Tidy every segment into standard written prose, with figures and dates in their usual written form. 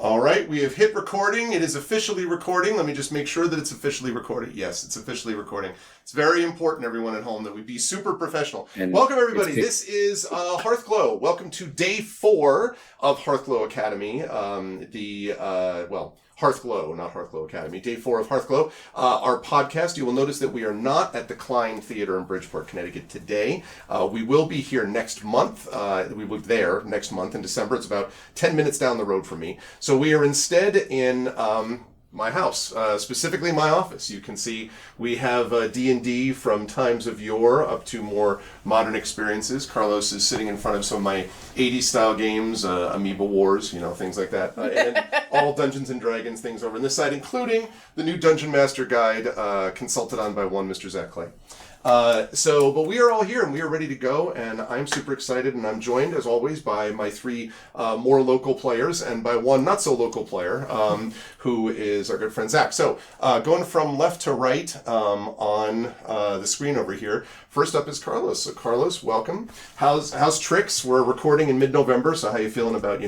All right, we have hit recording. It is officially recording. Let me just make sure that it's officially recording. Yes, it's officially recording. It's very important, everyone at home, that we be super professional. And welcome, everybody. This is Hearthglow. Welcome to day 4 of Hearthglow Academy. Hearthglow, not Hearthglow Academy. Day 4 of Hearthglow. Our podcast, you will notice that we are not at the Klein Theater in Bridgeport, Connecticut today. We will be here next month. We will be there next month in December. It's about 10 minutes down the road from me. So we are instead in my house, specifically my office. You can see we have D&D from times of yore up to more modern experiences. Carlos is sitting in front of some of my 80s style games, Amoeba Wars, things like that. And all Dungeons and Dragons things over on this side, including the new Dungeon Master Guide consulted on by one Mr. Zach Clay. But we are all here and we are ready to go, and I'm super excited, and I'm joined as always by my 3 more local players and by one not so local player who is our good friend Zach. So going from left to right on the screen over here, first up is Carlos. So Carlos, welcome. How's tricks? We're recording in mid-November, so how you feeling about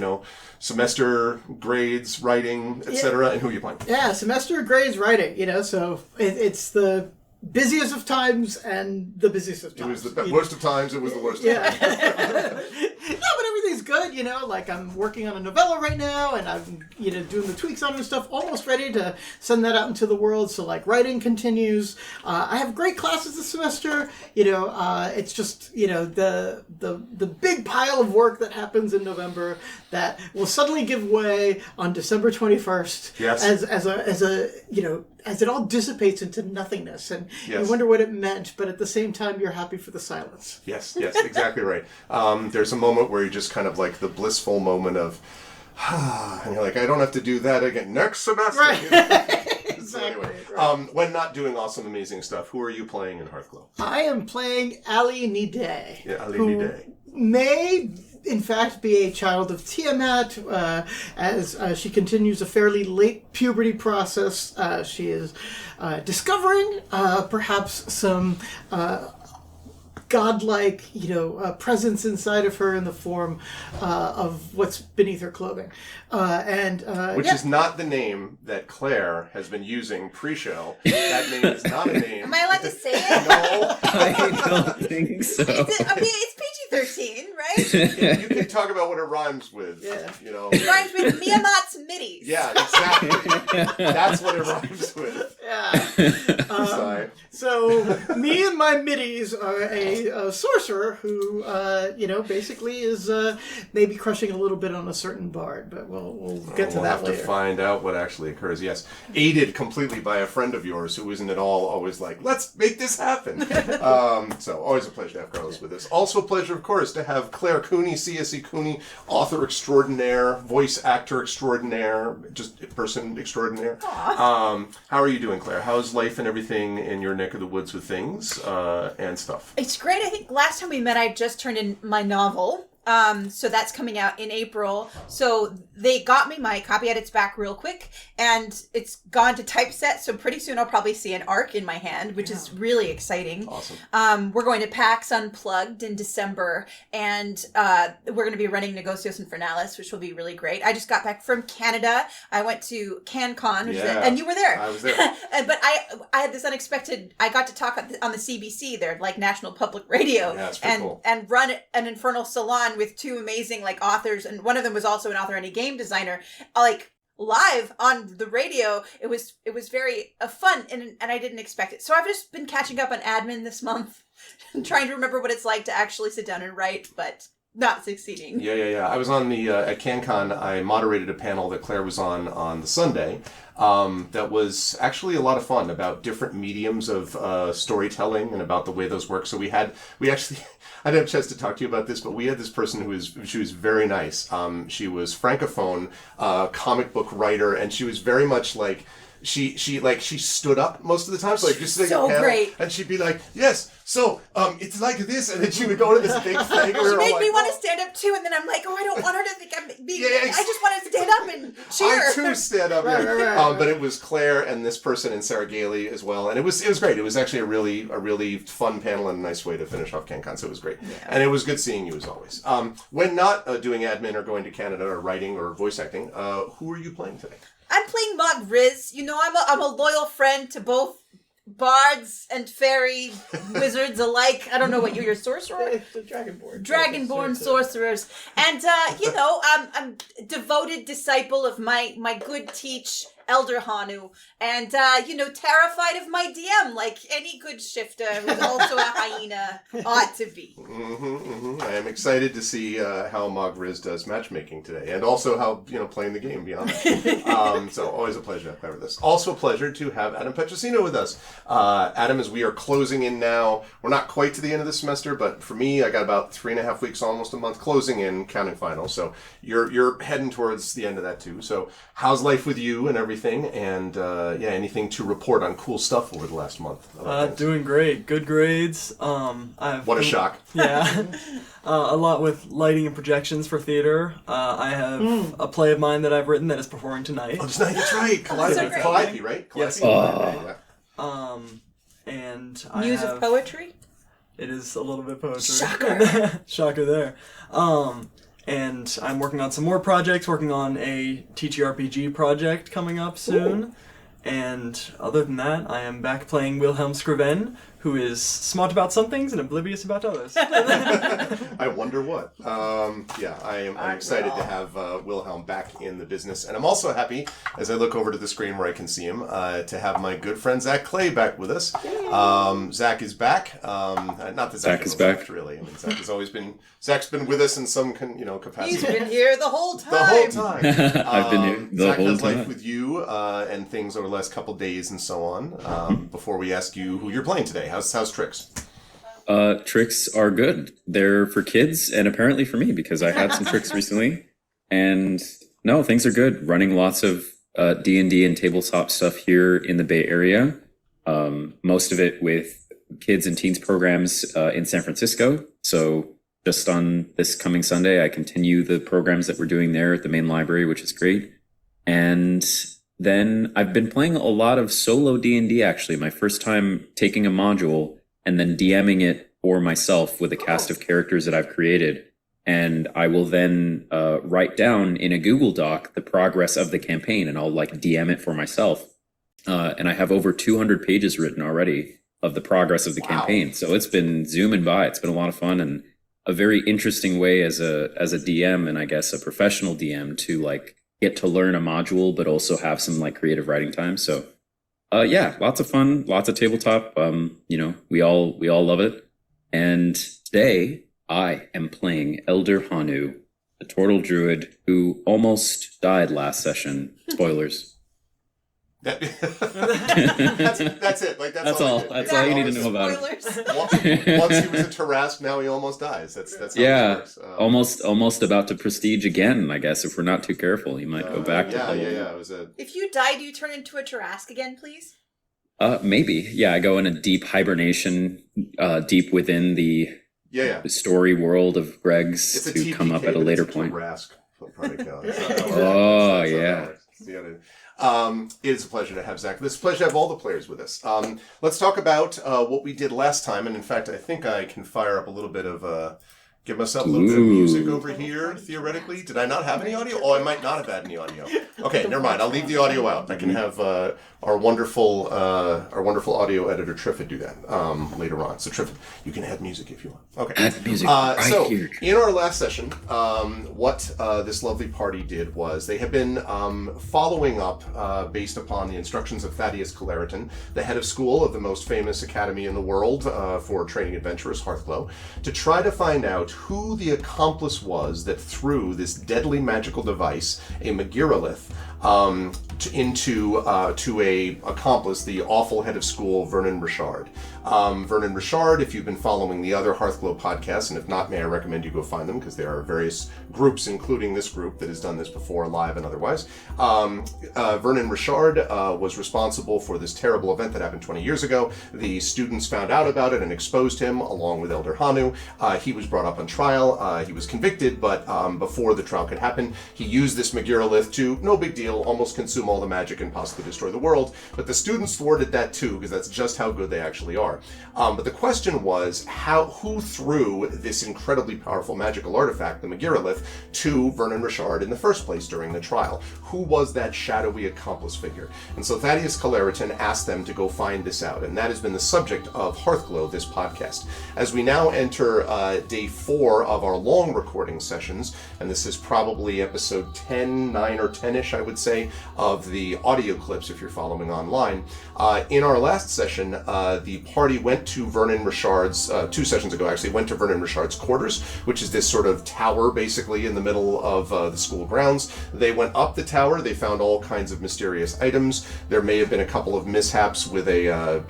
semester grades, writing, etc., and who are you playing? Yeah, semester grades, writing. So it's the busiest of times and the busiest of times. It was the worst of times, it was the worst of times. No, but everything's good, Like, I'm working on a novella right now, and I'm, doing the tweaks on it and stuff, almost ready to send that out into the world. So, writing continues. I have great classes this semester. It's just, the big pile of work that happens in November that will suddenly give way on December 21st. Yes. As it all dissipates into nothingness, and yes. You wonder what it meant, but at the same time, you're happy for the silence. Yes, exactly right. There's a moment where you're just kind of like the blissful moment of, and you're like, I don't have to do that again next semester. Right. Exactly. So anyway, right. When not doing awesome, amazing stuff, who are you playing in Hearthglow? I am playing Ali Nide. Yeah, Ali Nide. May, in fact, be a child of Tiamat, as she continues a fairly late puberty process. She is discovering perhaps some godlike, presence inside of her in the form of what's beneath her clothing. Which is not the name that Claire has been using pre-show. That name is not a name. Am I allowed to say it? No. I don't think so. It's PG-13, right? You can talk about what it rhymes with. Yeah. It rhymes with Miyamat's middies. Yeah, exactly. That's what it rhymes with. Yeah. So me and my middies are a sorcerer who, basically is maybe crushing a little bit on a certain bard, but we'll get to that have later. To find out what actually occurs. Yes, aided completely by a friend of yours who isn't at all always like, let's make this happen. So always a pleasure to have Carlos with us. Also a pleasure, of course, to have Claire Cooney, C.S.E. Cooney, author extraordinaire, voice actor extraordinaire, just person extraordinaire. How are you doing, Claire? How's life and everything in your neck of the woods with things and stuff? It's great. I think last time we met, I just turned in my novel. So that's coming out in April. So they got me my copy edits back real quick, and it's gone to typeset. So pretty soon I'll probably see an arc in my hand, which is really exciting. Awesome. We're going to PAX Unplugged in December, and we're going to be running Negocios Infernalis, which will be really great. I just got back from Canada. I went to CanCon, and you were there. I was there. But I had this unexpected. I got to talk on the CBC, their National Public Radio, Yeah, it's pretty cool. and run an Infernal Salon with 2 amazing authors, and one of them was also an author and a game designer, live on the radio. It was very fun, and I didn't expect it. So I've just been catching up on admin this month, trying to remember what it's like to actually sit down and write, but not succeeding. Yeah. I was on the at CanCon. I moderated a panel that Claire was on the Sunday. That was actually a lot of fun about different mediums of storytelling and about the way those work. So we actually. I didn't have a chance to talk to you about this, but we had this person she was very nice. She was Francophone, comic book writer, and she was very much like, she stood up most of the time. So just sitting so at panel, great. And she'd be like, yes, so it's like this, and then she would go to this big thing. She made me want to stand up too, and then I'm like, I don't want her to think I'm being. Yeah, I just want to stand up and cheer. I too stand up here. Right. But it was Claire and this person and Sarah Gailey as well, and it was great. It was actually a really fun panel and a nice way to finish off CanCon. So it was great, and it was good seeing you as always. When not doing admin or going to Canada or writing or voice acting, who are you playing today? I'm playing Mog Riz. You know, I'm a loyal friend to both bards and fairy wizards alike. I don't know what you're a sorcerer? The Dragonborn. Dragonborn sorcerers. And, you know, I'm a devoted disciple of my good teach, Elder Hanu. And, you know, terrified of my DM, like any good shifter who's also a hyena ought to be. I am excited to see how Mog Riz does matchmaking today, and also how, you know, playing the game beyond that. So always a pleasure to cover this. Also a pleasure to have Adam Petrosino with us. Adam, as we are closing in now, we're not quite to the end of the semester, but for me, I got about 3.5 weeks, almost a month, closing in, counting finals. So you're heading towards the end of that too. So how's life with you and everything? And anything to report on cool stuff over the last month? Doing great. Good grades. What a shock. Yeah. A lot with lighting and projections for theater. I have a play of mine that I've written that is performing tonight. Oh, tonight, that's right. Calliope, right? Yes. Yeah. And I Muse have, of poetry? It is a little bit poetry. Shocker. Shocker there. And I'm working on some more projects, working on a TTRPG project coming up soon. Ooh. And other than that, I am back playing Wilhelm Scriven, who is smart about some things and oblivious about others. I wonder what. I'm excited to have Wilhelm back in the business. And I'm also happy, as I look over to the screen where I can see him, to have my good friend Zach Clay back with us. Zach is back. Not that Zach is back, really. I mean, Zach's been with us in some capacity. He's been here the whole time. The whole time. I've been here the Zach whole has time. life with you and things over the last couple days and so on. Before we ask you who you're playing today, how's Tricks? Tricks are good. They're for kids and apparently for me because I had some tricks recently. And no, things are good. Running lots of D&D and tabletop stuff here in the Bay Area. Most of it with kids and teens programs in San Francisco. So just on this coming Sunday, I continue the programs that we're doing there at the main library, which is great. And then I've been playing a lot of solo D&D, actually. My first time taking a module and then DMing it for myself with a cast of characters that I've created. And I will then write down in a Google Doc the progress of the campaign, and I'll DM it for myself. And I have over 200 pages written already of the progress of the campaign. So it's been zooming by. It's been a lot of fun and a very interesting way as a DM, and I guess a professional DM, to get to learn a module, but also have some creative writing time. So, lots of fun, lots of tabletop. We all love it. And today I am playing Elder Hanu, a turtle druid who almost died last session. Spoilers. That's it. That's all. That's all you need to know about it. Once he was a Tarrasque, now he almost dies. That's how it works. Almost about to prestige again. I guess if we're not too careful, he might go back. It was If you die, do you turn into a Tarrasque again, please? Maybe. Yeah, I go in a deep hibernation, deep within the story world of Greg's to come up at a later point. Tarrasque. It is a pleasure to have Zach. It's a pleasure to have all the players with us. Let's talk about what we did last time. And in fact, I think I can fire up a little bit of... give myself a little bit of music over here, theoretically. Did I not have any audio? Oh, I might not have had any audio. Okay, never mind. I'll leave the audio out. I can have our wonderful audio editor, Triffid, do that later on. So, Triffid, you can add music if you want. Okay. Add music right here. In our last session, what this lovely party did was they have been following up based upon the instructions of Thaddeus Coleriton, the head of school of the most famous academy in the world for training adventurers, Hearthglow, to try to find out who the accomplice was that threw this deadly magical device, a Magirolith, to a accomplice, the awful head of school, Vernon Richard. Vernon Richard, if you've been following the other Hearthglow podcasts, and if not, may I recommend you go find them, because there are various groups, including this group, that has done this before, live and otherwise. Vernon Richard was responsible for this terrible event that happened 20 years ago. The students found out about it and exposed him, along with Elder Hanu. He was brought up on trial. He was convicted, but before the trial could happen, he used this Megirolith to, no big deal, almost consume all the magic and possibly destroy the world. But the students thwarted that too, because that's just how good they actually are. But the question was, who threw this incredibly powerful magical artifact, the Megirolith, to Vernon Richard in the first place during the trial? Who was that shadowy accomplice figure? And so Thaddeus Caleriton asked them to go find this out, and that has been the subject of Hearthglow, this podcast. As we now enter day 4 of our long recording sessions, and this is probably episode 10, 9 or 10-ish, I would say, of the audio clips if you're following online. In our last session, the party went to Vernon Richard's, 2 sessions ago actually, went to Vernon Richard's quarters, which is this sort of tower basically in the middle of the school grounds. They went up the tower, they found all kinds of mysterious items. There may have been a couple of mishaps with a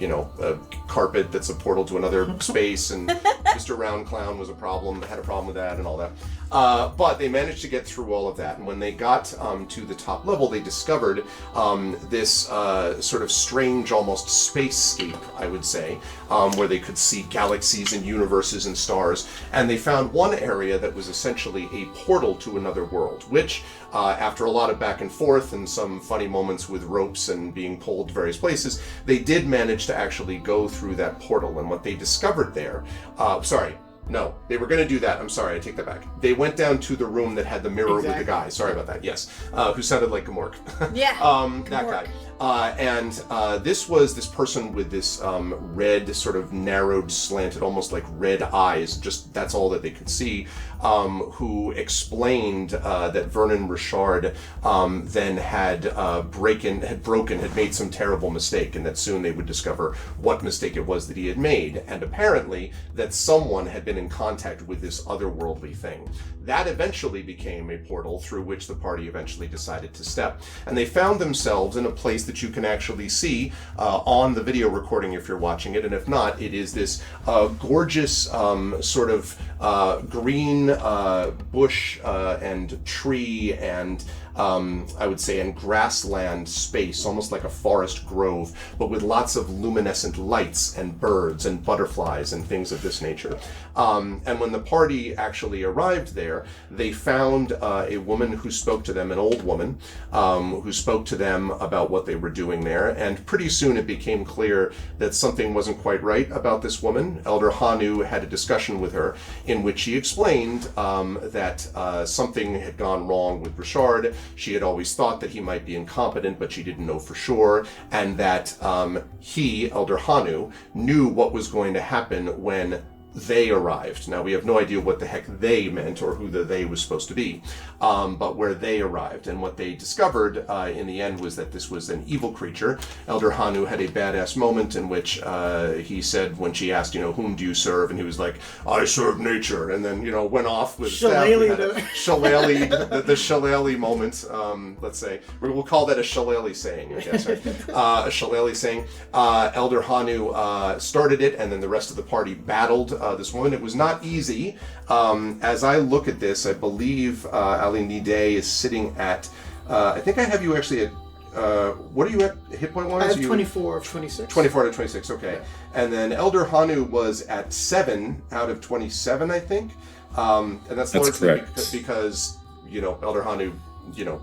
carpet that's a portal to another space, and Mr. Round Clown had a problem with that and all that. But they managed to get through all of that, and when they got to the top level, they discovered this sort of strange, almost spacescape, I would say, where they could see galaxies and universes and stars, and they found one area that was essentially a portal to another world, which, after a lot of back and forth and some funny moments with ropes and being pulled to various places, they did manage to actually go through that portal, and what they discovered there, no, they were going to do that. I'm sorry, I take that back. They went down to the room that had the mirror with the guy. Sorry about that. Yes, who sounded like Gamork. Yeah. That guy. And this was this person with this red, sort of narrowed, slanted, almost like red eyes. Just that's all that they could see. Who explained that Vernon Richard then had made some terrible mistake, and that soon they would discover what mistake it was that he had made, and apparently that someone had been in contact with this otherworldly thing. That eventually became a portal through which the party eventually decided to step, and they found themselves in a place that you can actually see on the video recording if you're watching it, and if not, it is this gorgeous sort of green bush and tree and I would say, and grassland space, almost like a forest grove, but with lots of luminescent lights and birds and butterflies and things of this nature. And when the party actually arrived there, they found a woman who spoke to them, an old woman, who spoke to them about what they were doing there, and pretty soon it became clear that something wasn't quite right about this woman. Elder Hanu had a discussion with her in which she explained that something had gone wrong with Richard. She had always thought that he might be incompetent, but she didn't know for sure, and that he, Elder Hanu, knew what was going to happen when they arrived. Now, we have no idea what the heck they meant or who the they was supposed to be, but where they arrived. And what they discovered in the end was that this was an evil creature. Elder Hanu had a badass moment in which he said, when she asked, whom do you serve? And he was like, I serve nature. And then, went off with the shillelagh moment, let's say. We'll call that a shillelagh saying, I guess. Right? A shillelagh saying. Elder Hanu started it, and then the rest of the party battled this woman. It was not easy. As I look at this, I believe Ali Nide is sitting at, I think I have you actually at, what are you at hit point wise? I have 24 of 26. 24 out of 26, okay. Yeah. And then Elder Hanu was at 7 out of 27, I think. And that's largely because, Elder Hanu,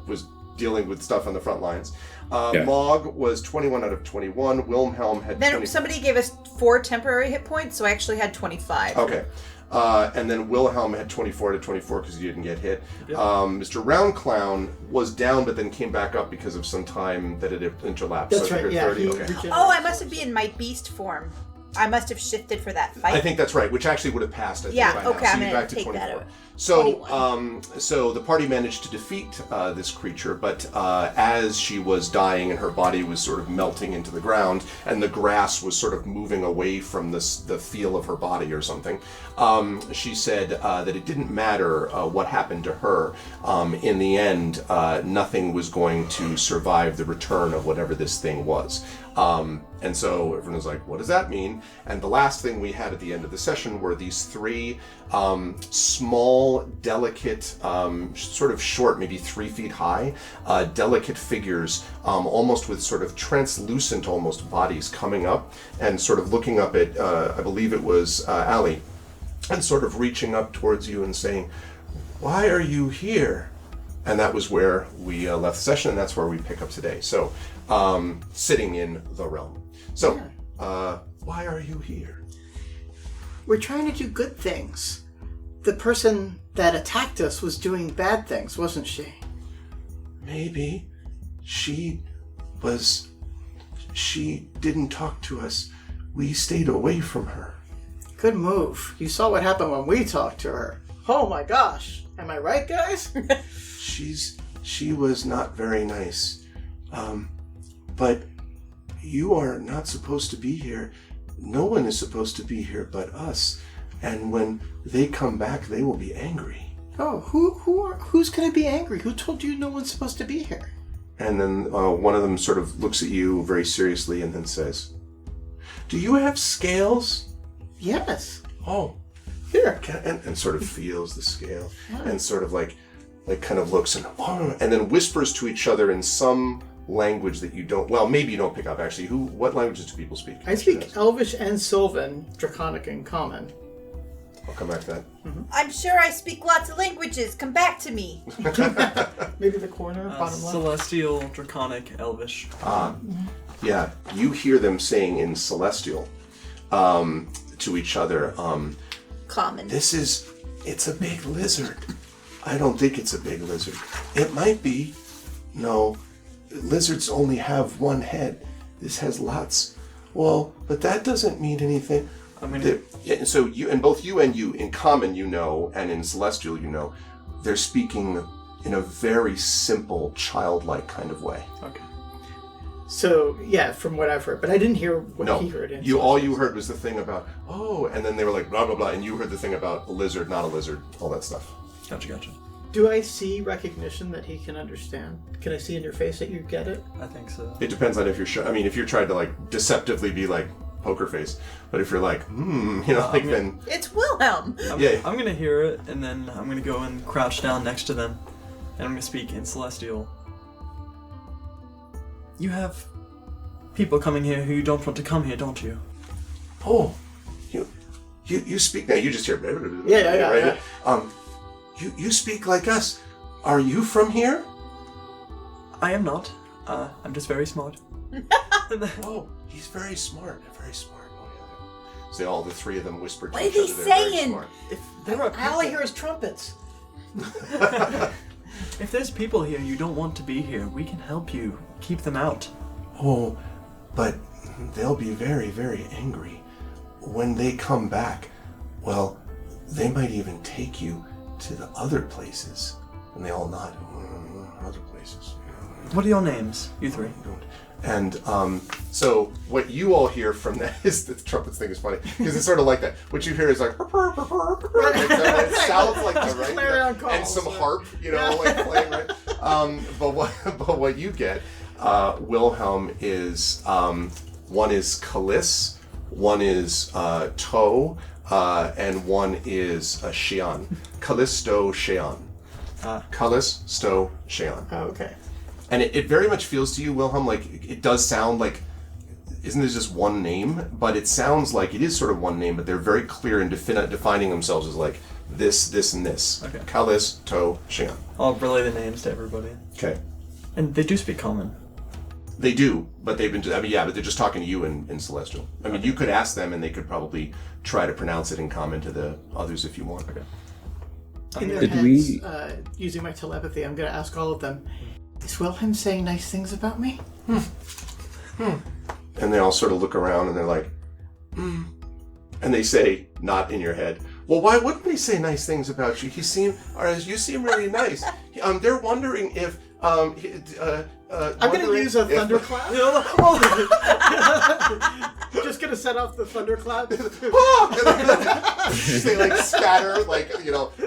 was dealing with stuff on the front lines. Mog was 21 out of 21. Wilhelm had somebody gave us 4 temporary hit points, so I actually had 25. Okay. And then Wilhelm had 24 to 24 because he didn't get hit. Yep. Mr. Round Clown was down, but then came back up because of some time that it interlapsed. That's so right, yeah. 30. Okay. Oh, I must have been in my beast form. I must have shifted for that fight. I think that's right, which actually would have passed. I think, by now. Okay, So I'm you're going back to to take 24. that So the party managed to defeat this creature, but as she was dying and her body was sort of melting into the ground, and the grass was sort of moving away from the feel of her body or something, she said that it didn't matter what happened to her. In the end, nothing was going to survive the return of whatever this thing was. And so everyone was like, what does that mean? And the last thing we had at the end of the session were these three small, delicate, sort of short, maybe 3 feet high, delicate figures, almost with sort of translucent almost bodies coming up and sort of looking up at, I believe it was Allie, and sort of reaching up towards you and saying, why are you here? And that was where we left the session, and that's where we pick up today. So, sitting in the realm. So, why are you here? We're trying to do good things. The person that attacked us was doing bad things, wasn't she? Maybe. She didn't talk to us. We stayed away from her. Good move. You saw what happened when we talked to her. Oh my gosh. Am I right, guys? She was not very nice. But you are not supposed to be here. No one is supposed to be here but us. And when they come back, they will be angry. Oh, who's going to be angry? Who told you no one's supposed to be here? And then one of them sort of looks at you very seriously and then says, do you have scales? Yes. Oh, Here. and sort of feels the scale and sort of like kind of looks and then whispers to each other in some language that you don't, well, maybe you don't pick up actually. What languages do people speak? I speak Elvish and Sylvan, Draconic and Common. I'll come back to that. I'm sure I speak lots of languages. Come back to me. Maybe the corner, bottom left. Celestial, Draconic, Elvish. Yeah, you hear them saying in Celestial to each other, Common. it's a big lizard. I don't think it's a big lizard. It might be. No, lizards only have one head. This has lots. Well, but that doesn't mean anything. I mean, So you and both you and you in Common, you know, and in Celestial, you know, they're speaking in a very simple, childlike kind of way. okay. So, yeah, from what I've heard. But I didn't hear what he heard. All you heard was the thing about, and then they were like, blah, blah, blah, and you heard the thing about a lizard, not a lizard, all that stuff. Gotcha. Do I see recognition that he can understand? Can I see in your face that you get it? I think so. It depends on if you're if you're trying to, like, deceptively be, like, poker face, but if you're like, then... It's Wilhelm. I'm going to hear it, and then I'm going to go and crouch down next to them, and I'm going to speak in Celestial. You have people coming here who you don't want to come here, don't you? Oh, you speak now. You just hear. Yeah. You speak like us. Are you from here? I am not. I'm just very smart. Oh, he's very smart. Very smart. Oh yeah. So all the three of them whispered to What each are other. they They're very saying? smart. If there are All I people, hear is trumpets. if there's people here you don't want to be here, we can help you keep them out. Oh, but they'll be very, very angry when they come back. Well, they might even take you to the other places. And they all nod. Other places. What are your names, you three? And so what you all hear from that is the trumpets thing is funny because it's sort of like that. What you hear is like it sounds like that, right? Clarion calls, and some harp, like playing, right? But what you get, Wilhelm, is one is Kalis, one is To, and one is Shion. Callisto Shion. Callisto Shion. Oh, okay. And it very much feels to you, Wilhelm, like it does sound like, isn't there just one name? But it sounds like it is sort of one name, but they're very clear in defining themselves as like this, this, and this. Okay. Kalis, To, Shion. I'll relay the names to everybody. Okay. And they do speak Common. They do, but they've been, but they're just talking to you in Celestial. I mean, you could ask them and they could probably try to pronounce it in Common to the others if you want. Okay. In their Did heads, we- using my telepathy, I'm going to ask all of them, is Wilhelm saying nice things about me? And they all sort of look around and they're like, And they say, not in your head, Well, why wouldn't they say nice things about you? You seem really nice. They're wondering if I'm going to use a thunderclap. Just going to set off the thunderclap. They like scatter, like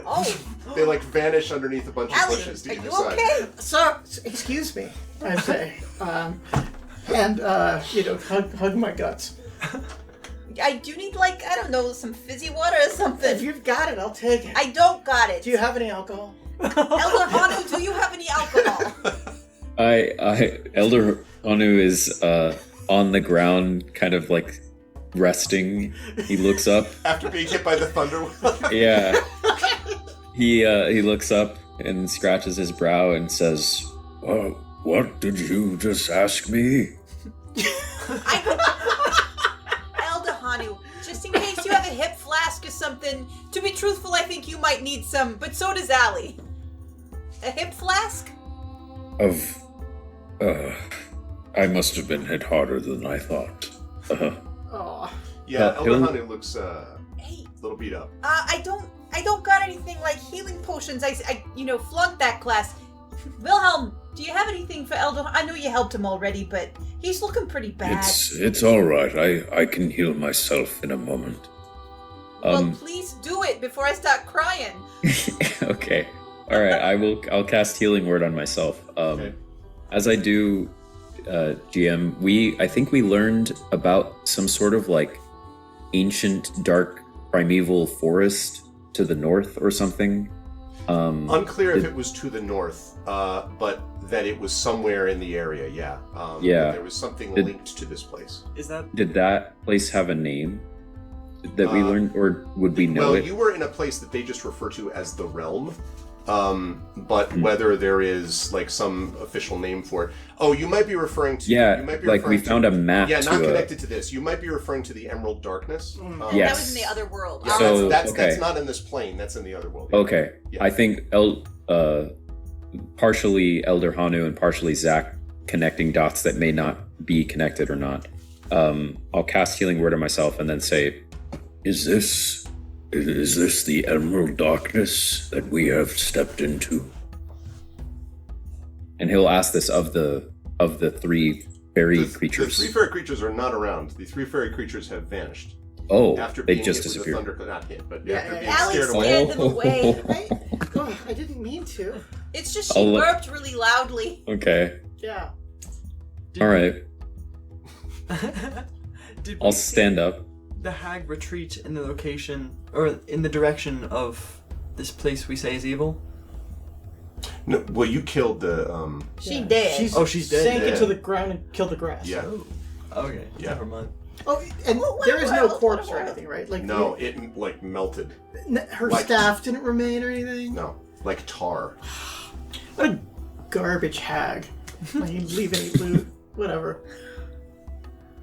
Oh, they like vanish underneath a bunch of Allie, bushes to are either you side. okay? So, excuse me, I say, and hug my guts. I do need, like, I don't know, some fizzy water or something. If you've got it, I'll take it. I don't got it. Do you have any alcohol? Elder Hanu, do you have any alcohol? Elder Anu is on the ground, kind of like resting. He looks up. After being hit by the thunder. Yeah. He looks up and scratches his brow and says, "What did you just ask me?" Elder Hanu, just in case you have a hip flask or something. To be truthful, I think you might need some, but so does Allie. A hip flask? I must have been hit harder than I thought. Oh, Yeah, Elder He'll- Hanu looks a Hey, little beat up. I don't got anything like healing potions. I flunked that class. Wilhelm, do you have anything for Elder? I know you helped him already, but he's looking pretty bad. It's all right. I can heal myself in a moment. Well, please do it before I start crying. Okay. All right. I'll cast Healing Word on myself. Okay. As I do, GM, I think we learned about some sort of like ancient dark primeval forest to the north or something. Unclear if it was to the north, but that it was somewhere in the area. Yeah. Yeah. There was something linked to this place. Is that Did that place have a name that we learned, or would we know Well, it? you were in a place that they just refer to as the realm. But whether there is like some official name for it. Oh, you might be referring to. Yeah, you might be like we referring found to, a map. Yeah, not to connected to this. You might be referring to the Emerald Darkness. Yes. That was in the other world. Yeah, So, that's okay. not in this plane. That's in the other world. Okay, Yeah. I think partially Elder Hanu and partially Zach connecting dots that may not be connected or not. I'll cast Healing Word on myself and then say, Is this the Emerald Darkness that we have stepped into? And he'll ask this of the three fairy creatures. The three fairy creatures are not around. The three fairy creatures have vanished. Oh, After they being just hit with disappeared. the thunder, not hit, but Yeah, after yeah, being yeah. Allie scared away. scared them away. I didn't mean to. It's just I'll she let- burped really loudly. Okay, Yeah. all right. Did we I'll see stand up. the hag retreat in the location or in the direction of this place we say is evil? No, well, you killed the. She dead. She's She's dead. Sank Yeah. into the ground and killed the grass. Yeah. Okay, Yeah. never mind. Oh, and What there is no world? corpse What or world? anything, right? Like No, it like melted. her like- staff didn't remain or anything. No, like tar. What a garbage hag. Like, you leave any loot, whatever.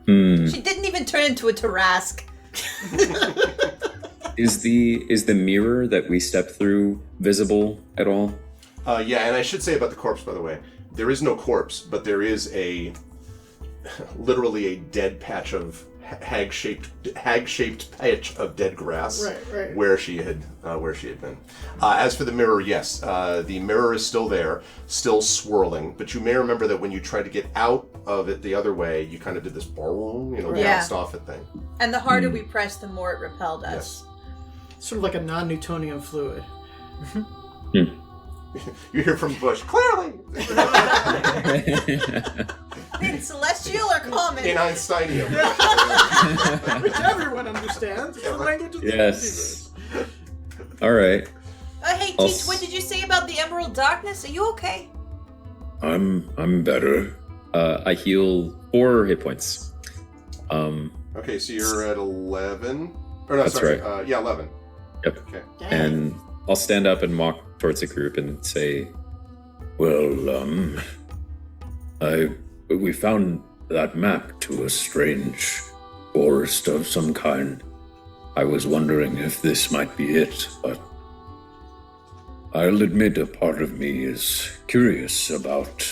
She didn't even turn into a Tarask. Is the mirror that we stepped through visible at all? Yeah, and I should say about the corpse, by the way, there is no corpse, but there is literally a dead patch of hag-shaped patch of dead grass, Right. where she had been. As for the mirror, yes, the mirror is still there, still swirling. But you may remember that when you tried to get out of it the other way, you kind of did this, Yeah. bounced off it thing. And the harder we pressed, the more it repelled us. Sort of like a non-Newtonian fluid. You hear from the bush, clearly. In celestial or common? In Einsteinium. Which everyone understands. It's the language of the Yes. multiverse. All right. Hey, Teach, what did you say about the Emerald Darkness? Are you okay? I'm better. I heal 4 hit points. Okay, so you're at 11. Or no, That's sorry. right. Yeah, 11. Yep. Okay. Dang. And I'll stand up and walk towards the group and say, "Well, we found that map to a strange forest of some kind. I was wondering if this might be it, but I'll admit a part of me is curious about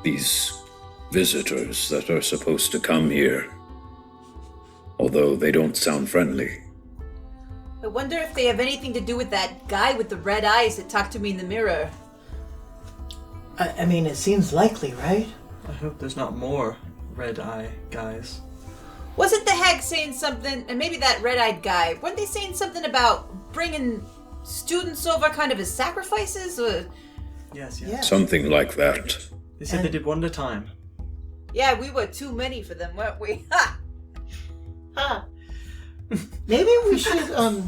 these visitors that are supposed to come here, although they don't sound friendly." I wonder if they have anything to do with that guy with the red eyes that talked to me in the mirror. I mean, it seems likely, right? I hope there's not more red eye guys. Wasn't the hag saying something, and maybe that red-eyed guy, weren't they saying something about bringing students over kind of as sacrifices? Or... Yes. Yeah. Something like that. They said they did one at a time. Yeah, we were too many for them, weren't we? Ha! Ah. Maybe we should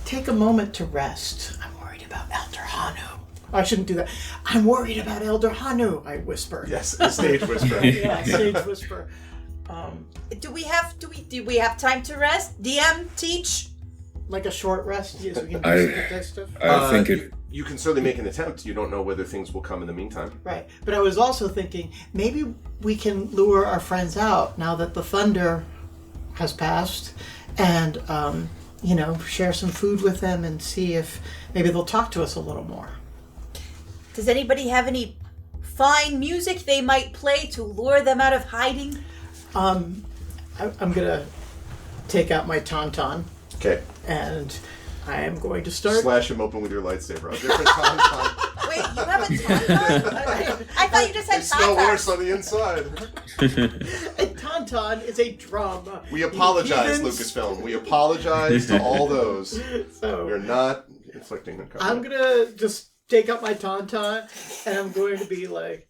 take a moment to rest. I'm worried about Elder Hanu. I shouldn't do that. I'm worried about Elder Hanu, I whisper. Yes, the stage whisper. Yeah, stage whisper. Do we have time to rest? DM, teach? Like a short rest? Yes, we can do that stuff. I think it. You can certainly make an attempt. You don't know whether things will come in the meantime. Right. But I was also thinking, maybe we can lure our friends out now that the thunder has passed and, share some food with them and see if maybe they'll talk to us a little more. Does anybody have any fine music they might play to lure them out of hiding? I'm gonna take out my tauntaun Okay. and I am going to start. Slash him open with your lightsaber. A different tauntaun. Wait, you have a tauntaun? I thought you just had They smell tauntaun. worse on the inside. A tauntaun is a drum. We apologize, Heathens. Lucasfilm. We apologize to all those. So We're not inflicting a karma. I'm gonna just take out my tauntaun and I'm going to be like,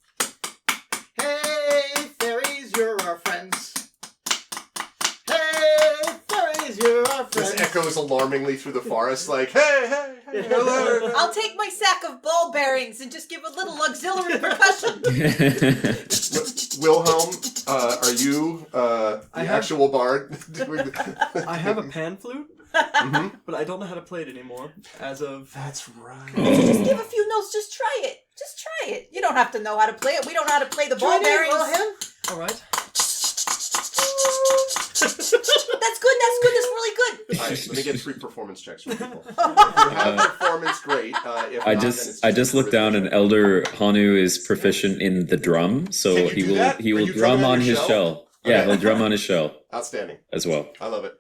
"Hey, fairies, you're our friends. Hey, fairies, you're our friends." This echoes alarmingly through the forest, like, hey, hello. I'll take my sack of ball bearings and just give a little auxiliary percussion. Wilhelm, are you the actual bard? I have a pan flute, Mhm. but I don't know how to play it anymore. As of That's right. Just give a few notes. Just try it. Just try it. You don't have to know how to play it. We don't know how to play the ball Join in, bearings. Wilhelm. all right. That's good. That's really good. All right, let me get 3 performance checks from people. If you have performance, great. If I not, then just it's I just looked down and charisma. Elder Hanu is proficient in the drum, so Can you he do will that? he Are will you drum drumming on on your his shell? shell. Yeah, Okay. he'll drum on his shell Outstanding. as well. I love it.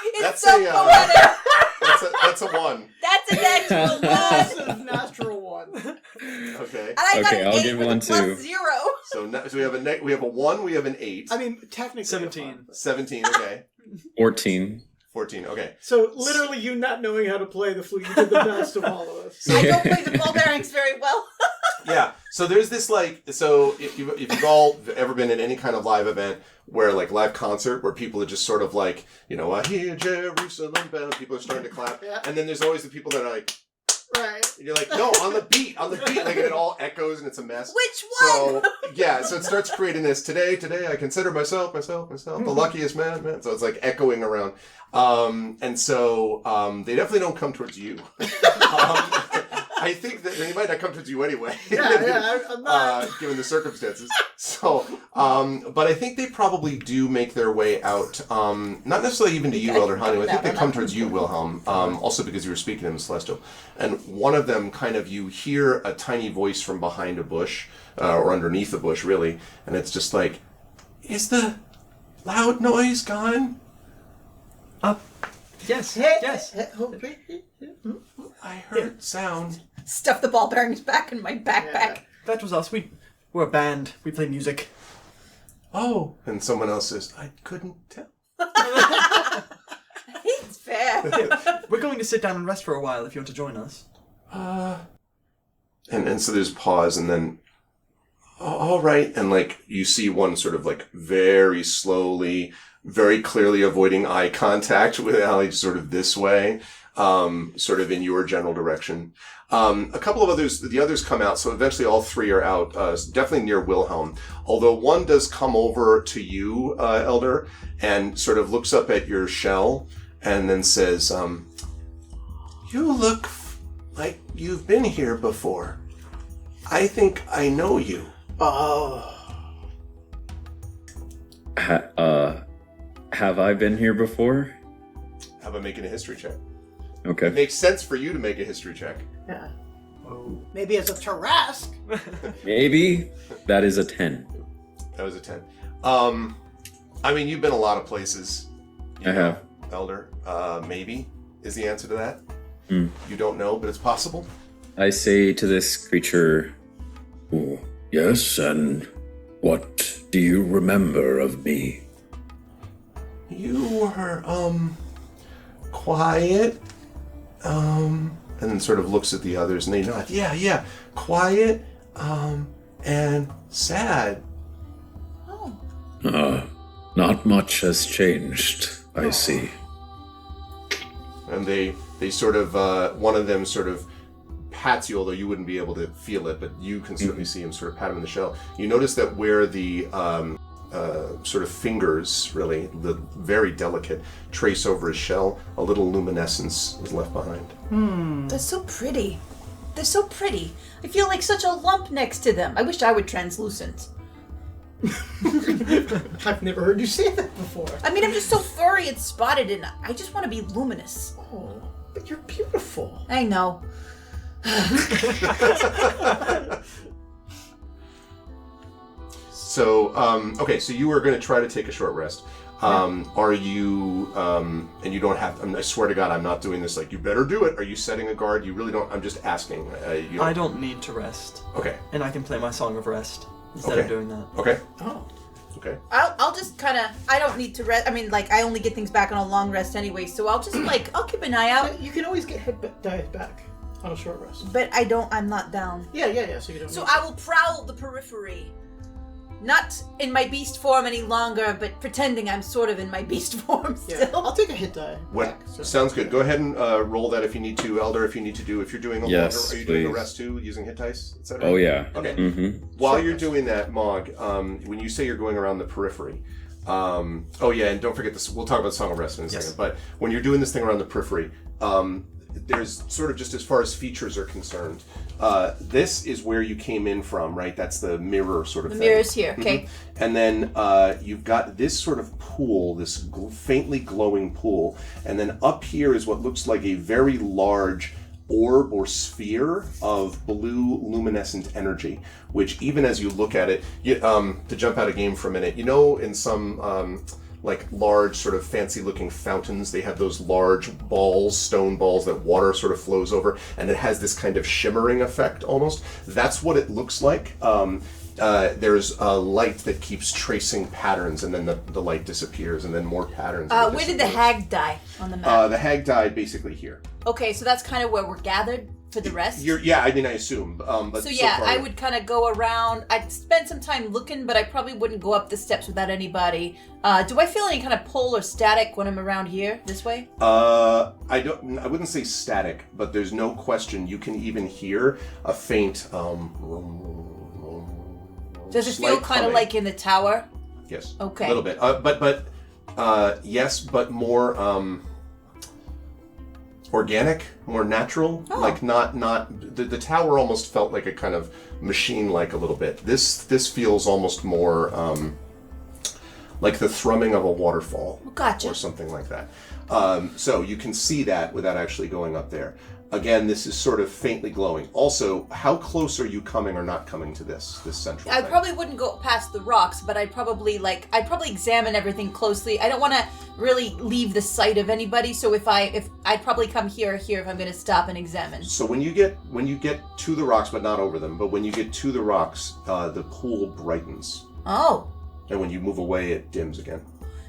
It's That's so a, poetic. That's a 1. That's an actual one. Massive natural one. Okay. And I got Okay, an I'll 8 give with one a plus too. 0. So we have we have a 1, we have an 8. I mean, technically 17. 17, okay. 14. 14, okay. So literally, you not knowing how to play the flute, you did the best of all of us. I don't play the ball bearings very well. Yeah. So there's this if you've all ever been in any kind of live event where like live concert where people are just sort of like, I hear Jerusalem bell, and people are starting to clap. Yeah. And then there's always the people that are like, Right. and you're like, no, on the beat, like and it all echoes and it's a mess. Which So one? yeah, so it starts creating this today I consider myself the luckiest man. So it's like echoing around. And so they definitely don't come towards you. I think that they might not come towards you anyway. Yeah, I'm not. Given the circumstances. So, but I think they probably do make their way out. Not necessarily even to you, Elder Hanu. I think they come towards you, Wilhelm. Also because you were speaking in the Celestial. And one of them you hear a tiny voice from behind a bush, or underneath a bush, really. And it's just like, is the loud noise gone? Yes. Hey, Yes. I heard sound. Stuff the ball bearings back in my backpack. That was us. We're a band. We play music. Oh. And someone else says, I couldn't tell. It's fair. We're going to sit down and rest for a while if you want to join us. And so there's pause, and then, all right, and like you see one sort of like very slowly, very clearly avoiding eye contact with Allie, sort of this way, sort of in your general direction. A couple of the others come out, so eventually all 3 are out, definitely near Wilhelm. Although one does come over to you, Elder, and sort of looks up at your shell, and then says, you look like you've been here before. I think I know you. Oh. Have I been here before? How about making a history check? Okay. It makes sense for you to make a history check. Yeah. Oh. Maybe as a Tarrasque. Maybe that is a 10. That was a 10. I mean, you've been a lot of places. I have. Elder. Maybe is the answer to that. Hmm. You don't know, but it's possible. I say to this creature, Oh, yes, and what do you remember of me? You were, quiet, and then sort of looks at the others and they nod. Yeah, quiet, and sad. Not much has changed, I see. And they sort of, one of them sort of pats you, although you wouldn't be able to feel it, but you can certainly see him sort of pat him in the shell. You notice that where the sort of fingers, really, the very delicate, trace over his shell, a little luminescence is left behind. They're so pretty. They're so pretty. I feel like such a lump next to them. I wish I were translucent. I've never heard you say that before. I mean, I'm just so furry and spotted, and I just want to be luminous. Oh, but you're beautiful. I know. So, okay, so you are going to try to take a short rest. Are you, and you don't have, I swear to God, I'm not doing this, like, you better do it. Are you setting a guard? You really don't, I'm just asking. I don't need to rest. Okay. And I can play my Song of Rest instead of doing that. Okay. Oh. Okay. I'll just kind of, I don't need to rest. I mean, like, I only get things back on a long rest anyway, so I'll just, like, I'll keep an eye out. You can always get diet back on a short rest. But I'm not down. Yeah, so you don't So need I will prowl the periphery. Not in my beast form any longer, but pretending I'm sort of in my beast form still. Yeah, I'll take a hit die. What? back, so- Sounds good. Go ahead and roll that if you need to, Elder. If you need to do, if you're doing a Yes, longer, are you doing a please. rest too, using hit dice, etc.? oh yeah. Okay. Mm-hmm. While Short you're rest. doing that, Mog, when you say you're going around the periphery, oh yeah, and don't forget this. We'll talk about Song of Rest in a Yes. second. But when you're doing this thing around the periphery, there's sort of just as far as features are concerned. This is where you came in from, right? That's the mirror sort of The thing. mirror's here, okay. And then you've got this sort of pool, this faintly glowing pool, and then up here is what looks like a very large orb or sphere of blue luminescent energy, which even as you look at it, to jump out of game for a minute, in some like large sort of fancy looking fountains, they have those large balls, stone balls that water sort of flows over, and it has this kind of shimmering effect almost. That's what it looks like. There's a light that keeps tracing patterns, and then the light disappears, and then more patterns. and it Where did the disappears. hag die on the map? The hag died basically here. Okay, so that's kind of where we're gathered for the rest? I assume. But So yeah, far, I would kind of go around. I'd spend some time looking, but I probably wouldn't go up the steps without anybody. Do I feel any kind of pull or static when I'm around here, this way? I wouldn't say static, but there's no question you can even hear a faint Does it slight feel kind of humming. like in the tower? Yes. Okay. A little bit. Yes, but more organic, more natural. Oh. Like not the tower almost felt like a kind of machine-like a little bit. This feels almost more like the thrumming of a waterfall. Gotcha. Or something like that. So you can see that without actually going up there. Again, this is sort of faintly glowing. Also, how close are you coming or not coming to this central I thing? probably wouldn't go past the rocks, but I'd probably examine everything closely. I don't want to really leave the sight of anybody, so if I'd probably come here if I'm going to stop and examine. So when you get to the rocks, but not over them, but when you get to the rocks, the pool brightens, Oh. and when you move away, it dims again.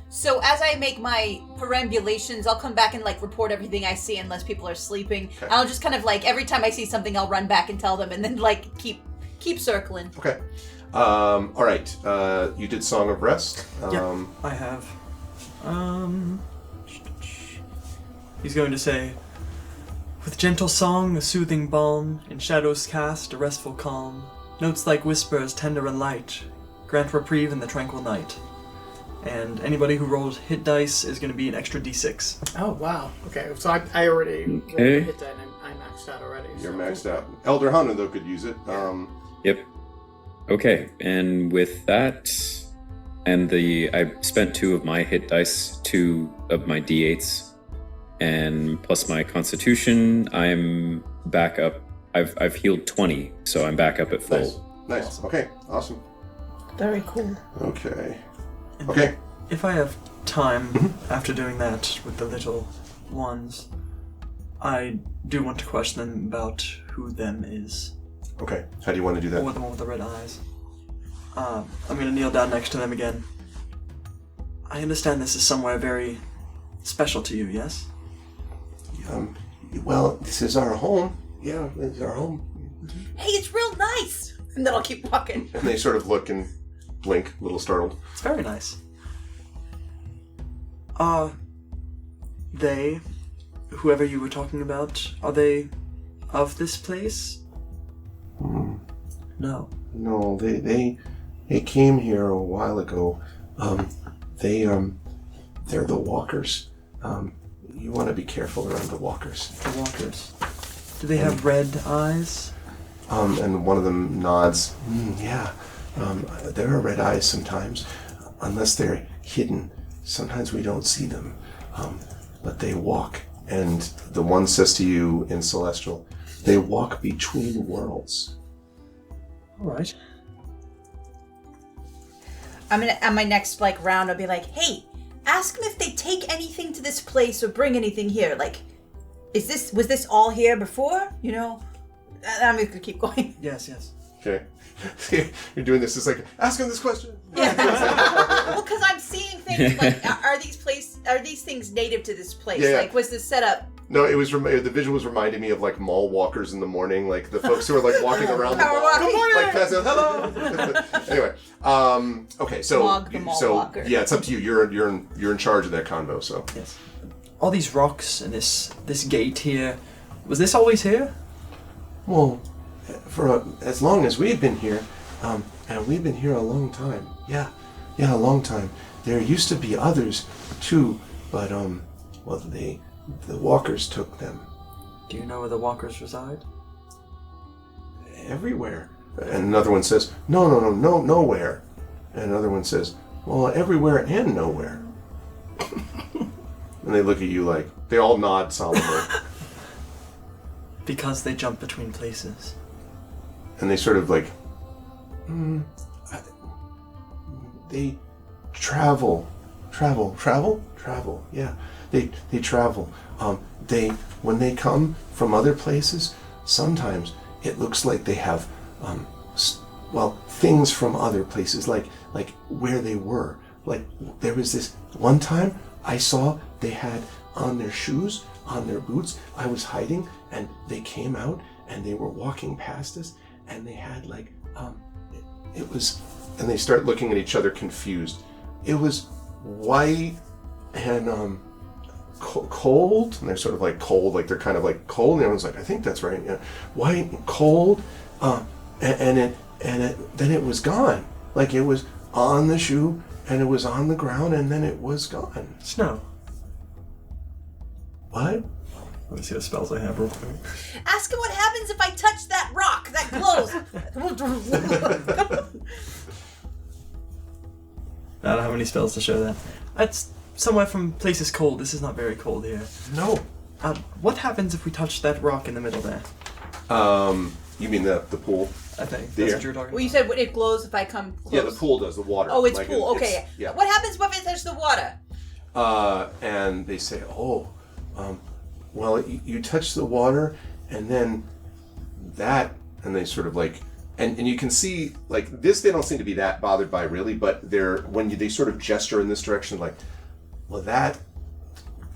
So as I make my perambulations, I'll come back and report everything I see unless people are sleeping. Okay. I'll just kind of every time I see something, I'll run back and tell them, and then keep circling. Okay. All right. You did Song of Rest. Yeah, I have. He's going to say, with gentle song, a soothing balm, in shadows cast, a restful calm, notes like whispers tender and light, grant reprieve in the tranquil night. And anybody who rolled hit dice is going to be an extra d6. Oh, wow. Okay, so I already rolled Okay. a hit die and I maxed out already. You're so- maxed out. Elder Hunter, though, could use it. Yep. Okay, and with that, and I spent 2 of my hit dice, 2 of my d8s, and plus my constitution, I'm back up. I've healed 20, so I'm back up at full. Nice. Okay. Awesome. Very cool. Okay. Okay. If I have time after doing that with the little ones, I do want to question them about who them is. Okay. How do you want to do that? Or the one with the red eyes. I'm gonna kneel down next to them again. I understand this is somewhere very special to you, yes? Well, this is our home. Yeah, this is our home. Hey, it's real nice. And then I'll keep walking. And they sort of look and blink, a little startled. It's very nice. They, whoever you were talking about, are they of this place? No. No, they came here a while ago. They're the walkers. You want to be careful around the walkers. The walkers. Do they have red eyes? And one of them nods. Yeah. There are red eyes sometimes, unless they're hidden. Sometimes we don't see them. But they walk. And the one says to you in Celestial, they walk between worlds. All right. I'm gonna, on my next round, I'll be like, hey, ask them if they take anything to this place or bring anything here. Like, was this all here before? You know? I'm gonna keep going. Yes. Okay. You're doing this. It's like, ask him this question. Yeah. Well, because I'm seeing things like, are these things native to this place? Yeah. Like, was this set up? No, it was the visual was reminding me of like mall walkers in the morning, like the folks who are like walking around the Power mall, walking. good morning, like passing, hello. Anyway, okay, so Mog the mall walker. yeah, it's up to you. You're in charge of that convo. So Yes. All these rocks and this gate here, was this always here? well, for as long as we've been here, and we've been here a long time. Yeah, a long time. There used to be others too, but well, the walkers took them Do you know where the walkers reside? everywhere. And another one says, no, nowhere. And another one says, well, everywhere and nowhere. And they look at you like, they all nod solemnly. Because they jump between places. And they sort of like, they travel, yeah. They travel. When they come from other places, sometimes it looks like they have, things from other places, like where they were. Like there was this one time I saw they had on their shoes, on their boots. I was hiding, and they came out, and they were walking past us, and they had like, it was, and they start looking at each other confused. It was white and cold, and they're sort of like cold, like they're kind of like cold. And everyone's like, I think that's right. Yeah, white and cold, then it was gone. Like it was on the shoe, and it was on the ground, and then it was gone. Snow. What? Let me see what spells I have real quick. Ask him what happens if I touch that rock that glows. I don't have any spells to show that. That's somewhere from places cold. This is not very cold here. No. What happens if we touch that rock in the middle there? You mean the pool? I think. There. That's what you were talking Well, you said it glows if I come close. Yeah, the pool does, the water. Oh, it's Like, pool. Okay. yeah. What happens if I touch the water? And they say, well, you touch the water, and then that, and they sort of like, and you can see, like, this they don't seem to be that bothered by, really, but they sort of gesture in this direction, like, well, that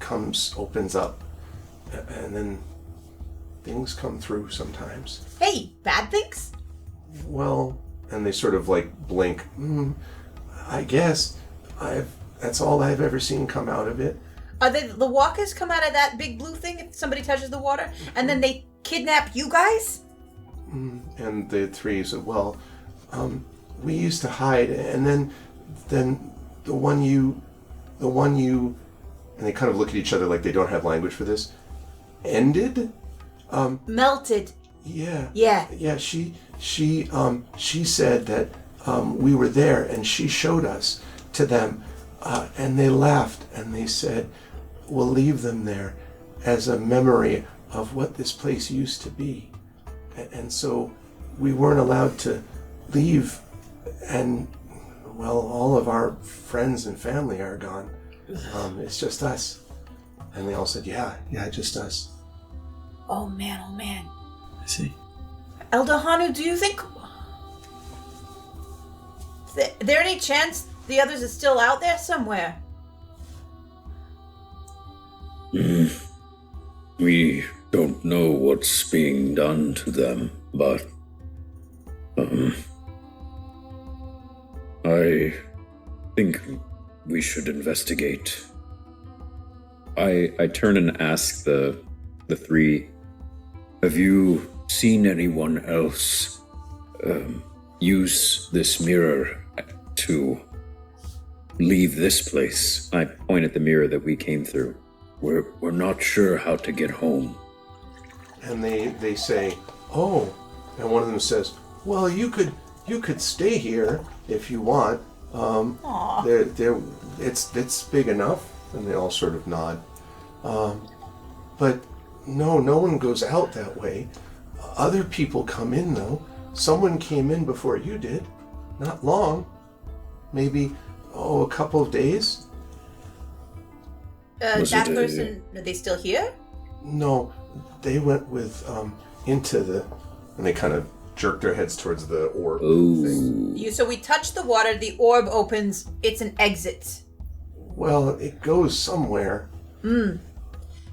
opens up, and then things come through sometimes. Hey, bad things? Well, and they sort of like blink. I guess that's all I've ever seen come out of it. Are the walkers come out of that big blue thing if somebody touches the water, and then they kidnap you guys? And the three said, well, we used to hide, and then the one you, and they kind of look at each other like they don't have language for this, ended. Melted. Yeah. Yeah. She said that we were there, and she showed us to them, and they laughed, and they said, we'll leave them there as a memory of what this place used to be. And so we weren't allowed to leave, and well, all of our friends and family are gone. It's just us. And they all said, yeah, just us. Oh man, oh man. I see. Elder Hanu, do you think there any chance the others are still out there somewhere? We don't know what's being done to them, but I think we should investigate. I turn and ask the three, Have you seen anyone else use this mirror to leave this place? I point at the mirror that we came through. We're not sure how to get home. And they say, oh, and one of them says, well, you could stay here if you want. It's big enough. And they all sort of nod. But no one goes out that way. Other people come in, though. Someone came in before you did. Not long. Maybe, a couple of days. That person, are they still here? No, they went with, into the... And they kind of jerk their heads towards the orb thing. So we touch the water, the orb opens, it's an exit. Well, it goes somewhere.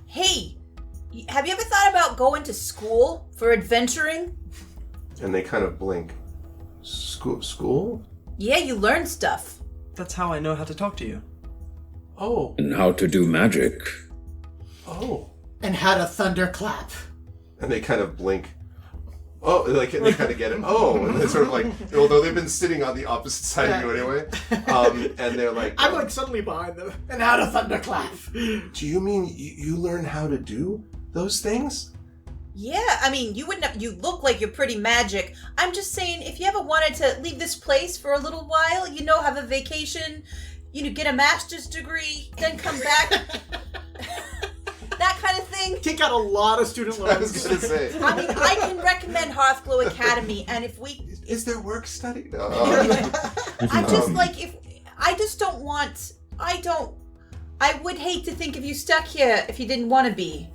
Hey, have you ever thought about going to school for adventuring? And they kind of blink. School? Yeah, you learn stuff. That's how I know how to talk to you. Oh. And how to do magic. Oh. And how to thunderclap. And they kind of blink. Oh, like they kind of get it. Oh, and it's sort of like, although they've been sitting on the opposite side of you anyway, and they're like, I'm like suddenly behind them. And how to thunderclap. Do you mean you learn how to do those things? Yeah, I mean, you look like you're pretty magic. I'm just saying, if you ever wanted to leave this place for a little while, have a vacation, get a master's degree, then come back. That kind of thing. Take out a lot of student loans. I was going to say. I mean, I can recommend Hearthglow Academy, and if we... Is there work study? No. I'm just like, I would hate to think of you stuck here if you didn't want to be.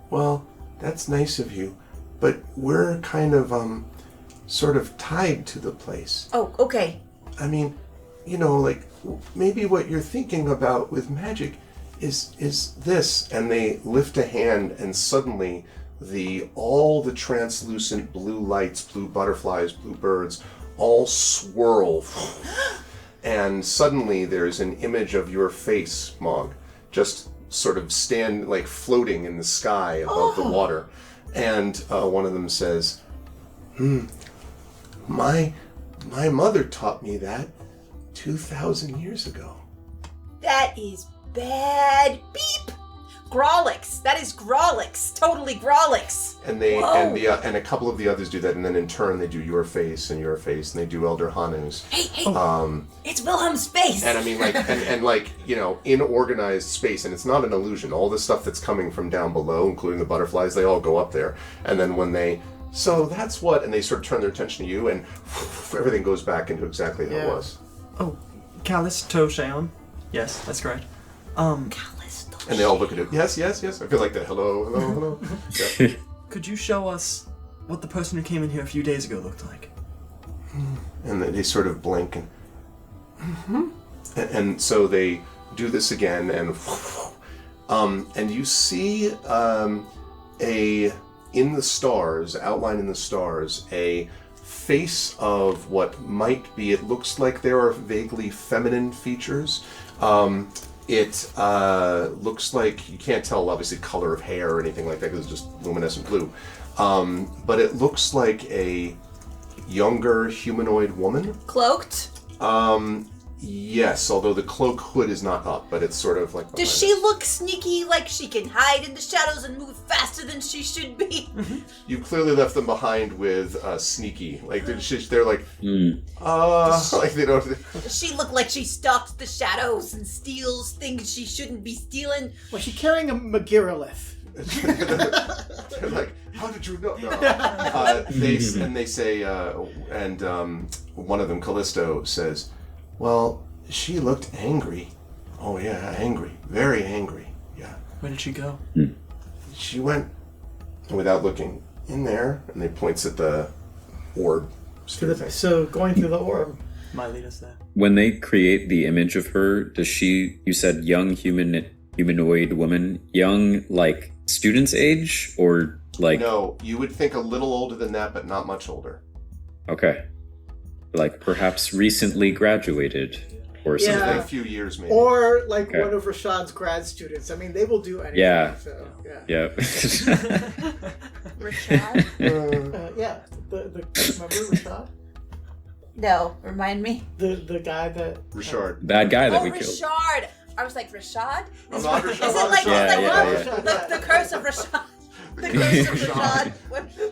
Well, that's nice of you, but we're kind of, sort of tied to the place. Oh, okay. I mean, like, maybe what you're thinking about with magic is this, and they lift a hand, and suddenly all the translucent blue lights, blue butterflies, blue birds, all swirl, and suddenly there's an image of your face, Mog, just sort of floating in the sky above the water, and one of them says, my mother taught me that 2,000 years ago. That is bad. Beep. Grawlix. That is Grawlix. Totally Grawlix. And and a couple of the others do that, and then in turn they do your face, and they do Elder Hanu's. Hey. It's Wilhelm's face. And I mean, in organized space, and it's not an illusion. All the stuff that's coming from down below, including the butterflies, they all go up there. And then so that's what, and they sort of turn their attention to you, and everything goes back into exactly how it was. Oh, Callus Toshaon. Yes, that's correct. And they all look at it. Yes. I feel like that. Hello. Yeah. Could you show us what the person who came in here a few days ago looked like? And they sort of blink, and so they do this again, and you see in the stars, outlined in the stars, a face of what might be. It looks like there are vaguely feminine features. It looks like, you can't tell obviously color of hair or anything like that because it's just luminescent blue. But it looks like a younger humanoid woman. Cloaked? Yes, although the cloak hood is not up, but it's sort of like... Does she look sneaky, like she can hide in the shadows and move faster than she should be? You clearly left them behind with sneaky. Like, they're like, like they don't... Does she look like she stalks the shadows and steals things she shouldn't be stealing? Was she carrying a Magirolith? They're like, how did you know? No. They say, one of them, Callisto, says, well, she looked angry. Oh, yeah, angry. Very angry. Yeah. Where did she go? She went, without looking, in there, and they points at the orb. So going through the orb. Might lead us there. When they create the image of her, does she, you said young humanoid woman, young like student's age or like... No, you would think a little older than that, but not much older. Okay. Like perhaps recently graduated or Yeah. something. A few years, maybe. Or like Okay. one of Rashad's grad students. I mean, they will do anything. Yeah. So, yeah. Yeah. Rashad? Yeah. The remember Rashad? No, remind me. The guy that Richard. Bad guy that Oh, we killed. Rashad. I was like, Rashad? I'm not Rashad. Is it like, Yeah, it's yeah, like the curse of Rashad? The curse of Rashad.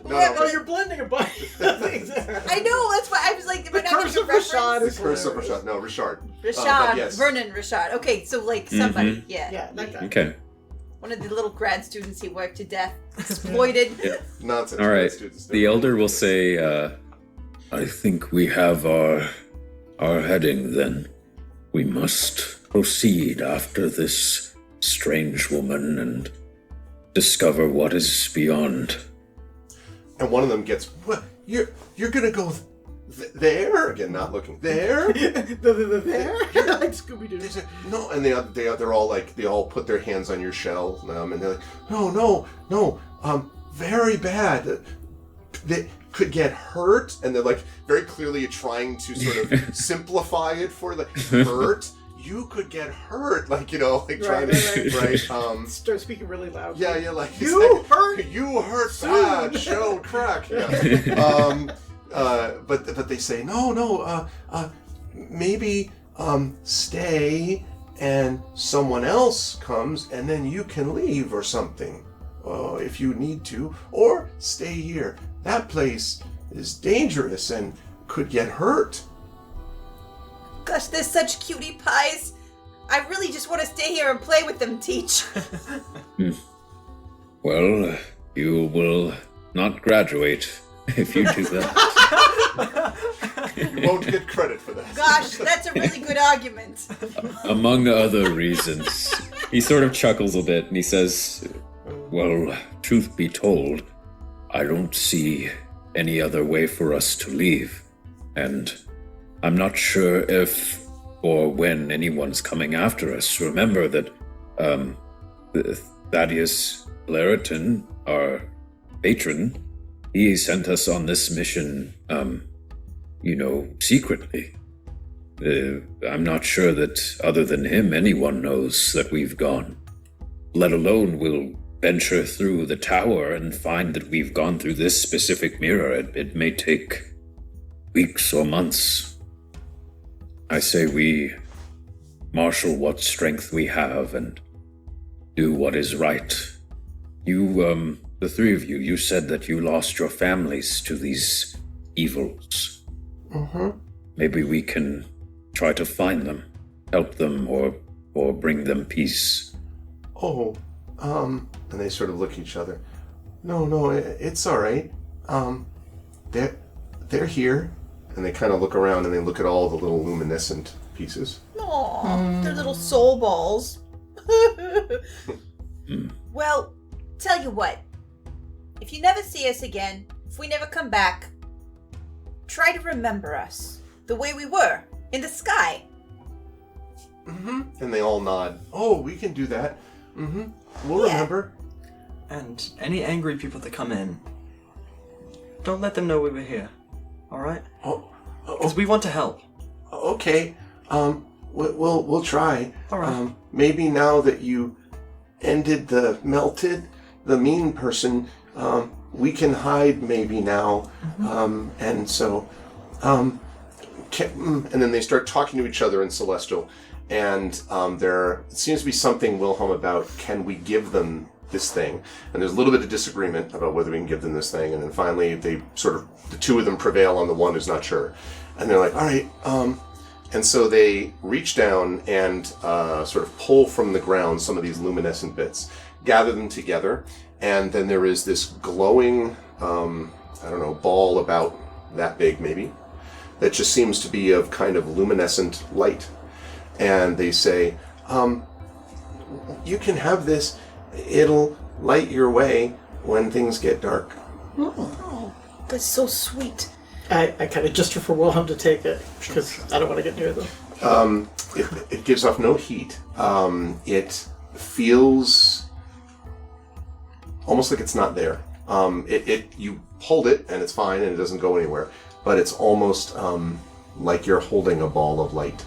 Oh, you're blending a bunch of things there. I know, that's why I was like, The curse of Rashad The is curse of hilarious. Rashad. No, Richard. Rashad, but yes. Vernon Rashad. Okay, so like somebody, yeah. Yeah, that guy. Okay. One of the little grad students he worked to death, exploited. Nonsense. All right. Students The elder will say, I think we have our heading then. We must proceed after this strange woman and discover what is beyond. And one of them gets, what? You're gonna go there? Again, not looking. There? There? Like Scooby Doo. They say, no, and they're all like, they all put their hands on your shell, and they're like, no, very bad. They could get hurt, and they're like very clearly trying to sort of simplify it for the hurt. You could get hurt, like trying to right. Start speaking really loud. Yeah, like he's You like, hurt you hurt soon." bad, show crack. Yeah. But they say no. Maybe stay and someone else comes and then you can leave or something, if you need to, or stay here. That place is dangerous and could get hurt. Gosh, they're such cutie pies. I really just want to stay here and play with them, Teach. Well, you will not graduate if you do that. You won't get credit for that. Gosh, that's a really good argument. Among other reasons. he sort of chuckles a bit and he says, Well, truth be told, I don't see any other way for us to leave. And I'm not sure if or when anyone's coming after us. Remember that Thaddeus Blariton, our patron, he sent us on this mission, secretly. I'm not sure that other than him, anyone knows that we've gone. Let alone we'll venture through the tower and find that we've gone through this specific mirror. It may take weeks or months. I say we marshal what strength we have and do what is right. You, the three of you said that you lost your families to these evils. Mm-hmm. Maybe we can try to find them, help them, or bring them peace. Oh, and they sort of look at each other. No, it's all right. They're here, and they kind of look around and they look at all the little luminescent pieces. Aw, they're little soul balls. Well, tell you what. If you never see us again, if we never come back, try to remember us the way we were in the sky. Mm-hmm. And they all nod. Oh, we can do that. Mm-hmm. We'll remember. And any angry people that come in, don't let them know we were here. All right? Because we want to help. Okay. We'll try. All right. Maybe now that you ended the mean person, we can hide maybe now. And so, and then they start talking to each other in Celestial, and there seems to be something, Wilhelm, about can we give them this thing? And there's a little bit of disagreement about whether we can give them this thing, and then finally they the two of them prevail on the one who's not sure. And they're like, all right, and so they reach down and sort of pull from the ground some of these luminescent bits, gather them together, and then there is this glowing, ball about that big maybe, that just seems to be of kind of luminescent light. And they say, you can have this. It'll light your way when things get dark. Oh, that's so sweet. I kind of gesture for Wilhelm to take it because I don't want to get near them. It gives off no heat. It feels almost like it's not there. You hold it and it's fine and it doesn't go anywhere, but it's almost like you're holding a ball of light.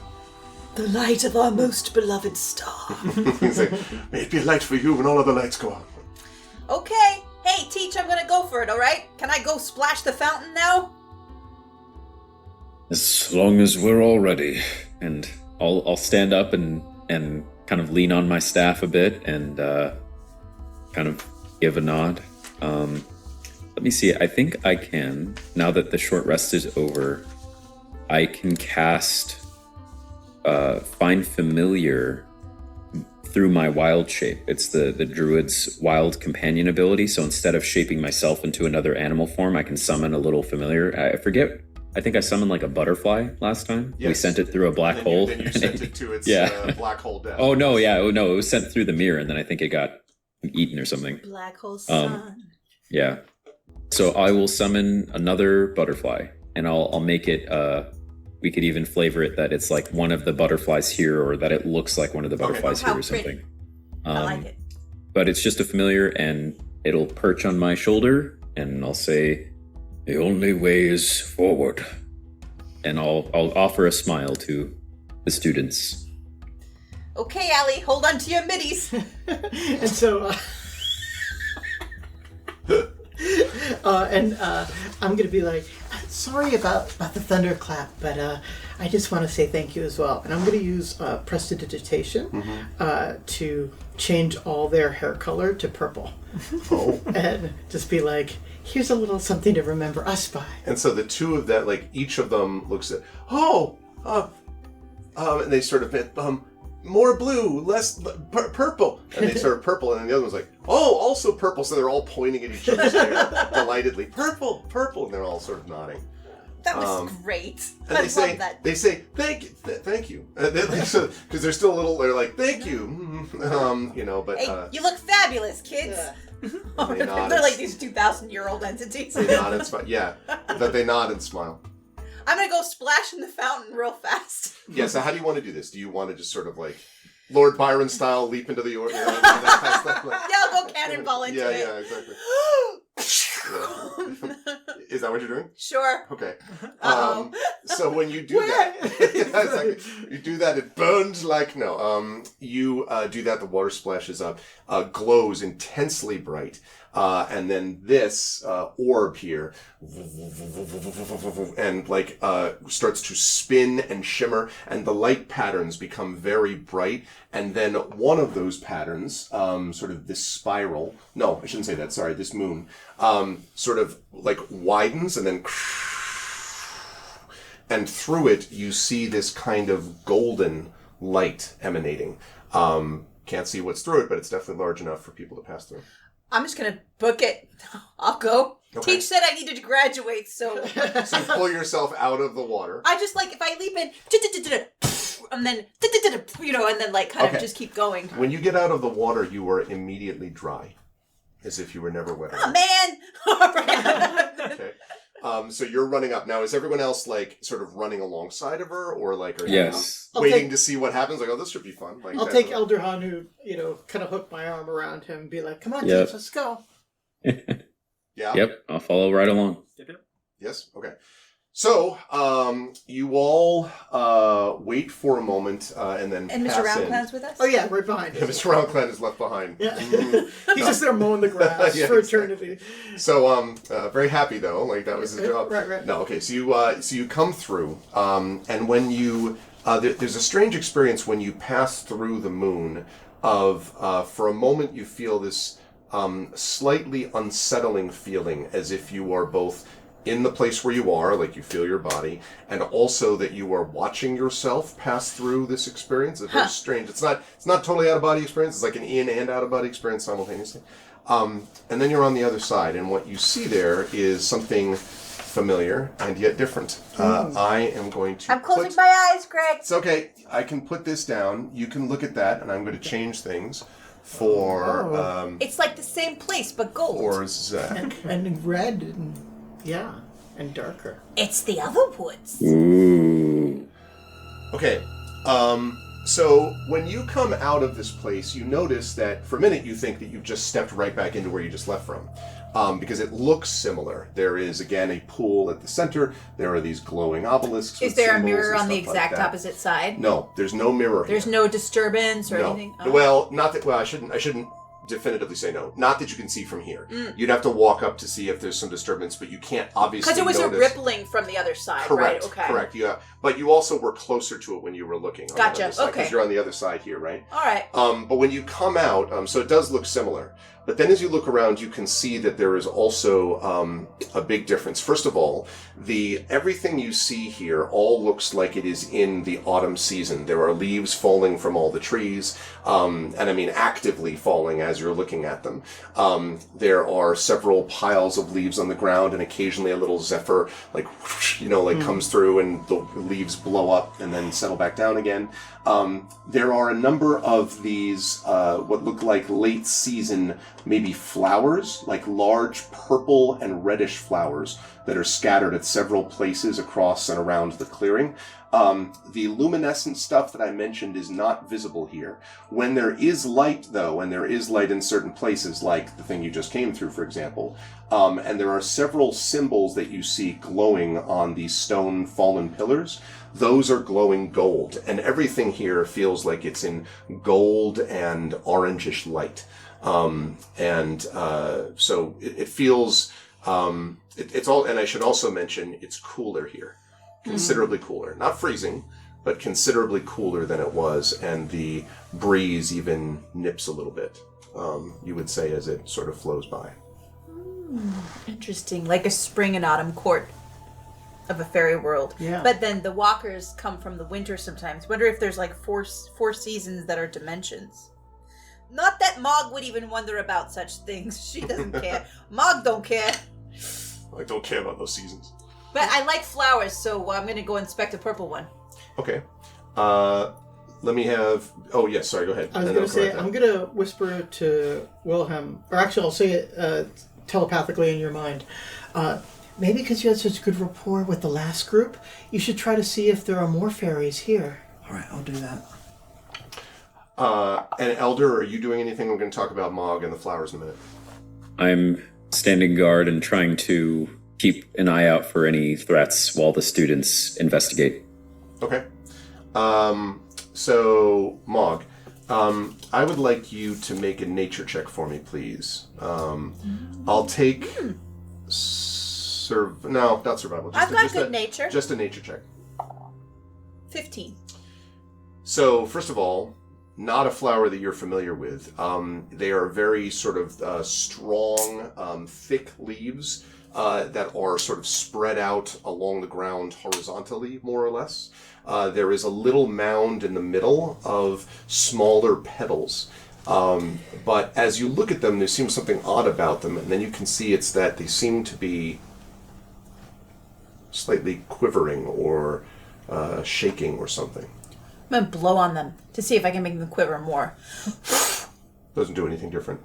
The light of our most beloved star. He's like, may it be light for you when all other lights go out. Okay. Hey, Teach, I'm gonna go for it, alright? Can I go splash the fountain now? As long as we're all ready. And I'll stand up and kind of lean on my staff a bit and kind of give a nod. Let me see. I think I can, now that the short rest is over, I can cast Find Familiar through my wild shape. It's the druid's wild companion ability. So instead of shaping myself into another animal form, I can summon a little familiar. I forget. I think I summoned like a butterfly last time. Yes. We sent it through a black hole. Then you sent it to its black hole death. Oh no, yeah, it was sent through the mirror, and then I think it got eaten or something. Black hole sun. Yeah. So I will summon another butterfly, and I'll make it. We could even flavor it that it's like one of the butterflies here, or that it looks like one of the butterflies here, or something. I like it. But it's just a familiar, and it'll perch on my shoulder, and I'll say, The only way is forward. and I'll offer a smile to the students. Okay, Allie, hold on to your middies. And so, I'm gonna be like, sorry about the thunderclap, but I just want to say thank you as well. And I'm gonna use prestidigitation to change all their hair color to purple. Oh. And just be like, here's a little something to remember us by. And so the two of that, like each of them looks at, and they sort of, more blue, less purple. And they sort of purple, and then the other one's like, oh, also purple. So they're all pointing at each other delightedly. Purple, purple. And they're all sort of nodding. That was great. And I they say, love that. They say, thank you. Because they're still a little, they're like, thank you. But. Hey, you look fabulous, kids. They nod They're and- like these 2,000-year-old entities. They nod and smile. Yeah, that they nod and smile. I'm gonna go splash in the fountain real fast. Yeah, so how do you want to do this? Do you want to just sort of like Lord Byron style leap into the that kind of stuff? Like, Yeah, I'll go cannonball into it. Yeah, exactly. Yeah. Is that what you're doing? Sure. Okay. Uh-oh. So when you do that, yeah, exactly. You do that, it burns like no. You do that, the water splashes up, glows intensely bright, and then this orb here, and like starts to spin and shimmer, and the light patterns become very bright, and then one of those patterns, sort of this spiral. No, I shouldn't say that. Sorry, this moon, sort of like widens and then. And through it, you see this kind of golden light emanating. Can't see what's through it, but it's definitely large enough for people to pass through. I'm just gonna book it. I'll go. Okay. Teach said I needed to graduate, so So you pull yourself out of the water. I just like if I leap in, and then and then like kind Okay. of just keep going. When you get out of the water, you are immediately dry, as if you were never wet. Oh man! All right. Okay. So you're running up. Now, is everyone else like sort of running alongside of her, or like are you Yes. waiting to see what happens? Like, oh, this should be fun. Like, I'll take Elderhan, who, kind of hook my arm around him and be like, come on, Yep. Teach, let's go. Yeah. Yep, I'll follow right along. Yes. Okay. So, you all wait for a moment and then And pass Mr. in. Roundcloud's with us? Oh, yeah, right behind Yeah, us. Mr. Roundclan is left behind. Yeah. Mhm. He's just there mowing the grass Yeah, for exactly. eternity. So, very happy though. Like that was his job. Right. No, okay. So you come through, and when you there's a strange experience when you pass through the moon. For a moment you feel this slightly unsettling feeling, as if you are both in the place where you are, like you feel your body, and also that you are watching yourself pass through this experience. It's very strange. It's not totally out of body experience. It's like an in and out of body experience simultaneously. And then you're on the other side, and what you see there is something familiar and yet different. I am going to. I'm closing my eyes, Greg. It's okay. I can put this down. You can look at that, and I'm going to change things for. It's like the same place, but gold. For Zach. And red, and and darker. It's the other woods. Ooh. Okay. So when you come out of this place, you notice that for a minute you think that you've just stepped right back into where you just left from. Because it looks similar. There is, again, a pool at the center. There are these glowing obelisks. Is there a mirror on the exact opposite side? No, there's no mirror There's here. no disturbance or anything? Oh. Well, not that. Well, I shouldn't definitively say no. Not that you can see from here. You'd have to walk up to see if there's some disturbance, but you can't obviously Because it was notice. a rippling from the other side, Correct, right? Okay. correct. Yeah, but you also were closer to it when you were looking. On Gotcha, the other side, okay. Because you're on the other side here, right? All right. But when you come out, so it does look similar. But then as you look around, you can see that there is also a big difference. First of all, everything you see here all looks like it is in the autumn season. There are leaves falling from all the trees, and I mean actively falling as you're looking at them. There are several piles of leaves on the ground, and occasionally a little zephyr, like whoosh, comes through, and the leaves blow up and then settle back down again. There are a number of these what look like late season maybe flowers, like large purple and reddish flowers that are scattered at several places across and around the clearing. The luminescent stuff that I mentioned is not visible here. When there is light, though, and there is light in certain places, like the thing you just came through, for example, and there are several symbols that you see glowing on these stone fallen pillars, those are glowing gold, and everything here feels like it's in gold and orangish light. So it feels, it's all, and I should also mention, it's cooler here. Considerably cooler. Not freezing, but considerably cooler than it was, and the breeze even nips a little bit, you would say, as it sort of flows by. Interesting. Like a spring and autumn court of a fairy world. Yeah. But then the walkers come from the winter sometimes. Wonder if there's like four seasons that are dimensions. Not that Mog would even wonder about such things. She doesn't care. Mog don't care. I don't care about those seasons. But I like flowers, so I'm going to go inspect a purple one. Okay. Let me have... Oh, yes, sorry, go ahead. I was going to say, I'm going to whisper to Wilhelm, or actually I'll say it telepathically in your mind. Maybe because you had such good rapport with the last group, you should try to see if there are more fairies here. All right, I'll do that. And Elder, are you doing anything? We're going to talk about Mog and the flowers in a minute. I'm Standing guard and trying to keep an eye out for any threats while the students investigate. Okay. So, Mog, I would like you to make a nature check for me, please. I'll take... No, not survival. I've got good nature. Just a nature check. 15. So, first of all, not a flower that you're familiar with. They are very sort of strong, thick leaves that are sort of spread out along the ground horizontally, more or less. There is a little mound in the middle of smaller petals. But as you look at them, there seems something odd about them, and then you can see it's that they seem to be slightly quivering or shaking or something. I'm going to blow on them to see if I can make them quiver more. Doesn't do anything different.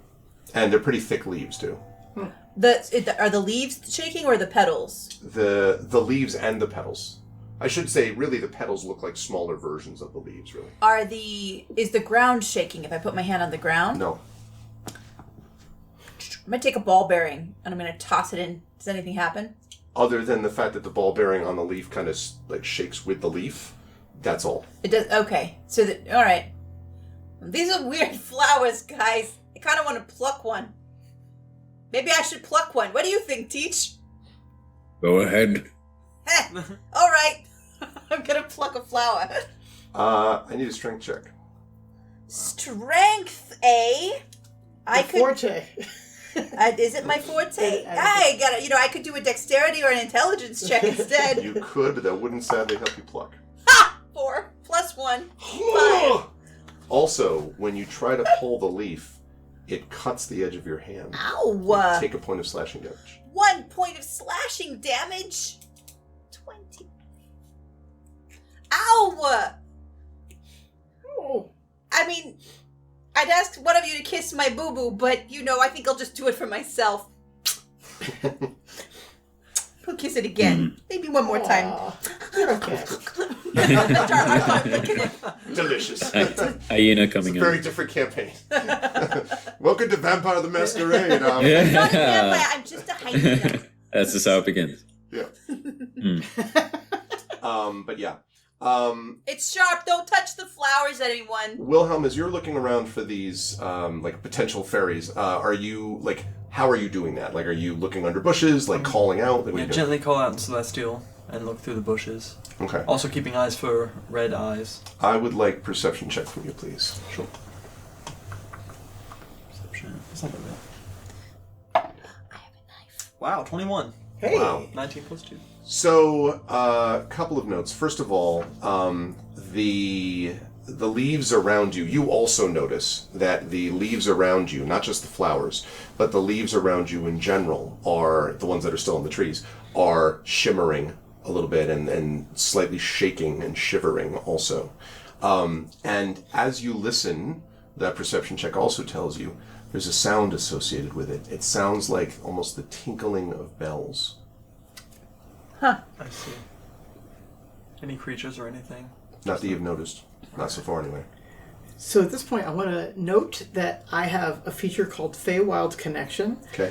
And they're pretty thick leaves, too. Are the leaves shaking or the petals? The leaves and the petals. I should say, really, the petals look like smaller versions of the leaves, really. Is the ground shaking if I put my hand on the ground? No. I'm going to take a ball bearing and I'm going to toss it in. Does anything happen? Other than the fact that the ball bearing on the leaf kind of like shakes with the leaf, that's all. It does. Okay. So, all right. These are weird flowers, guys. I kind of want to pluck one. Maybe I should pluck one. What do you think, Teach? Go ahead. All right. I'm going to pluck a flower. I need a strength check. Strength, eh? Forte. Is it my forte? I got it. I could do a dexterity or an intelligence check instead. You could, but that wouldn't sadly help you pluck. Ha! 4 + 1. 5. Also, when you try to pull the leaf, it cuts the edge of your hand. Ow! Take a point of slashing damage. 1 point of slashing damage. 20. Ow! Oh. I mean, I'd ask one of you to kiss my boo-boo, but, I think I'll just do it for myself. He'll kiss it again. Maybe one more time. Aw. Okay. I'm sorry, licking it. Delicious. Hyena coming Very in. different campaign. Welcome to Vampire the Masquerade. I'm not a vampire, I'm just a hyena. That's just how it begins. Yeah. But yeah. It's sharp, don't touch the flowers, anyone. Wilhelm, as you're looking around for these potential fairies, are you how are you doing that? Are you looking under bushes, calling out? What are you doing? Gently call out in Celestial and look through the bushes. Okay. Also keeping eyes for red eyes. I would like perception check from you, please. Sure. Perception. That's not that bad. I have a knife. Wow, 21. Hey. Wow. 19 plus 2. So, a couple of notes. First of all, the leaves around you, you also notice that the leaves around you, not just the flowers, but the leaves around you in general, are the ones that are still in the trees, are shimmering a little bit and slightly shaking and shivering also. And as you listen, that perception check also tells you there's a sound associated with it. It sounds like almost the tinkling of bells. I see. Any creatures or anything? Not that you've noticed. Not so far, anyway. So at this point, I want to note that I have a feature called Feywild Connection. Okay.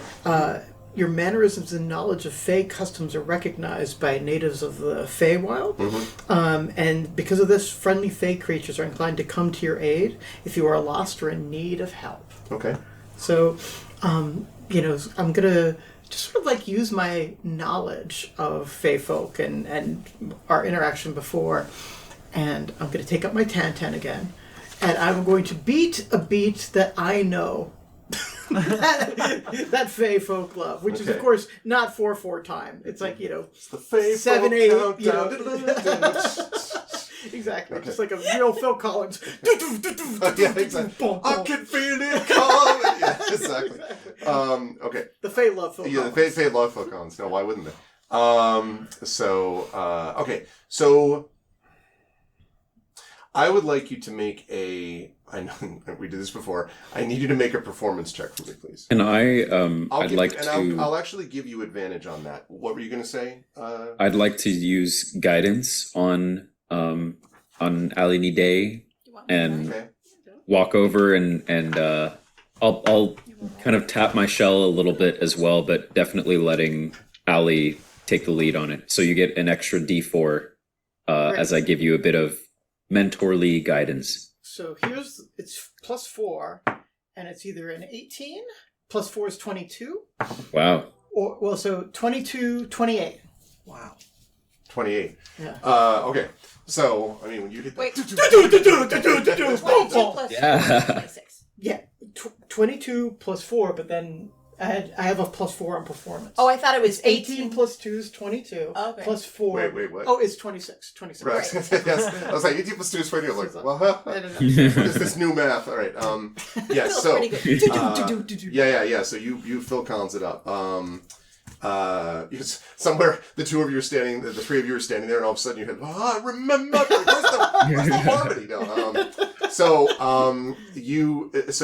Your mannerisms and knowledge of Fey customs are recognized by natives of the Feywild. Mm-hmm. And because of this, friendly Fey creatures are inclined to come to your aid if you are lost or in need of help. Okay. So, I'm going to just sort of use my knowledge of Fey folk and our interaction before. And I'm going to take up my Tantan again. And I'm going to beat a beat that I know. that Fey folk love, which is, of course, not 4/4 time. It's It's the Fey 7/8, folk countdown. Exactly. Okay. Just like a real Phil Collins. Yeah, exactly. I can feel it coming. Yeah, exactly. Okay. The Fey love Phil Yeah, Collins. the Fey love Phil Collins. No, why wouldn't they? Okay. So I would like you to make I know we did this before. I need you to make a performance check for me, please. And I'll actually give you advantage on that. What were you going to say? I'd like to use guidance on Alini Day and Okay. walk over and I'll kind of tap my shell a little bit as well, but definitely letting Ali take the lead on it. So you get an extra D4 as I give you a bit of mentorly guidance. So it's +4, and it's either an 18, +4 is 22, Wow. so 22, 28. Wow. 28. Yeah. Okay. So, I mean, when you hit Wait. Yeah. 22 plus Yeah. 26. Yeah, 22 +4, but then I have a +4 on performance. Oh, I thought it was 18 18. + 2 is 22. Okay. +4. Wait, what? Oh, it's 26. 26. Right. Yes. I was like, 18 plus 2 is 20. I'm like, well, I don't know. what is this new math? All right. Yeah, Feels so. pretty good. Yeah. So you Phil Collins it up. Somewhere the two of you are standing, the three of you are standing there, and all of a sudden you hit, I remember. Where's the harmony? No. So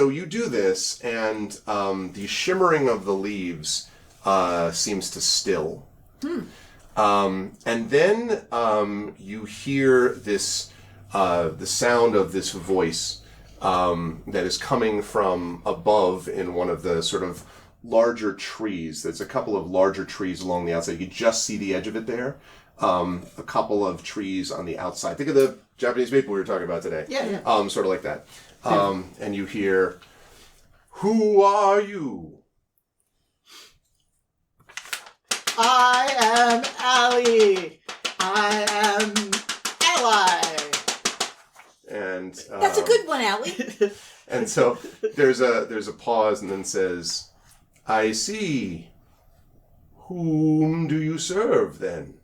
you do this, and the shimmering of the leaves seems to still. And then you hear this, the sound of this voice that is coming from above in one of the sort of larger trees. There's a couple of larger trees along the outside. You can just see the edge of it there. A couple of trees on the outside. Think of the Japanese maple we were talking about today. Yeah. Sort of like that. And you hear, "Who are you?" I am Ali. I am ally. And That's a good one, Allie. And so there's a pause, and then says, "I see. Whom do you serve then?"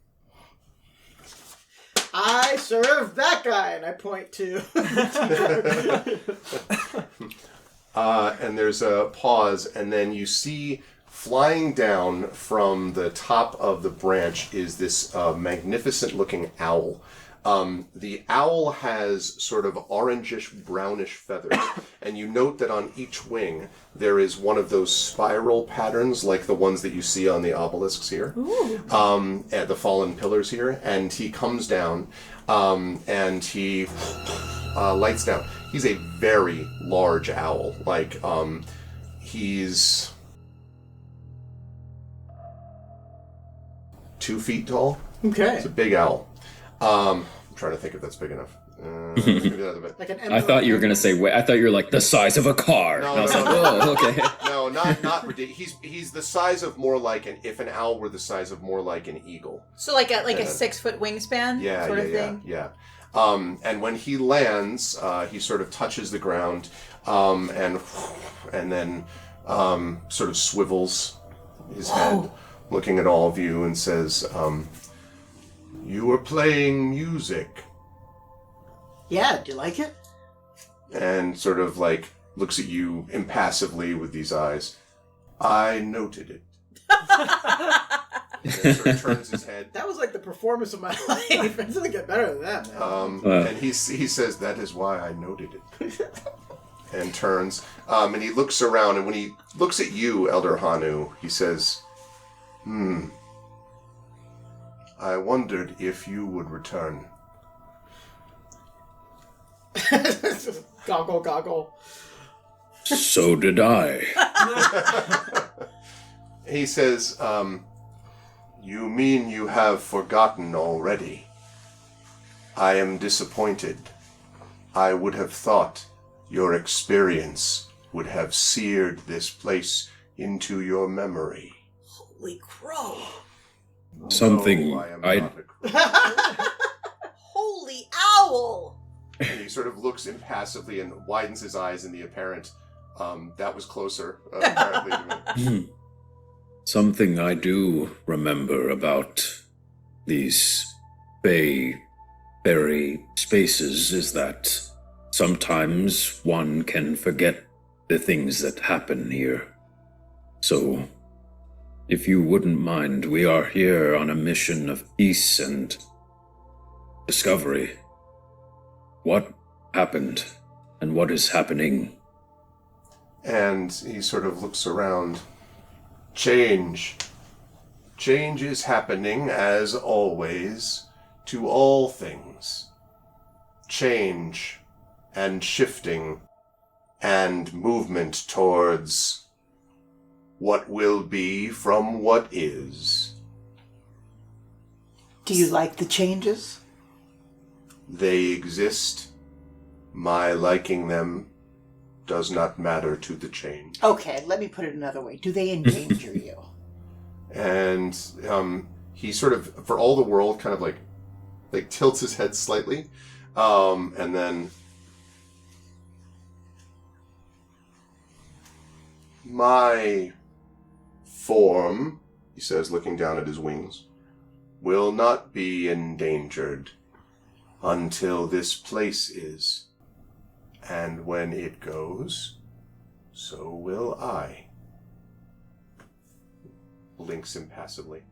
I serve that guy, and I point to. And there's a pause, and then you see flying down from the top of the branch is this magnificent-looking owl. The owl has sort of orangish, brownish feathers, and you note that on each wing there is one of those spiral patterns like the ones that you see on the obelisks here, at the fallen pillars here, and he comes down, and he lights down. He's a very large owl, like, he's 2 feet tall. Okay. It's a big owl. I'm trying to think if that's big enough. Maybe the other bit. Like an I thought you were gonna say. I thought you were like the size of a car. No, And I was no, like, no. oh, okay. No, not ridiculous. He's the size of more like if an owl were the size of more like an eagle. So like a Yeah. 6-foot wingspan Yeah, sort yeah, of yeah, thing. yeah. And when he lands, he sort of touches the ground, and then sort of swivels his head, looking at all of you, and says, "You were playing music," Yeah, do you like it? and sort of like looks at you impassively with these eyes. "I noted it." And then sort of turns his head. That was like the performance of my life. It doesn't get better than that, man. And he says, "That is why I noted it." And turns, and he looks around, and when he looks at you, Elder Hanu, he says, "I wondered if you would return." Goggle, goggle. So did I. He says, "You mean you have forgotten already? I am disappointed. I would have thought your experience would have seared this place into your memory." Holy crow. Something No, I am I- not a crow. Holy owl. And he sort of looks impassively and widens his eyes in the apparent, that was closer, apparently. To me. Something I do remember about these berry spaces is that sometimes one can forget the things that happen here. So, if you wouldn't mind, we are here on a mission of peace and discovery. What happened, and what is happening? And he sort of looks around. Change. Change is happening, as always, to all things. Change and shifting and movement towards what will be from what is. Do you like the changes? They exist. My liking them does not matter to the change. Okay, let me put it another way. Do they endanger you? And he sort of, for all the world, kind of like tilts his head slightly, and then my form, he says, looking down at his wings, will not be endangered until this place is. And when it goes, so will I. Blinks impassively.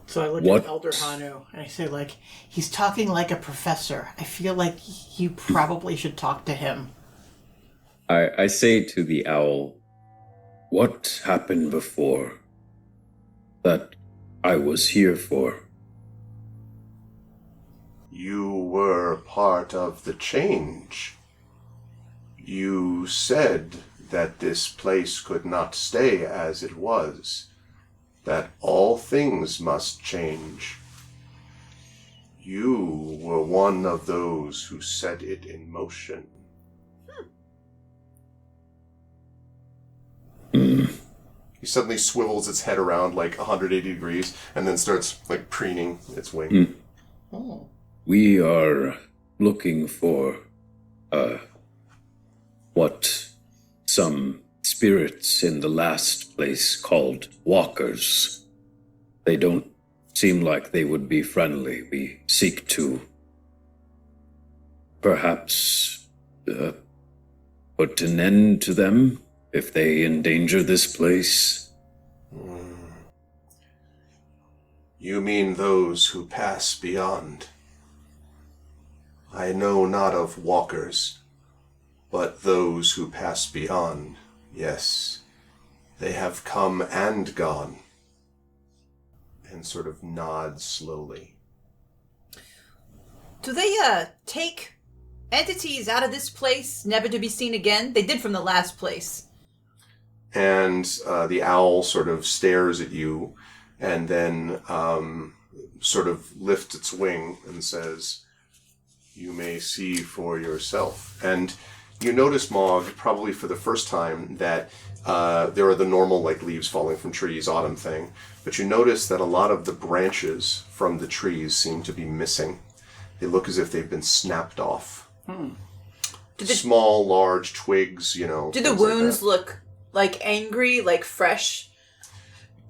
So I look What? at Elder Hanu and I say, like, he's talking like a professor. I feel like you probably should talk to him. I say to the owl, What happened before that I was here for? You were part of the change. You said that this place could not stay as it was, that all things must change. You were one of those who set it in motion. He suddenly swivels its head around like 180 degrees and then starts like preening its wing. Oh. We are looking for, what some spirits in the last place called walkers. They don't seem like they would be friendly. We seek to perhaps put an end to them, if they endanger this place. You mean those who pass beyond? I know not of walkers, but those who pass beyond, yes. They have come and gone. And sort of nods slowly. Do they, take entities out of this place, never to be seen again? They did from the last place. And the owl sort of stares at you and then sort of lifts its wing and says, "You may see for yourself." And you notice, Mog, probably for the first time, that there are the normal like leaves falling from trees, autumn thing. But you notice that a lot of the branches from the trees seem to be missing. They look as if they've been snapped off. Small, large twigs, you know. Do the wounds look like angry, like fresh?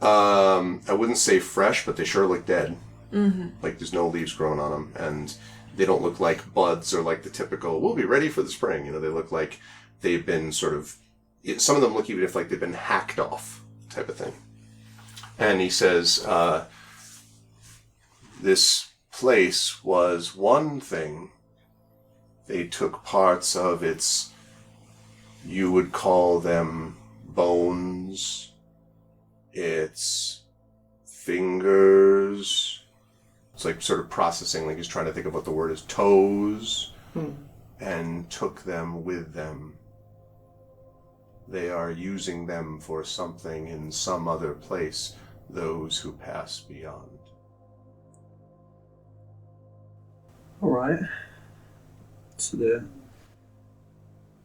I wouldn't say fresh, but they sure look dead. Mm-hmm. Like there's no leaves growing on them, and they don't look like buds or like the typical, we'll be ready for the spring. You know, they look like they've been sort of, some of them look even if like they've been hacked off type of thing. And he says, this place was one thing. They took parts of its, you would call them bones, its fingers. It's like sort of processing, like he's trying to think of what the word is, toes, and took them with them. They are using them for something in some other place, those who pass beyond. Alright. So they're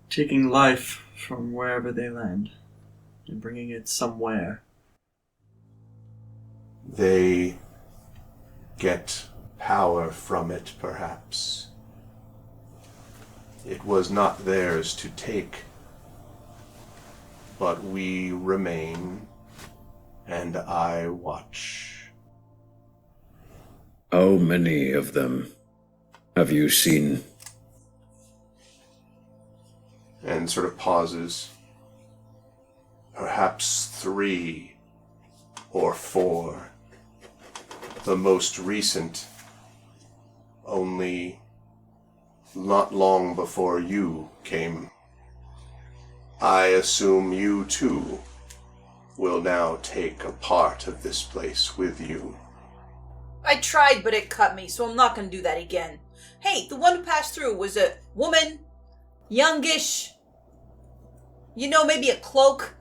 taking life from wherever they land and bringing it somewhere. They get power from it, perhaps. It was not theirs to take, but we remain, and I watch. How many of them have you seen? And sort of pauses. Perhaps 3 or 4. The most recent, only not long before you came. I assume you too will now take a part of this place with you. I tried, but it cut me, so I'm not gonna do that again. Hey, the one who passed through was a woman, youngish, maybe a cloak.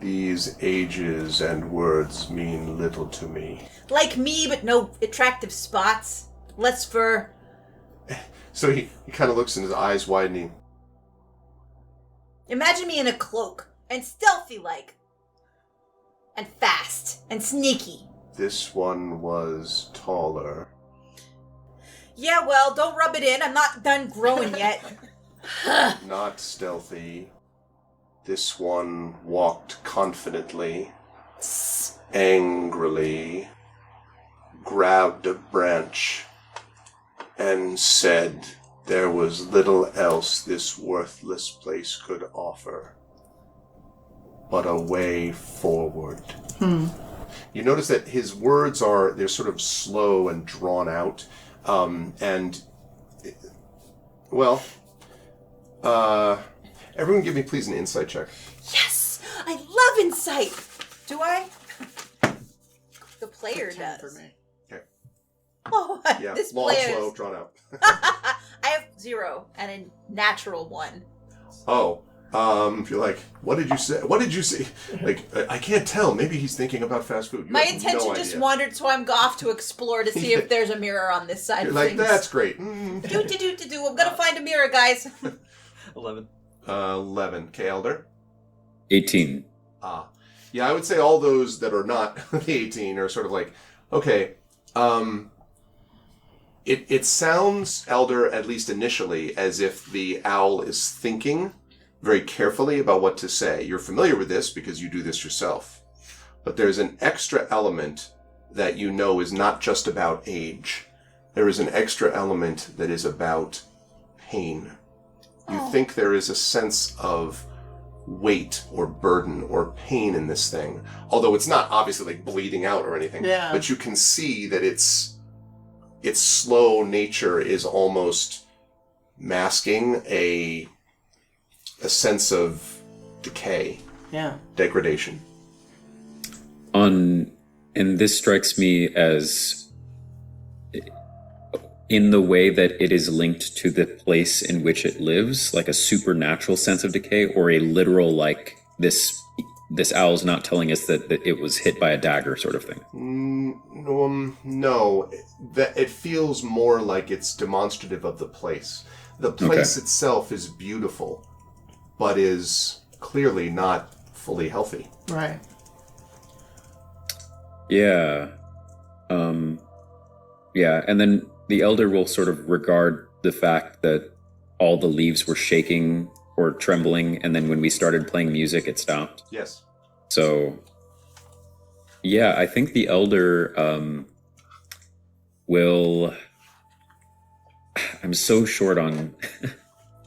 These ages and words mean little to me. Like me, but no attractive spots. Less fur. So he kind of looks and his eyes widening. Imagine me in a cloak, and stealthy-like. And fast, and sneaky. This one was taller. Yeah, well, don't rub it in. I'm not done growing yet. Not stealthy. This one walked confidently, angrily, grabbed a branch, and said there was little else this worthless place could offer but a way forward. You notice that his words they're sort of slow and drawn out, everyone give me please an insight check. Yes! I love insight! Do I? The player does. For me. Okay. Oh, Yeah, this long, player. slow, drawn out. I have 0 and a natural 1. Oh, you're like, what did you say? What did you say? Like, I can't tell. Maybe he's thinking about fast food. You My have attention no just idea. wandered, so I'm off to explore to see if there's a mirror on this side You're of like, things. that's great. Do. I'm gonna find a mirror, guys. 11. 11. Okay, Elder? 18. Yeah, I would say all those that are not the 18 are sort of like, okay, it sounds, Elder, at least initially, as if the owl is thinking very carefully about what to say. You're familiar with this because you do this yourself. But there's an extra element that you know is not just about age. There is an extra element that is about pain. You think there is a sense of weight or burden or pain in this thing. Although it's not obviously like bleeding out or anything. Yeah. But you can see that its slow nature is almost masking a sense of decay, degradation. And this strikes me as in the way that it is linked to the place in which it lives, like a supernatural sense of decay, or a literal, like, this owl's not telling us that it was hit by a dagger sort of thing. No, that it feels more like it's demonstrative of the place. The place itself is beautiful, but is clearly not fully healthy. Right. Yeah. Yeah, and then the elder will sort of regard the fact that all the leaves were shaking or trembling, and then when we started playing music, it stopped. Yes. So, yeah, I think the elder will... I'm so short on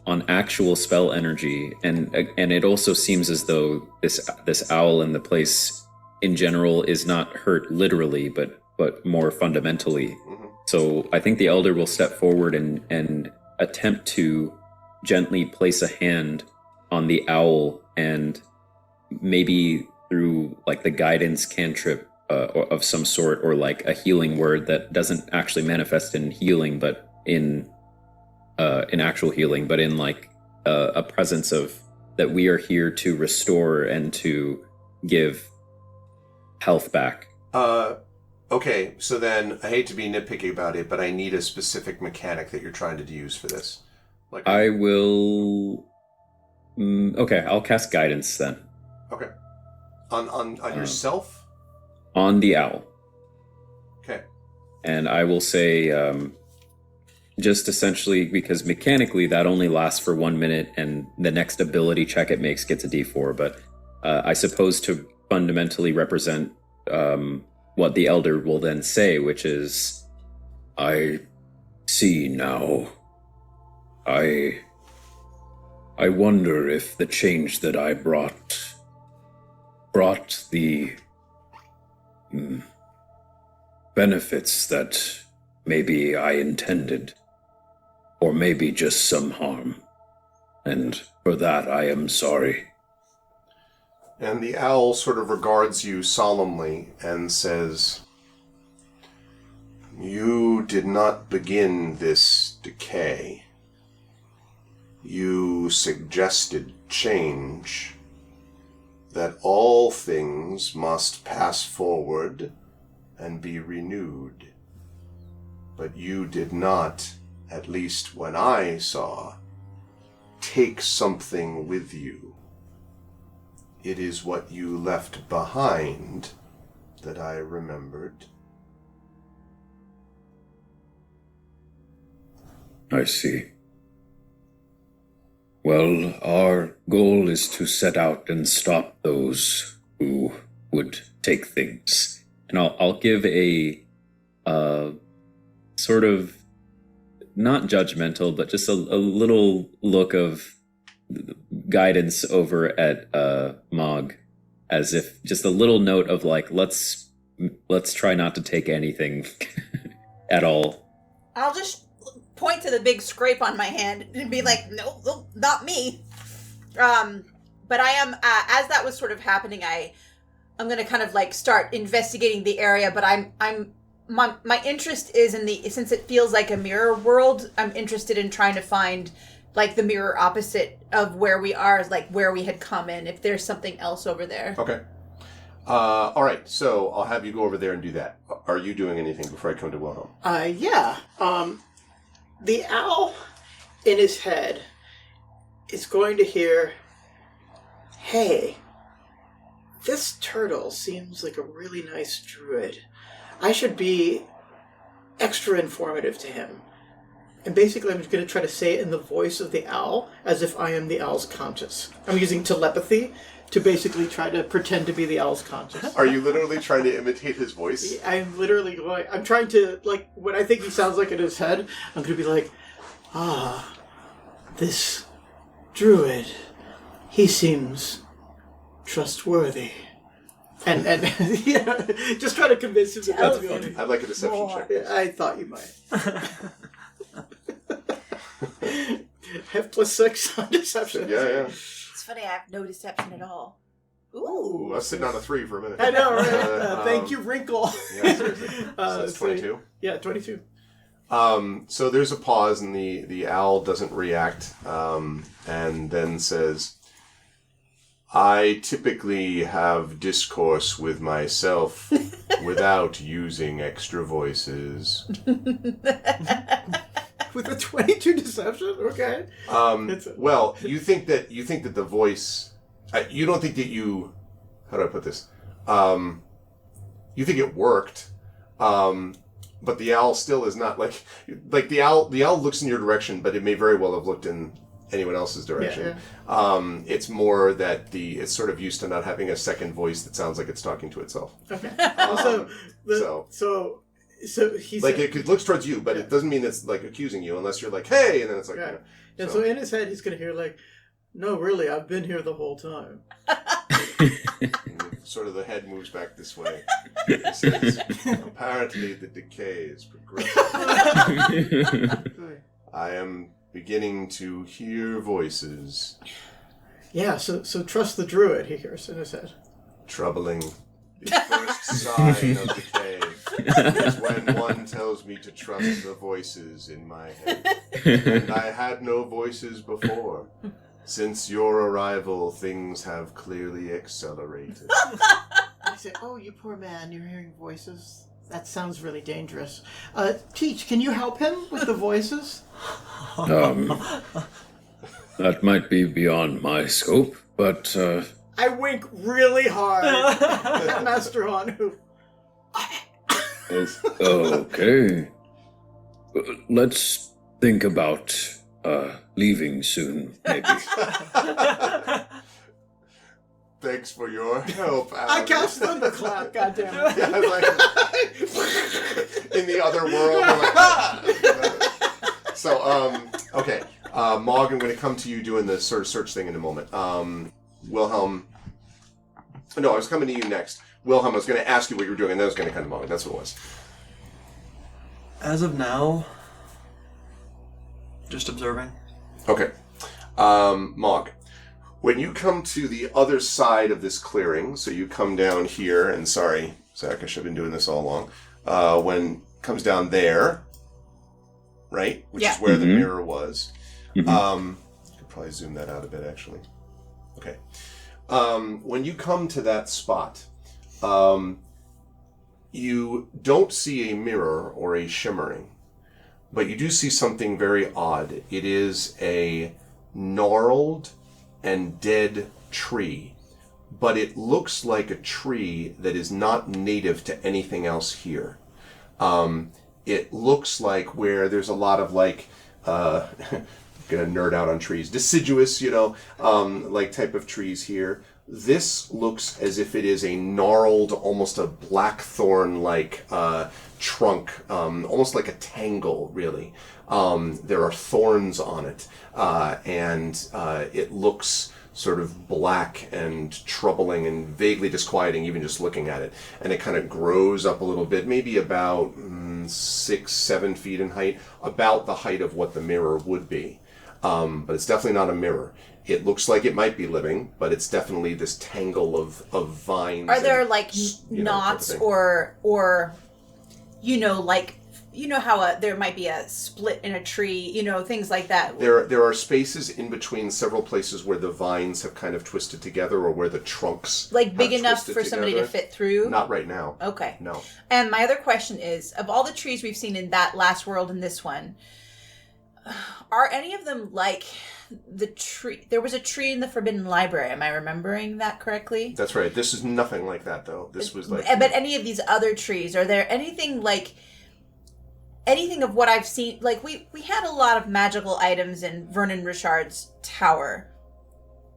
on actual spell energy, and it also seems as though this owl in the place in general is not hurt literally, but more fundamentally. Mm-hmm. So I think the elder will step forward and attempt to gently place a hand on the owl, and maybe through like the guidance cantrip of some sort, or like a healing word that doesn't actually manifest in healing, but in actual healing, but in like a presence of that we are here to restore and to give health back. Okay, so then, I hate to be nitpicky about it, but I need a specific mechanic that you're trying to use for this. Like, I will... okay, I'll cast guidance then. Okay. On yourself? On the owl. Okay. And I will say, just essentially, because mechanically that only lasts for 1 minute, and the next ability check it makes gets a d4, but I suppose to fundamentally represent what the elder will then say, which is, I see now. I wonder if the change that I brought the benefits that maybe I intended, or maybe just some harm. And for that I am sorry. And the owl sort of regards you solemnly and says, "You did not begin this decay. You suggested change, that all things must pass forward and be renewed. But you did not, at least when I saw, take something with you. It is what you left behind that I remembered." I see. Well, our goal is to set out and stop those who would take things. and I'll give a sort of not judgmental, but just a little look of guidance over at Mog, as if just a little note of like, let's try not to take anything at all. I'll just point to the big scrape on my hand and be like, no, not me. But I am, as that was sort of happening, I'm going to kind of like start investigating the area, but my interest is since it feels like a mirror world, I'm interested in trying to find like the mirror opposite of where we are, like where we had come in, if there's something else over there. Okay. All right, so I'll have you go over there and do that. Are you doing anything before I come to Wilhelm? Yeah. The owl in his head is going to hear, "Hey, this turtle seems like a really nice druid. I should be extra informative to him." And basically, I'm going to try to say it in the voice of the owl, as if I am the owl's conscious. I'm using telepathy to basically try to pretend to be the owl's conscious. Are you literally trying to imitate his voice? I'm literally going, I'm trying to, like, when I think he sounds like in his head, I'm going to be like, "Ah, this druid He seems trustworthy. And yeah, just try to convince him that that's good. I'd like a deception check. I thought you might. Have +6 on deception. Yeah. It's funny, I have no deception at all. Ooh, I was sitting on a 3 for a minute. I know, right? Thank you, Wrinkle. Yeah, seriously. So that's 22? Yeah, 22. So there's a pause, and the owl doesn't react, and then says, I typically have discourse with myself without using extra voices. With a 22 deception? Okay. Well, you think that the voice, you don't think that you, how do I put this? You think it worked, but the owl still is not like the owl looks in your direction, but it may very well have looked in anyone else's direction. Yeah. It's more that it's sort of used to not having a second voice that sounds like it's talking to itself. Okay. So he's like it looks towards you, but it doesn't mean it's like accusing you unless you're like, hey, and then it's like, right. And so in his head, he's gonna hear like, no, really, I've been here the whole time. Sort of the head moves back this way. It says, apparently the decay is progressing. I am beginning to hear voices. Yeah, so trust the druid, he hears in his head. Troubling. The first sign of decay is when one tells me to trust the voices in my head. And I had no voices before. Since your arrival, things have clearly accelerated. I say, oh, you poor man, you're hearing voices? That sounds really dangerous. Teach, can you help him with the voices? That might be beyond my scope, but, I wink really hard at Master Hanu. okay. Let's think about, leaving soon, maybe. Thanks for your help, Alan. I cast Thunderclap, goddammit. Yeah, I was like, in the other world, I'm like, ah! So, okay. Mog, I'm going to come to you doing the sort of search thing in a moment. Wilhelm. No, I was coming to you next. Wilhelm, I was going to ask you what you were doing, and then I was going to come to Mog. That's what it was. As of now, just observing. Okay. Mog, when you come to the other side of this clearing, so you come down here, and sorry, Zach, I should have been doing this all along. When it comes down there, right? Which is where the mirror was. I could probably zoom that out a bit, actually. Okay. When you come to that spot, you don't see a mirror or a shimmering, but you do see something very odd. It is a gnarled and dead tree, but it looks like a tree that is not native to anything else here. It looks like where there's a lot of like, gonna nerd out on trees, deciduous, like type of trees here. This looks as if it is a gnarled, almost a blackthorn-like trunk, almost like a tangle, really. There are thorns on it, and it looks sort of black and troubling and vaguely disquieting, even just looking at it. And it kind of grows up a little bit, maybe about 6-7 feet in height, about the height of what the mirror would be. But it's definitely not a mirror. It looks like it might be living, but it's definitely this tangle of vines. Are there like knots or how there might be a split in a tree, things like that? There are spaces in between several places where the vines have kind of twisted together, or where the trunks like big enough for somebody to fit through. Not right now. Okay. No. And my other question is, of all the trees we've seen in that last world and this one, are any of them like the tree? There was a tree in the Forbidden Library. Am I remembering that correctly? That's right. This is nothing like that, though. This was like... But any of these other trees, are there anything like... anything of what I've seen? Like, we had a lot of magical items in Vernon Richard's tower.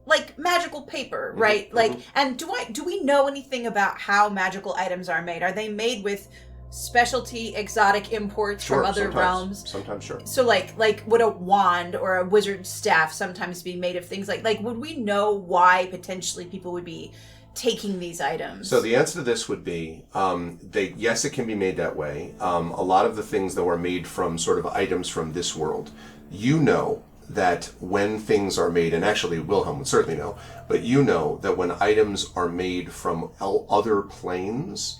Like, magical paper, right? Mm-hmm. Like, and do we know anything about how magical items are made? Are they made with specialty exotic imports Sure, from other sometimes. realms? Sometimes, sure. So like would a wand or a wizard's staff sometimes be made of things like would we know why potentially people would be taking these items? So the answer to this would be, yes, it can be made that way. A lot of the things that were made from sort of items from this world, you know that when things are made, and actually Wilhelm would certainly know, but you know that when items are made from other planes,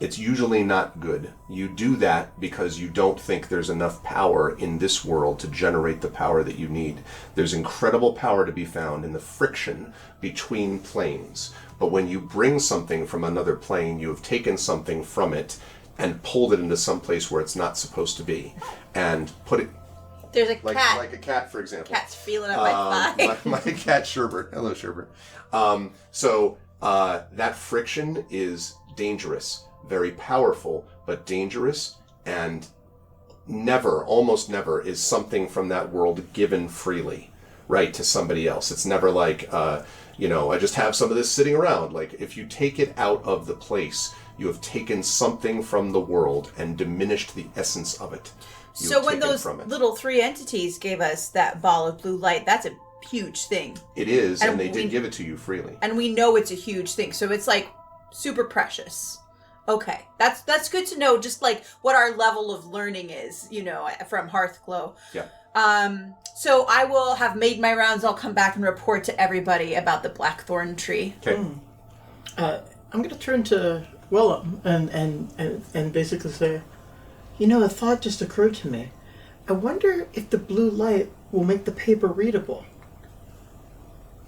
it's usually not good. You do that because you don't think there's enough power in this world to generate the power that you need. There's incredible power to be found in the friction between planes. But when you bring something from another plane, you have taken something from it and pulled it into some place where it's not supposed to be, and put it There's a cat. like a cat, for example. Cat's feeling up my thigh. my cat Sherbert. Hello, Sherbert. That friction is dangerous, very powerful, but dangerous, and almost never is something from that world given freely, right, to somebody else. It's never like, I just have some of this sitting around. Like, if you take it out of the place, you have taken something from the world and diminished the essence of it. So when those little 3 entities gave us that ball of blue light, that's a huge thing. It is, and they did give it to you freely. And we know it's a huge thing, so it's like super precious. Okay, that's good to know, just like what our level of learning is, from Hearthglow. Yeah. So I will have made my rounds. I'll come back and report to everybody about the blackthorn tree. Okay. I'm going to turn to Willem and basically say, a thought just occurred to me. I wonder if the blue light will make the paper readable.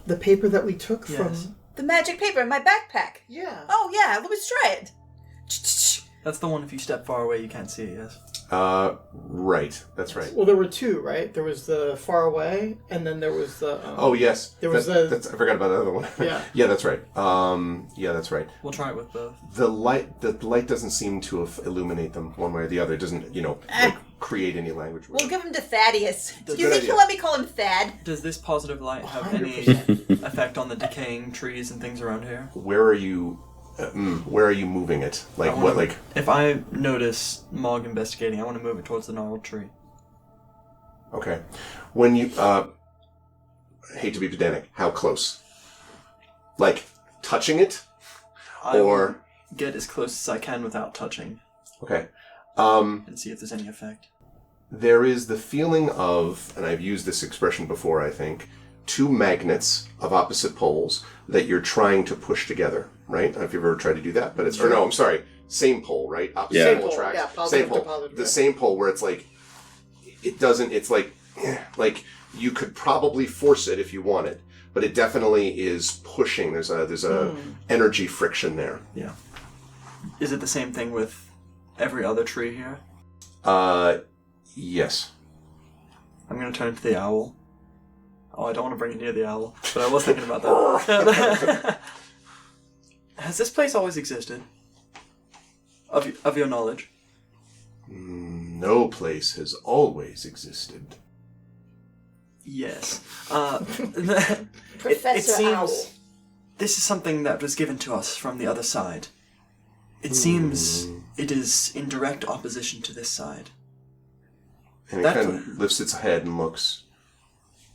The paper that we took from... The magic paper in my backpack. Yeah. Oh, yeah. Let's try it. That's the one if you step far away you can't see it, yes. Right. That's right. Well, there were 2, right? There was the far away, and then there was the... oh, yes. There was I forgot about the other one. Yeah. Yeah, that's right. That's right. We'll try it with both. The light doesn't seem to illuminate them one way or the other. It doesn't, create any language. We'll give him to Thaddeus. Do you Good think idea. he'll let me call him Thad? Does this positive light have any 100%. effect on the decaying trees and things around here? Where are you moving it? Like what? Like if I notice Mog investigating, I want to move it towards the gnarled tree. okay. When you hate to be pedantic, how close? Like touching it, I or will get as close as I can without touching okay. and see if there's any effect. There is the feeling of, and I've used this expression before, I think, 2 magnets of opposite poles that you're trying to push together, right? I don't know if you've ever tried to do that, but it's, or no, I'm sorry, same pole, right? Opposite Yeah. pole Same pole, tracks. yeah, positive Same pole. to positive, The right. same pole where it's like, it doesn't, it's like you could probably force it if you wanted, but it definitely is pushing. There's a energy friction there. Yeah. Is it the same thing with every other tree here? Yes. I'm going to turn to the owl. Oh, I don't want to bring it near the owl, but I was thinking about that. Has this place always existed? Of your knowledge? No place has always existed. Yes. Professor it seems Owl. this is something that was given to us from the other side. It seems it is in direct opposition to this side. And it That- kind of lifts its head and looks.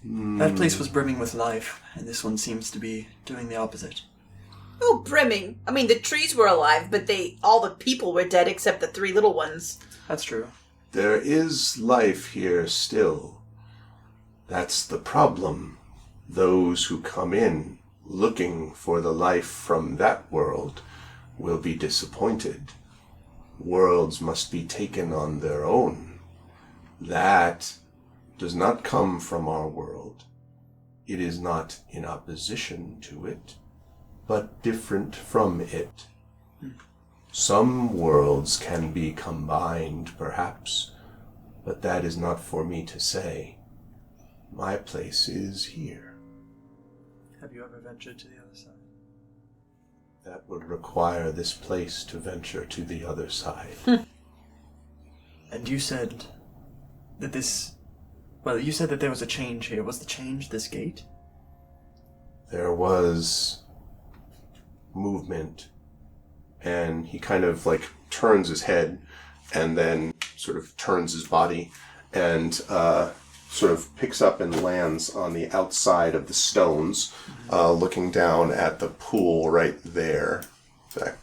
That place was brimming with life, and this one seems to be doing the opposite. Oh, brimming. I mean, the trees were alive, but all the people were dead except the 3 little ones. That's true. There is life here still. That's the problem. Those who come in looking for the life from that world will be disappointed. Worlds must be taken on their own. That does not come from our world. It is not in opposition to it, but different from it. Some worlds can be combined, perhaps, but that is not for me to say. My place is here. Have you ever ventured to the other side? That would require this place to venture to the other side. And you said that you said that there was a change here. Was the change this gate? There was movement and he kind of like turns his head and then sort of turns his body and sort of picks up and lands on the outside of the stones, looking down at the pool right there. Okay.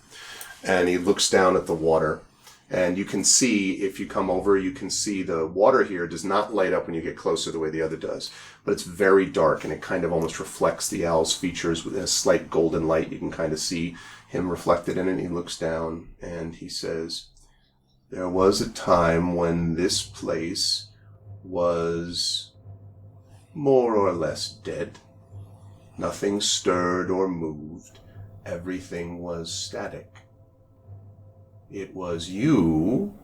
And he looks down at the water. And you can see, if you come over, you can see the water here does not light up when you get closer the way the other does. But it's very dark, and it kind of almost reflects the owl's features with a slight golden light. You can kind of see him reflected in it. And he looks down, and he says, "There was a time when this place was more or less dead. Nothing stirred or moved. Everything was static. It was you,"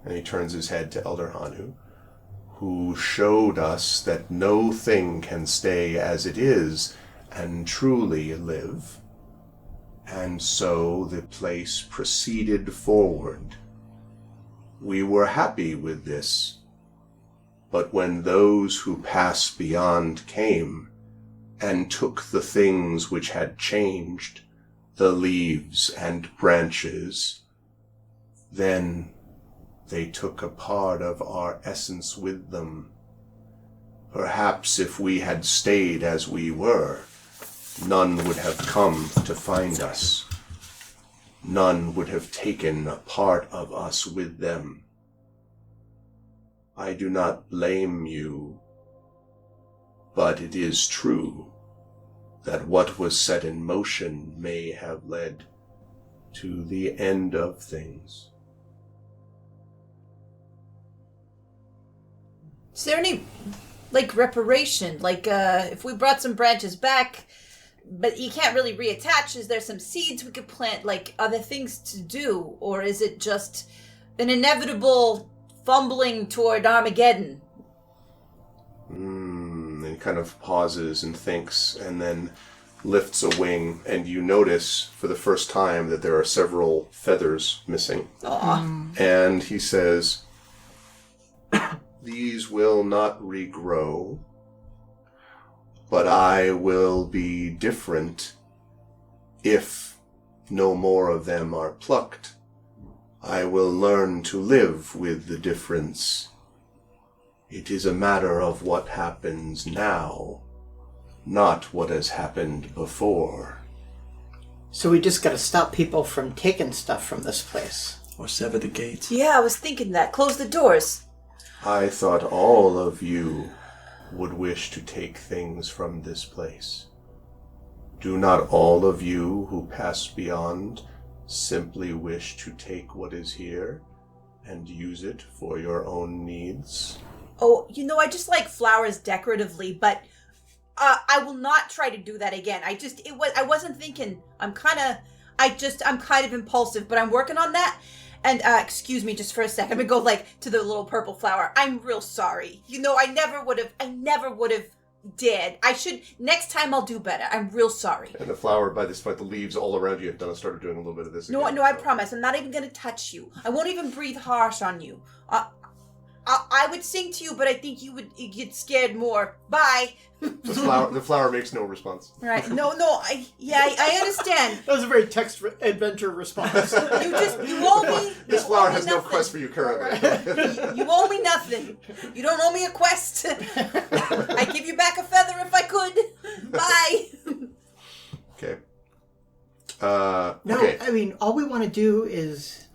and he turns his head to Elder Hanu, "who showed us that no thing can stay as it is and truly live. And so the place proceeded forward. We were happy with this. But when those who pass beyond came and took the things which had changed, the leaves and branches, then they took a part of our essence with them. Perhaps if we had stayed as we were, none would have come to find us. None would have taken a part of us with them. I do not blame you, but it is true that what was set in motion may have led to the end of things." Is there any, like, reparation? Like, if we brought some branches back, but you can't really reattach, is there some seeds we could plant? Like, are there things to do? Or is it just an inevitable fumbling toward Armageddon? And he kind of pauses and thinks, and then lifts a wing, and you notice for the first time that there are several feathers missing. Aw. And he says, "These will not regrow, but I will be different if no more of them are plucked. I will learn to live with the difference. It is a matter of what happens now, not what has happened before." So we just gotta stop people from taking stuff from this place. Or sever the gates. Yeah, I was thinking that. Close the doors. I thought all of you would wish to take things from this place. Do not all of you who pass beyond simply wish to take what is here and use it for your own needs? Oh, I just like flowers decoratively, but I will not try to do that again. I wasn't thinking. I'm kind of impulsive, but I'm working on that. And excuse me just for a second. I'm gonna go to the little purple flower. I'm real sorry. I never would have did. Next time I'll do better. I'm real sorry. And the flower, by this point, the leaves all around you have started doing a little bit of this No, again. no, I promise. I'm not even gonna touch you. I won't even breathe harsh on you. I would sing to you, but I think you'd get scared more. Bye. The flower makes no response. Right. No, I understand. That was a very text adventure response. You owe me. This flower has no quest for you currently. You owe me nothing. You don't owe me a quest. I'd give you back a feather if I could. Bye. Okay. No, okay. I mean, all we want to do is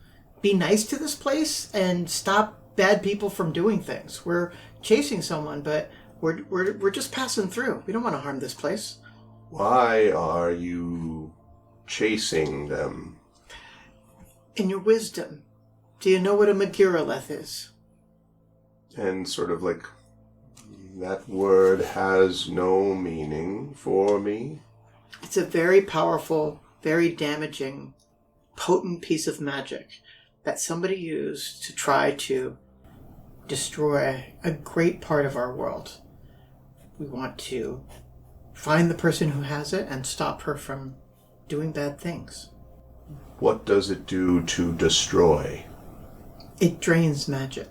be nice to this place and stop bad people from doing things. We're chasing someone, but we're just passing through. We don't want to harm this place. Why are you chasing them? In your wisdom, do you know what a Magiraleth is? And sort of that word has no meaning for me. It's a very powerful, very damaging, potent piece of magic that somebody used to try to destroy a great part of our world. We want to find the person who has it and stop her from doing bad things. What does it do to destroy? It drains magic.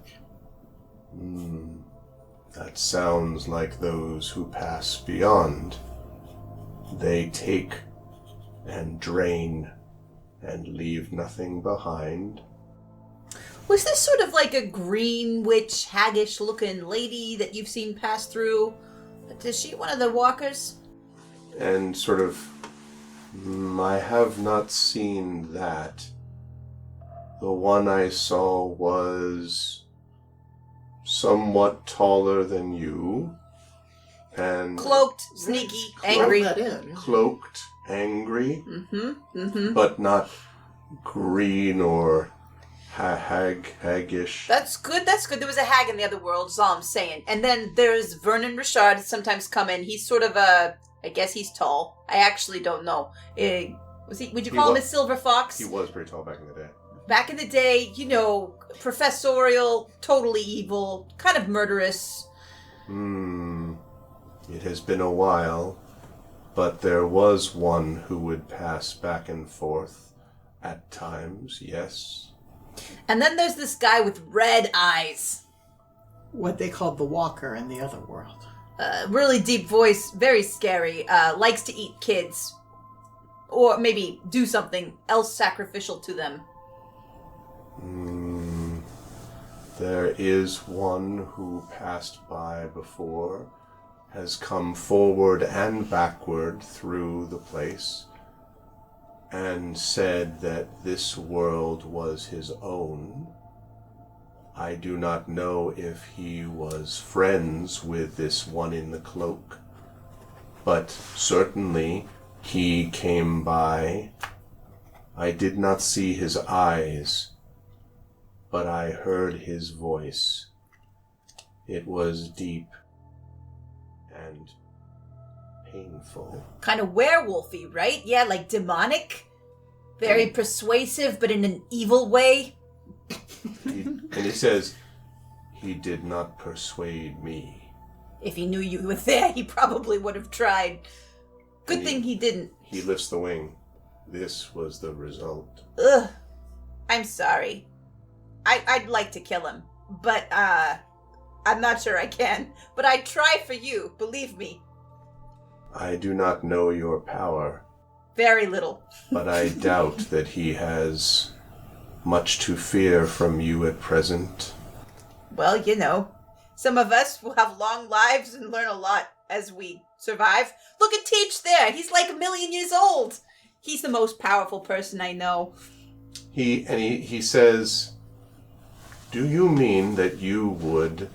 That sounds like those who pass beyond. They take and drain and leave nothing behind. Was this sort of like a green witch, haggish looking lady that you've seen pass through? Is she one of the walkers? And sort of, I have not seen that. The one I saw was somewhat taller than you, and Cloaked, sneaky, angry. That in. cloaked, angry, Mm-hmm. but not green or haggish. That's good. There was a hag in the other world, is all I'm saying. And then there's Vernon Richard sometimes come in. He's sort of I guess he's tall. I actually don't know. Would you call him a silver fox? He was pretty tall back in the day. Back in the day, professorial, totally evil, kind of murderous. It has been a while, but there was one who would pass back and forth at times, yes. And then there's this guy with red eyes. What they called the Walker in the other world. Really deep voice, very scary, likes to eat kids. Or maybe do something else sacrificial to them. There is one who passed by before, has come forward and backward through the place, and said that this world was his own. I do not know if he was friends with this one in the cloak, but certainly he came by. I did not see his eyes, but I heard his voice. It was deep and painful. Kind of werewolfy, right? Yeah, like demonic. Very persuasive, but in an evil way. And he says, he did not persuade me. If he knew you were there, he probably would have tried. Good thing he didn't. He lifts the wing. This was the result. Ugh. I'm sorry. I'd like to kill him, but I'm not sure I can. But I'd try for you, believe me. I do not know your power, Very little. but I doubt that he has much to fear from you at present. Well, some of us will have long lives and learn a lot as we survive. Look at Teach there. He's like 1,000,000 years old. He's the most powerful person I know. He says, do you mean that you would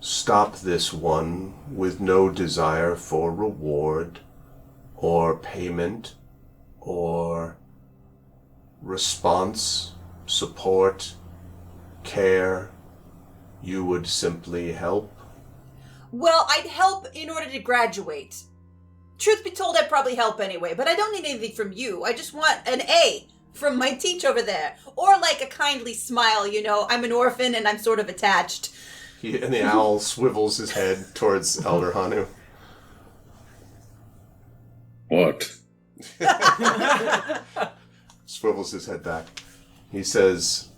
stop this one with no desire for reward or payment or response, support, care? You would simply help? Well, I'd help in order to graduate. Truth be told, I'd probably help anyway, but I don't need anything from you. I just want an A from my teach over there. Or like a kindly smile, I'm an orphan and I'm sort of attached. And the owl swivels his head towards Elder Hanu. What? Swivels his head back. He says,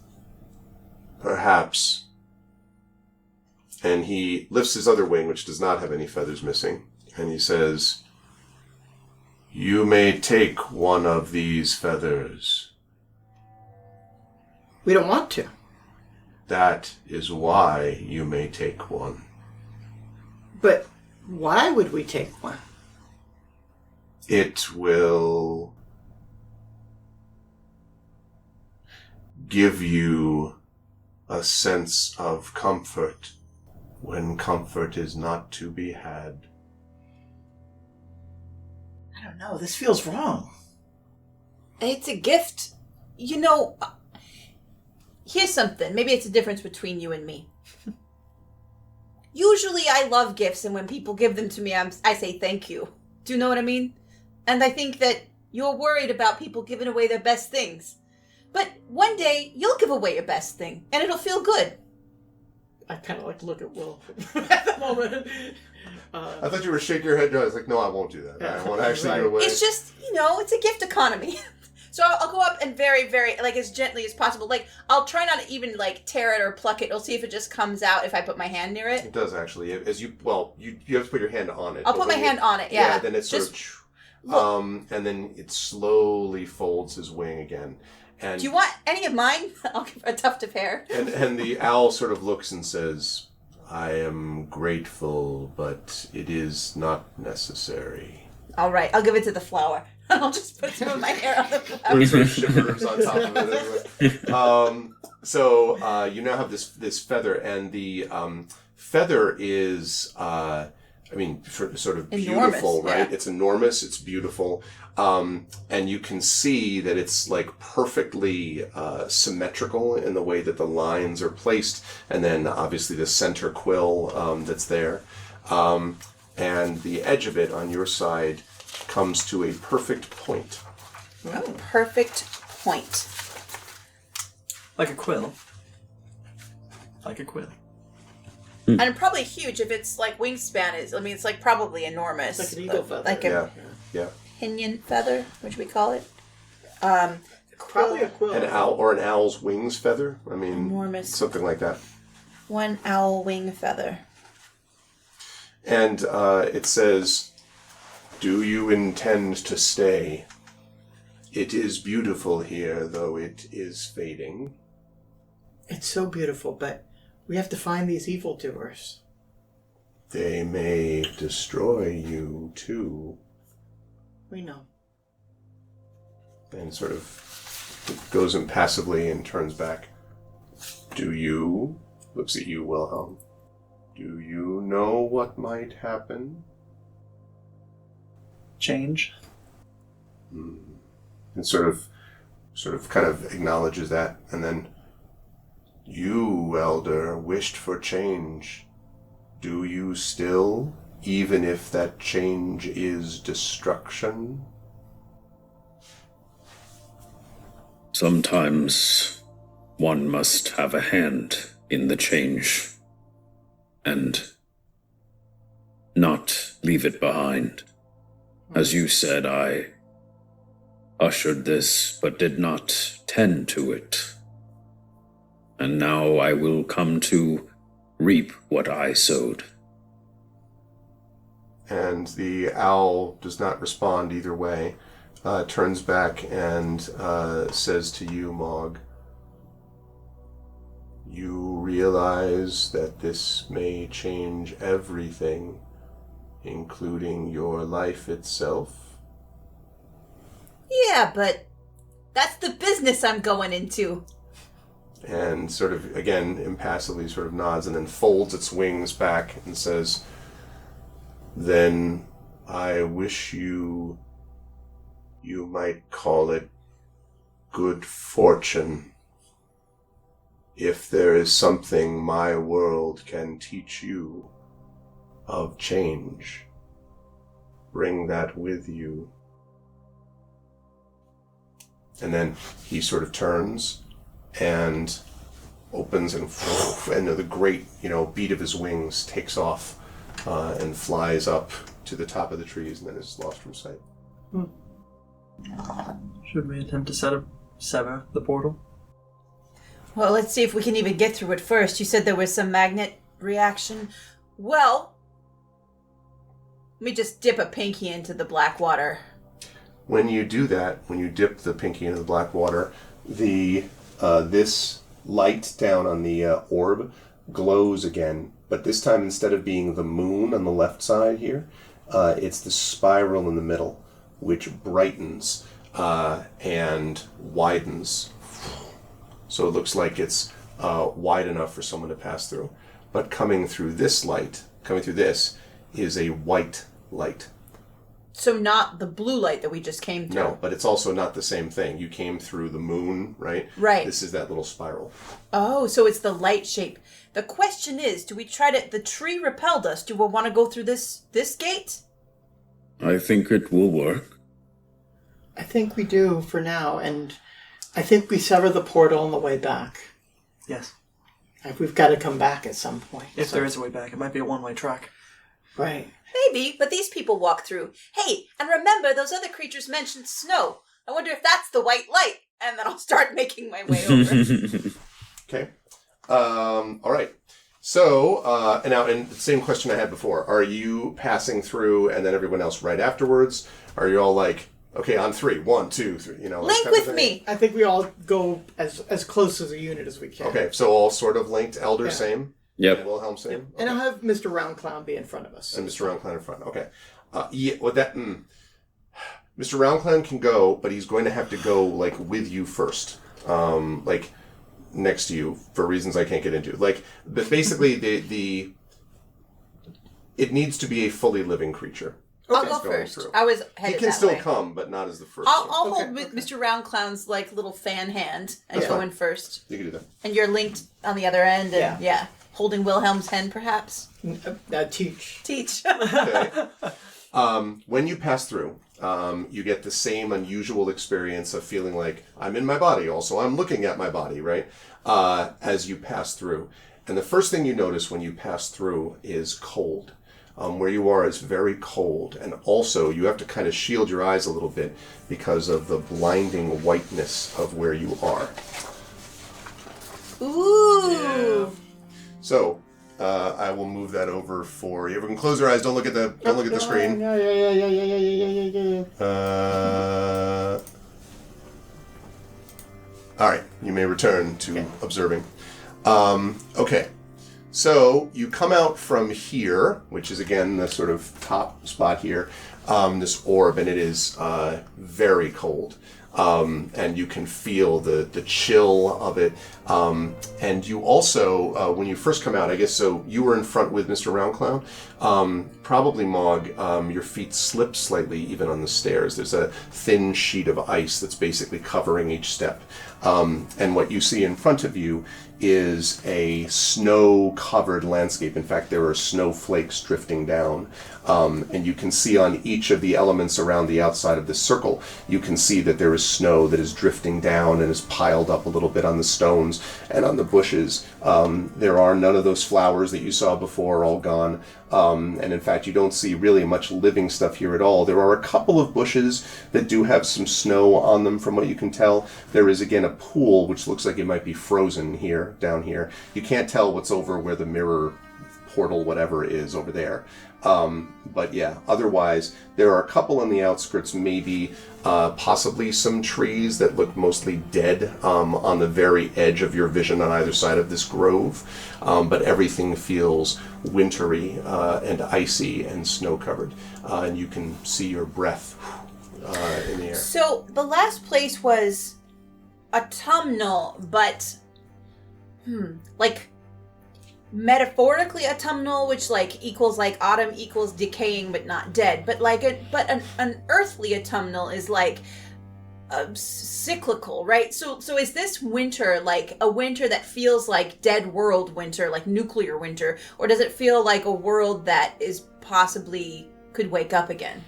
perhaps. And he lifts his other wing, which does not have any feathers missing, and he says, you may take one of these feathers. We don't want to. That is why you may take one. But why would we take one? It will give you a sense of comfort when comfort is not to be had. I don't know. This feels wrong. It's a gift. Here's something. Maybe it's a difference between you and me. Usually I love gifts, and when people give them to me, I say thank you. Do you know what I mean? And I think that you're worried about people giving away their best things. But one day, you'll give away your best thing, and it'll feel good. I kind of look at Will at the moment. I thought you were shaking your head. I was like, no, I won't do that. I won't actually give it away. It's just, it's a gift economy. So I'll go up and very, very, as gently as possible. I'll try not to even, tear it or pluck it. I'll see if it just comes out if I put my hand near it. It does, actually. You have to put your hand on it. I'll put my hand on it, yeah. Yeah, then it's sort of... and then it slowly folds his wing again. And Do you want any of mine? I'll give a tuft of hair. and the owl sort of looks and says, "I am grateful, but it is not necessary." All right, I'll give it to the flower. I'll just put some of my hair on the flower. It sort of shivers on top of it anyway. So you now have this feather, and the feather is, sort of beautiful, Enormous, right? yeah. It's enormous. It's beautiful, and you can see that it's like perfectly symmetrical in the way that the lines are placed, and then obviously the center quill that's there, and the edge of it on your side comes to a perfect point. Oh, perfect point. Like a quill. Like a quill. And probably huge if it's like wingspan is. I mean, it's like probably enormous. Like an eagle feather. Like a Yeah. pinion feather, what should we call it? Probably a quill. An owl or an owl's wings feather. I mean, Enormous. something like that. One owl wing feather. And it says, "Do you intend to stay? It is beautiful here, though it is fading." It's so beautiful, but we have to find these evildoers. "They may destroy you, too." We know. And sort of goes impassively and turns back. "Do you," looks at you, Wilhelm, "do you know what might happen?" Change. And sort of kind of acknowledges that, and then, "You, Elder, wished for change. Do you still, even if that change is destruction?" Sometimes one must have a hand in the change and not leave it behind. As you said, I ushered this but did not tend to it. And now I will come to reap what I sowed. And the owl does not respond either way, turns back and says to you, Mog, "You realize that this may change everything, including your life itself?" Yeah, but that's the business I'm going into. And sort of, again, impassively sort of nods and then folds its wings back and says, "Then I wish you might call it good fortune. If there is something my world can teach you of change, bring that with you." And then he sort of turns and opens and the great, beat of his wings takes off and flies up to the top of the trees and then is lost from sight. Should we attempt to sever the portal? Well, let's see if we can even get through it first. You said there was some magnet reaction. Well, let me just dip a pinky into the black water. When you do that, when you dip the pinky into the black water, this light down on the orb glows again, but this time instead of being the moon on the left side here, it's the spiral in the middle, which brightens and widens. So it looks like it's wide enough for someone to pass through. But coming through this is a white light. So not the blue light that we just came through. No, but it's also not the same thing. You came through the moon, right? Right. This is that little spiral. Oh, so it's the light shape. The question is, do we try to... The tree repelled us. Do we want to go through this gate? I think it will work. I think we do for now, and I think we sever the portal on the way back. Yes. Like, we've got to come back at some point. If there is a way back, it might be a one-way track. Right. Maybe, but these people walk through. Hey, and remember, those other creatures mentioned snow. I wonder if that's the white light. And then I'll start making my way over. Okay. All right. So, and the same question I had before. Are you passing through and then everyone else right afterwards? Are you all like, okay, on 3, 1, 2, 3, you know? Link kind of with thing? me. I think we all go as close as a unit as we can. Okay, so all sort of linked. Elder, Yeah. same? Yep. And Wilhelm, same? And Okay. I'll have Mr. Round Clown be in front of us. And Mr. Roundclown in front. Okay. Mr. Roundclown can go, but he's going to have to go, like, with you first. Like, next to you, for reasons I can't get into. Like, but basically, it needs to be a fully living creature. I'll that's go going first. through. I was He headed can that still way. come, but not as the first I'll one. hold Mr. Round Clown's like little fan hand and That's go fine. in first. You can do that. And you're linked on the other end, and yeah, holding Wilhelm's hand, perhaps. Teach. Teach. Okay. When you pass through, you get the same unusual experience of feeling like I'm in my body. Also, I'm looking at my body, right? As you pass through. And the first thing you notice when you pass through is cold. Where you are is very cold. And also, you have to kind of shield your eyes a little bit because of the blinding whiteness of where you are. Ooh. So, I will move that over for you. Everyone close your eyes. Don't look at the screen. Yeah. All right, you may return to observing. Okay, so you come out from here, which is again the sort of top spot here, this orb, and it is very cold. And you can feel the chill of it. And you also, when you first come out, I guess, so you were in front with Mr. Roundclown. Probably, Mog, your feet slip slightly even on the stairs. There's a thin sheet of ice that's basically covering each step. And what you see in front of you is a snow-covered landscape. In fact, there are snowflakes drifting down. And you can see on each of the elements around the outside of this circle, you can see that there is snow that is drifting down and is piled up a little bit on the stones and on the bushes. There are none of those flowers that you saw before, all gone. And in fact, you don't see really much living stuff here at all. There are a couple of bushes that do have some snow on them from what you can tell. There is again a pool which looks like it might be frozen here, down here. You can't tell what's over where the mirror portal whatever is over there. But yeah, otherwise, there are a couple on the outskirts, maybe possibly some trees that look mostly dead on the very edge of your vision on either side of this grove. But everything feels wintry and icy and snow-covered. And you can see your breath in the air. So the last place was autumnal, but like metaphorically autumnal, which like equals like autumn equals decaying but not dead. But like an earthly autumnal is like cyclical, right? So is this winter like a winter that feels like dead world winter, like nuclear winter, or does it feel like a world that is possibly could wake up again?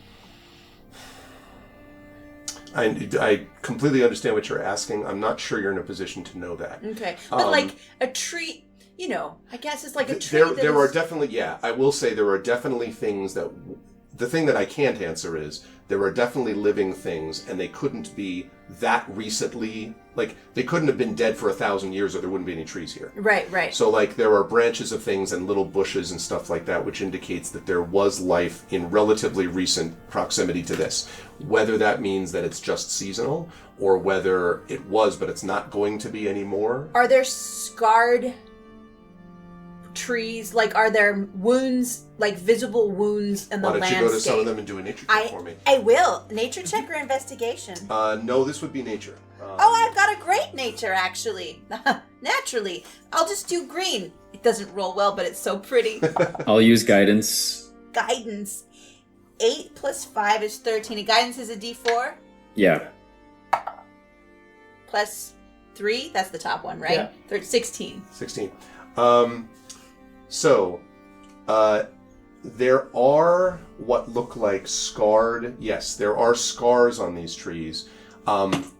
I completely understand what you're asking. I'm not sure you're in a position to know that. Okay, but like a tree, you know, I guess it's like a tree. There are definitely, yeah, I will say there are definitely things that, the thing that I can't answer is, there are definitely living things, and they couldn't be that recently, like, they couldn't have been dead for 1,000 years or there wouldn't be any trees here. Right. So, like, there are branches of things and little bushes and stuff like that, which indicates that there was life in relatively recent proximity to this. Whether that means that it's just seasonal, or whether it was, but it's not going to be anymore. Are there scarred trees? Like, are there wounds, like visible wounds in the landscape? Why don't you go to some of them and do a nature check for me? I will. Nature check or investigation? No, this would be nature. I've got a great nature, actually. Naturally. I'll just do green. It doesn't roll well, but it's so pretty. I'll use guidance. Guidance. 8 plus 5 is 13. And guidance is a d4? Yeah. Plus 3? That's the top one, right? Yeah. 16. 16. There are what look like scarred, yes, there are scars on these trees.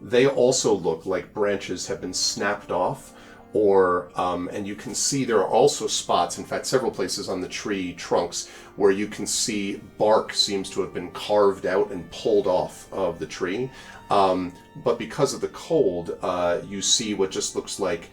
They also look like branches have been snapped off, or, and you can see there are also spots, in fact, several places on the tree trunks, where you can see bark seems to have been carved out and pulled off of the tree. But because of the cold, you see what just looks like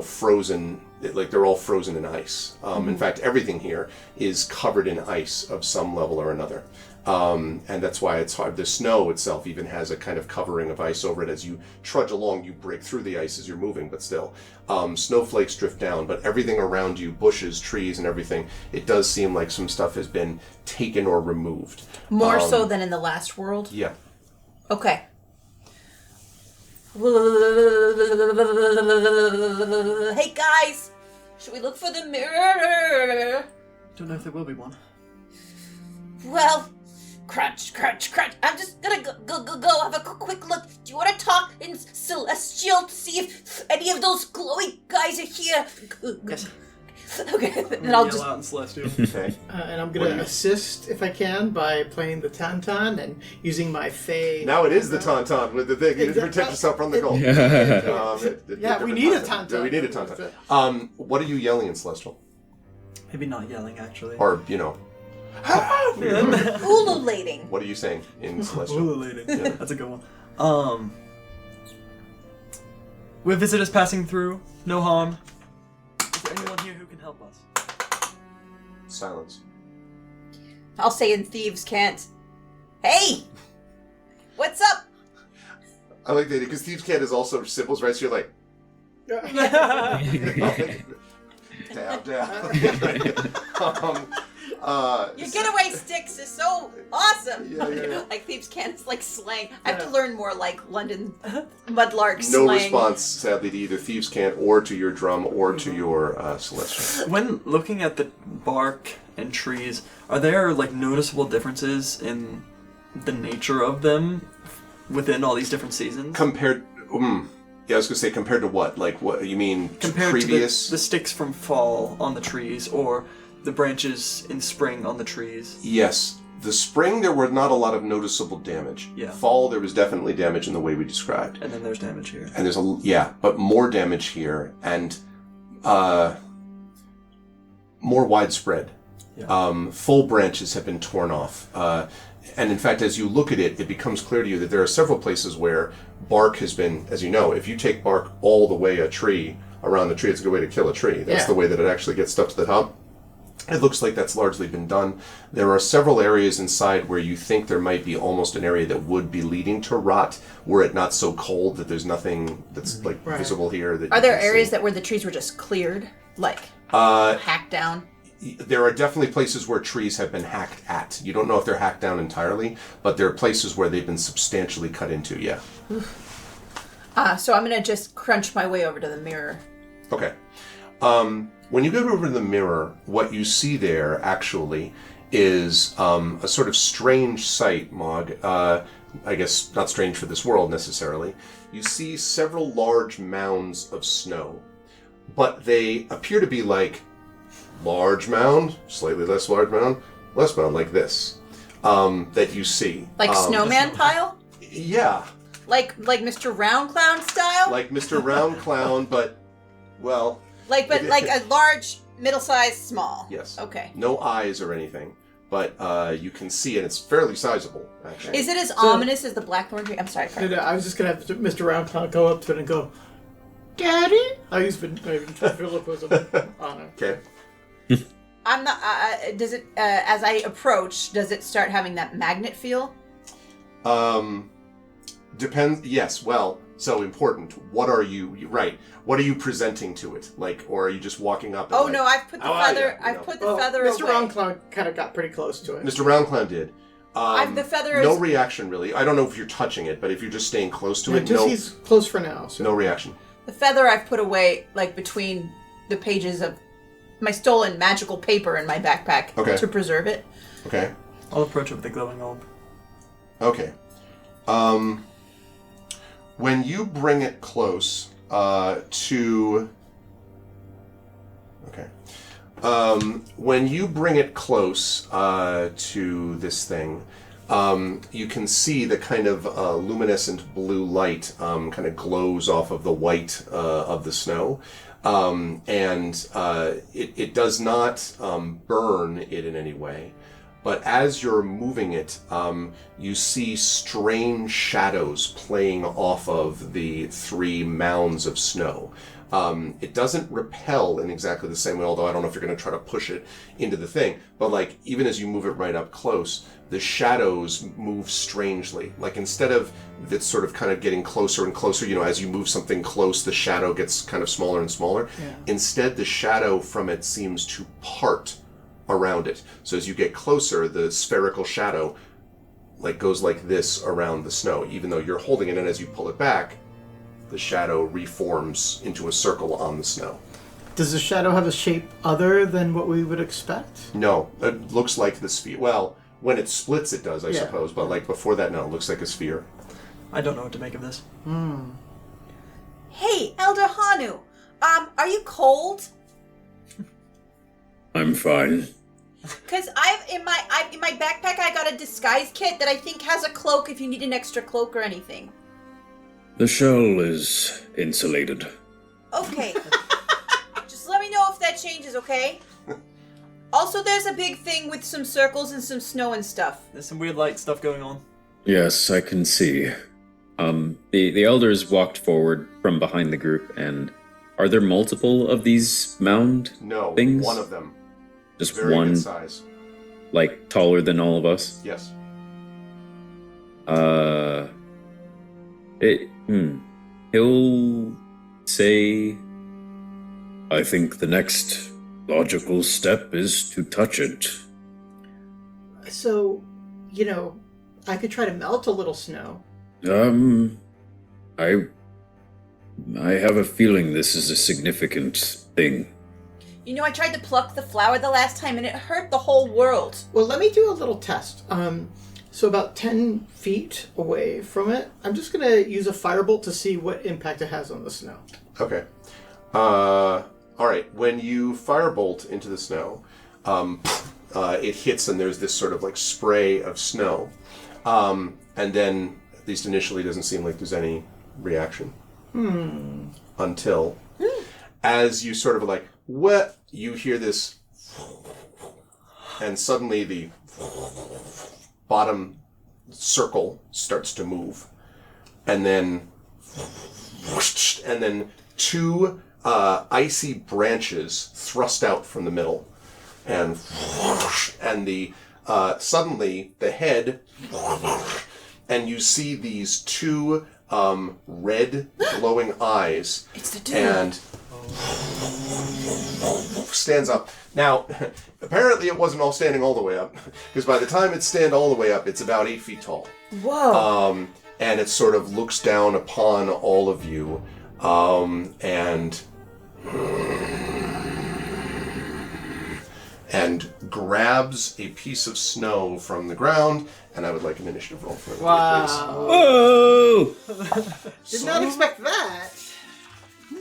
frozen. Like they're all frozen in ice. In fact, everything here is covered in ice of some level or another. And that's why it's hard. The snow itself even has a kind of covering of ice over it. As you trudge along, you break through the ice as you're moving, but still. Snowflakes drift down, but everything around you, bushes, trees, and everything, it does seem like some stuff has been taken or removed. More so than in the last world? Yeah. Okay. Hey guys! Should we look for the mirror? Don't know if there will be one. Well, crunch, crunch, crunch. I'm just gonna go have a quick look. Do you want to talk in Celestial to see if any of those glowy guys are here? Yes. Okay, I'm then I'll yell just... out in Celestial. Okay. And I'm going to assist, if I can, by playing the Tauntaun and using my Fae. Now it is the Tauntaun with the thing. You Exactly. protect yourself from the cold. Yeah, we need a Tauntaun. We need a Tauntaun. What are you yelling in Celestial? Maybe not yelling, actually. Or, ululating. what are you saying in Celestial? Ululating. Yeah, that's a good one. We have visitors passing through. No harm. Is there anyone here who can help us? Silence. I'll say in Thieves Can't. Hey! What's up? I like that because Thieves' Cant is also symbols, right? So you're like, dab, dab. Your getaway sticks is so awesome. Yeah. Like Thieves Can't is like slang. I have to learn more like London mudlark No slang. response, sadly, to either Thieves' Cant or to your drum or to your Celestial. When looking at the bark and trees, are there like noticeable differences in the nature of them within all these different seasons? Compared, yeah, I was gonna say compared to what? Like what you mean? Compared previous? to the sticks from fall on the trees, or the branches in spring on the trees. Yes. The spring, there were not a lot of noticeable damage. Yeah. Fall, there was definitely damage in the way we described. And then there's damage here. And there's but more damage here and more widespread. Yeah. Full branches have been torn off. And in fact, as you look at it, it becomes clear to you that there are several places where bark has been, as you know, if you take bark all the way around the tree, it's a good way to kill a tree. That's the way that it actually gets stuck to the top. It looks like that's largely been done. There are several areas inside where you think there might be almost an area that would be leading to rot, were it not so cold that there's nothing that's visible here. That Are there areas where the trees were just cleared, like hacked down? There are definitely places where trees have been hacked at. You don't know if they're hacked down entirely, but there are places where they've been substantially cut into. Yeah. So I'm gonna just crunch my way over to the mirror. Okay. When you go over to the mirror, what you see there actually is a sort of strange sight, Mog. I guess not strange for this world necessarily. You see several large mounds of snow, but they appear to be like large mound, slightly less large mound, less mound, like this, that you see. Like snowman pile? Yeah. Like Mr. Round Clown style? Like Mr. Round Clown, but, well... Like a large, middle-sized, small. Yes. Okay. No eyes or anything, but you can see it. It's fairly sizable, actually. Is it as ominous as the blackthorn tree? I'm sorry, Carl. I was just going to have Mr. Round Clown go up to it and go, Daddy? I use ventriloquism on him. Okay. I'm not. Does it? As I approach, does it start having that magnet feel? Depends. Yes. Well. So important. What are you? Right. What are you presenting to it? Like, or are you just walking up? And No! I've put the feather. I've put the feather Mr. away. Round Clown kind of got pretty close to it. Mr. Round Clown did. The feather No is... reaction, really. I don't know if you're touching it, but if you're just staying close to Yeah, it, just no. he's close for now. So. No reaction. The feather I've put away, like between the pages of my stolen magical paper in my backpack to preserve it. Okay. I'll approach it with the glowing orb. Okay. When you bring it close to... Okay. When you bring it close to this thing, you can see the kind of luminescent blue light kind of glows off of the white of the snow. And it does not burn it in any way. but as you're moving it, you see strange shadows playing off of the 3 mounds of snow. It doesn't repel in exactly the same way, although I don't know if you're going to try to push it into the thing, but like even as you move it right up close, the shadows move strangely. Like instead of it's sort of kind of getting closer and closer, as you move something close, the shadow gets kind of smaller and smaller. Yeah. Instead, the shadow from it seems to part around it. So as you get closer, the spherical shadow like goes like this around the snow, even though you're holding it, and as you pull it back, the shadow reforms into a circle on the snow. Does the shadow have a shape other than what we would expect? No, it looks like the sphere. Well, when it splits, it does, I Yeah. suppose. But like before that, no, it looks like a sphere. I don't know what to make of this. Hey, Elder Hanu, are you cold? I'm fine. Cause in my backpack I got a disguise kit that I think has a cloak if you need an extra cloak or anything. The shell is insulated. Okay. Just let me know if that changes, okay? Also, there's a big thing with some circles and some snow and stuff. There's some weird light stuff going on. Yes, I can see. The elders walked forward from behind the group, and are there multiple of these mound No, things? one of them. Just Very one, good size. like taller than all of us? Yes. He'll say, I think the next logical step is to touch it. So, I could try to melt a little snow. I have a feeling this is a significant thing. I tried to pluck the flower the last time and it hurt the whole world. Well, let me do a little test. So about 10 feet away from it, I'm just going to use a firebolt to see what impact it has on the snow. Okay. All right. When you firebolt into the snow, it hits and there's this sort of like spray of snow. And then, at least initially, it doesn't seem like there's any reaction. Until, as you sort of like, what? You hear this, and suddenly the bottom circle starts to move. And then 2 icy branches thrust out from the middle. And the suddenly the head, and you see these 2 red glowing eyes. It's the dude. And stands up. Now, apparently it wasn't all standing all the way up, because by the time it stand all the way up, it's about 8 feet tall. Whoa. And it sort of looks down upon all of you, and grabs a piece of snow from the ground, and I would like an initiative roll for it. Whoa! Did not expect that.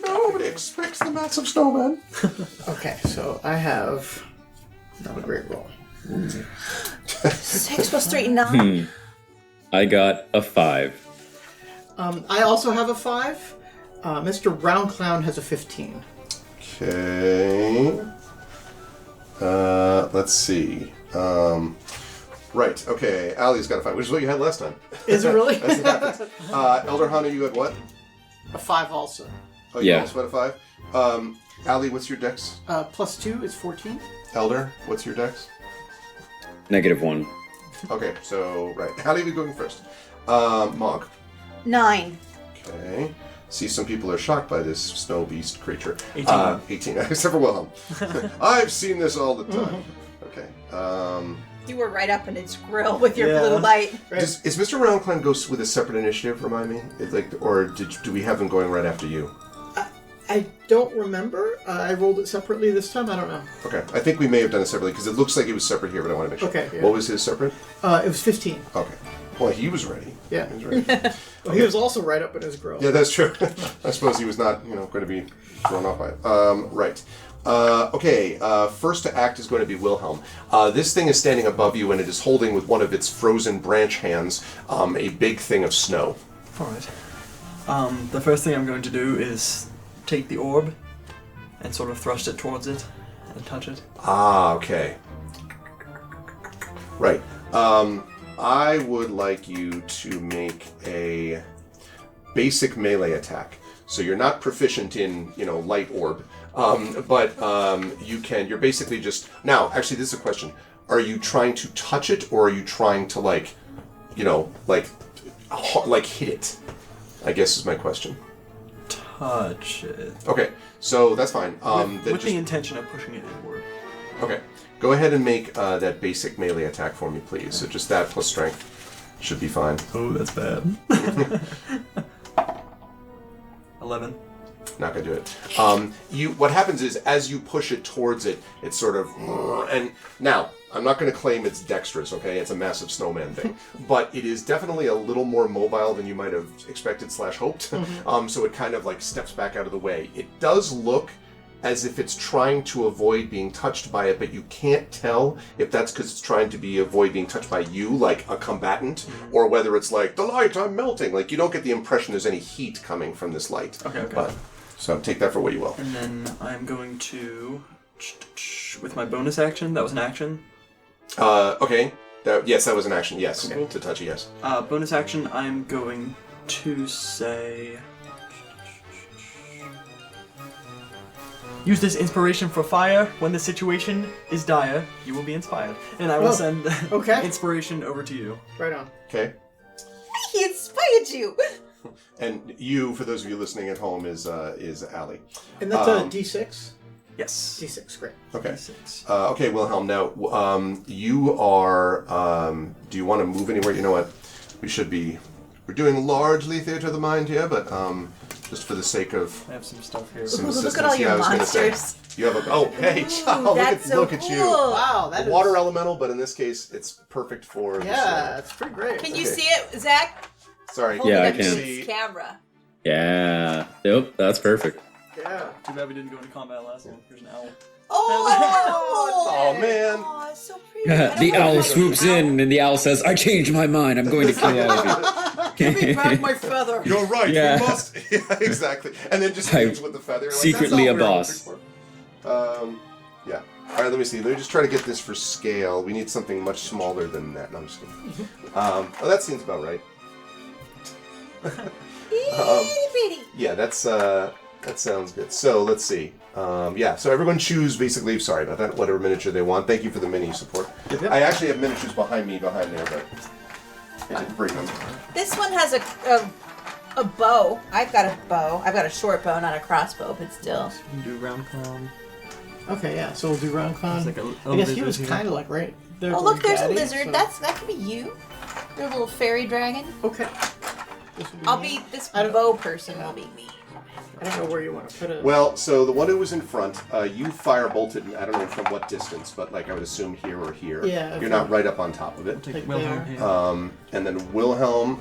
Nobody expects the massive snowman. Okay, so I have not a great roll. 6 plus 3, 9. I got a 5. I also have a 5. Mr. Round Clown has a 15. Okay. Let's see. Right, okay. Ali's got a 5, which is what you had last time. Is it really? That's what happens. Elder Hana, you had what? A 5 also. Oh, you Yeah. also had a 5? Ali, what's your dex? Plus 2 is 14. Elder, what's your dex? -1. Okay, so, right. Ali, we going first. Mog. 9. Okay. See, some people are shocked by this snow beast creature. 18. 18, except for Wilhelm. I've seen this all the time. Okay. You were right up in its grill with your Yeah. blue light. Is Mr. Roundclimb go with a separate initiative, remind me? Or do we have him going right after you? I don't remember. I rolled it separately this time. I don't know. Okay, I think we may have done it separately, because it looks like it was separate here, but I want to make sure. Okay, yeah. What was his separate? It was 15. Okay. Well, he was ready. Yeah. He was ready. Well, he was also right up in his grill. Yeah, that's true. I suppose he was not, going to be thrown off by it. Right. Okay, first to act is going to be Wilhelm. This thing is standing above you, and it is holding with one of its frozen branch hands a big thing of snow. Alright. The first thing I'm going to do is take the orb and sort of thrust it towards it and touch it. Ah, okay. Right. I would like you to make a basic melee attack. So you're not proficient in, light orb, but you're basically just... Now, actually, this is a question. Are you trying to touch it, or are you trying to, hit it? I guess is my question. Touch it. Okay, so that's fine. With the intention of pushing it inward. Okay. Go ahead and make that basic melee attack for me, please. So just that plus strength should be fine. Oh, that's bad. 11. Not gonna do it. What happens is, as you push it towards it, it's sort of... And now, I'm not gonna claim it's dexterous, okay? It's a massive snowman thing. But it is definitely a little more mobile than you might have expected / hoped. So it kind of steps back out of the way. It does look as if it's trying to avoid being touched by it, but you can't tell if that's because it's trying to avoid being touched by you, like a combatant, or whether it's the light, I'm melting. You don't get the impression there's any heat coming from this light. Okay. But, so take that for what you will. And then I'm going to... With my bonus action, that was an action. Okay. Yes, that was an action, yes. Okay. To touch it, yes. Bonus action, I'm going to say... Use this inspiration for fire. When the situation is dire, you will be inspired. And I will send inspiration over to you. Right on. Okay. He inspired you. And you, for those of you listening at home, is Allie. And that's a D6? Yes. D6, great. Okay. D6. Okay, Wilhelm, now, you are... do you want to move anywhere? You know what? We're doing largely theater of the mind here, but just for the sake of... I have some stuff here. Some Look at all your I was monsters. Gonna say, you have a... Oh, hey, That's look so at you. cool. Wow, that A water elemental, but in this case, it's perfect for... Yeah, it's pretty great. Can you Okay. see it, Zach? Sorry. Hold Yeah, it I up to can. his camera. Yeah. Yep, that's perfect. Yeah. Too bad we didn't go into combat last time. Here's an owl. Oh, man. Oh, it's so pretty. I don't The know owl if swoops in, and the owl says, I changed my mind. I'm going to kill all of you. Give me back my feather. You're right. Yeah. We must. Yeah, exactly. And then just leaves with the feather. Secretly that's all a we're boss. looking for. Yeah. All right. Let me see. Let me just try to get this for scale. We need something much smaller than that. No, I'm just kidding. That seems about right. Itty-bitty. Yeah, that sounds good. So let's see. So everyone choose basically. Sorry about that. Whatever miniature they want. Thank you for the mini support. Yep. I actually have miniatures behind there, but I didn't bring them. This one has a bow. I've got a bow. I've got a short bow, not a crossbow, but still. You can do round clown. Okay, yeah, so we'll do round con. There's like a I guess he lizard was here. kind of right there. Oh, look, there's a Daddy, lizard. so- That could be you. You're a little fairy dragon. Okay. This will I'll me. be this I don't- bow person. Will be me. I don't know where you want to put it. Well, so the one who was in front, you fire bolted. I don't know from what distance, but I would assume here or here. Yeah, You're okay. not right up on top of it. Take Like Wilhelm there. here. And then Wilhelm.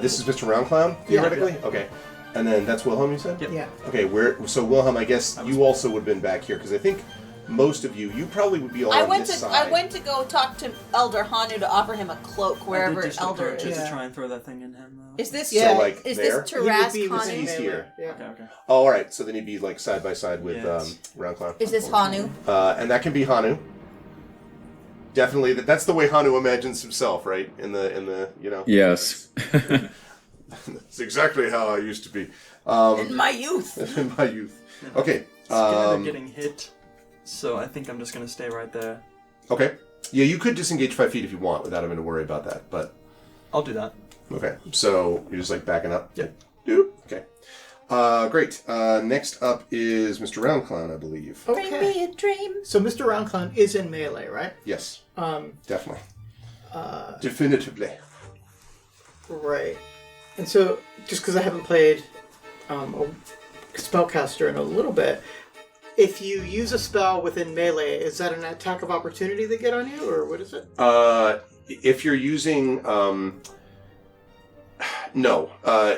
This is Mr. Roundclown, theoretically. Okay. And then that's Wilhelm, you said? Yep. Yeah. Okay, so Wilhelm, I guess you also would have been back here, because I think most of you probably would be all on this side. I went to go talk to Elder Hanu to offer him a cloak I wherever did just Elder look is. to Yeah. try and throw that thing in him, though. Is this Yeah. So, like, is there? this He would Taraz be within He's Hanu? here. Yeah. Okay, okay. Oh, all right, so then he'd be like side by side with Yes. Roundclown. Is this Hanu? And that can be Hanu. Definitely, that's the way Hanu imagines himself, right? In the Yes. That's exactly how I used to be. In my youth. In my youth. Okay. Scared of getting hit, so I think I'm just gonna stay right there. Okay. Yeah, you could disengage 5 feet if you want without having to worry about that, but I'll do that. okay. So you're just like backing up? Yep. Doop. Okay. Great. Next up is Mr. Roundclown, I believe. Bring me Okay. a dream. So Mr. Roundclown is in melee, right? Yes, Um. definitely. Definitively. Right. And so, just because I haven't played a spellcaster in a little bit, if you use a spell within melee, is that an attack of opportunity they get on you, or what is it? If you're using... no.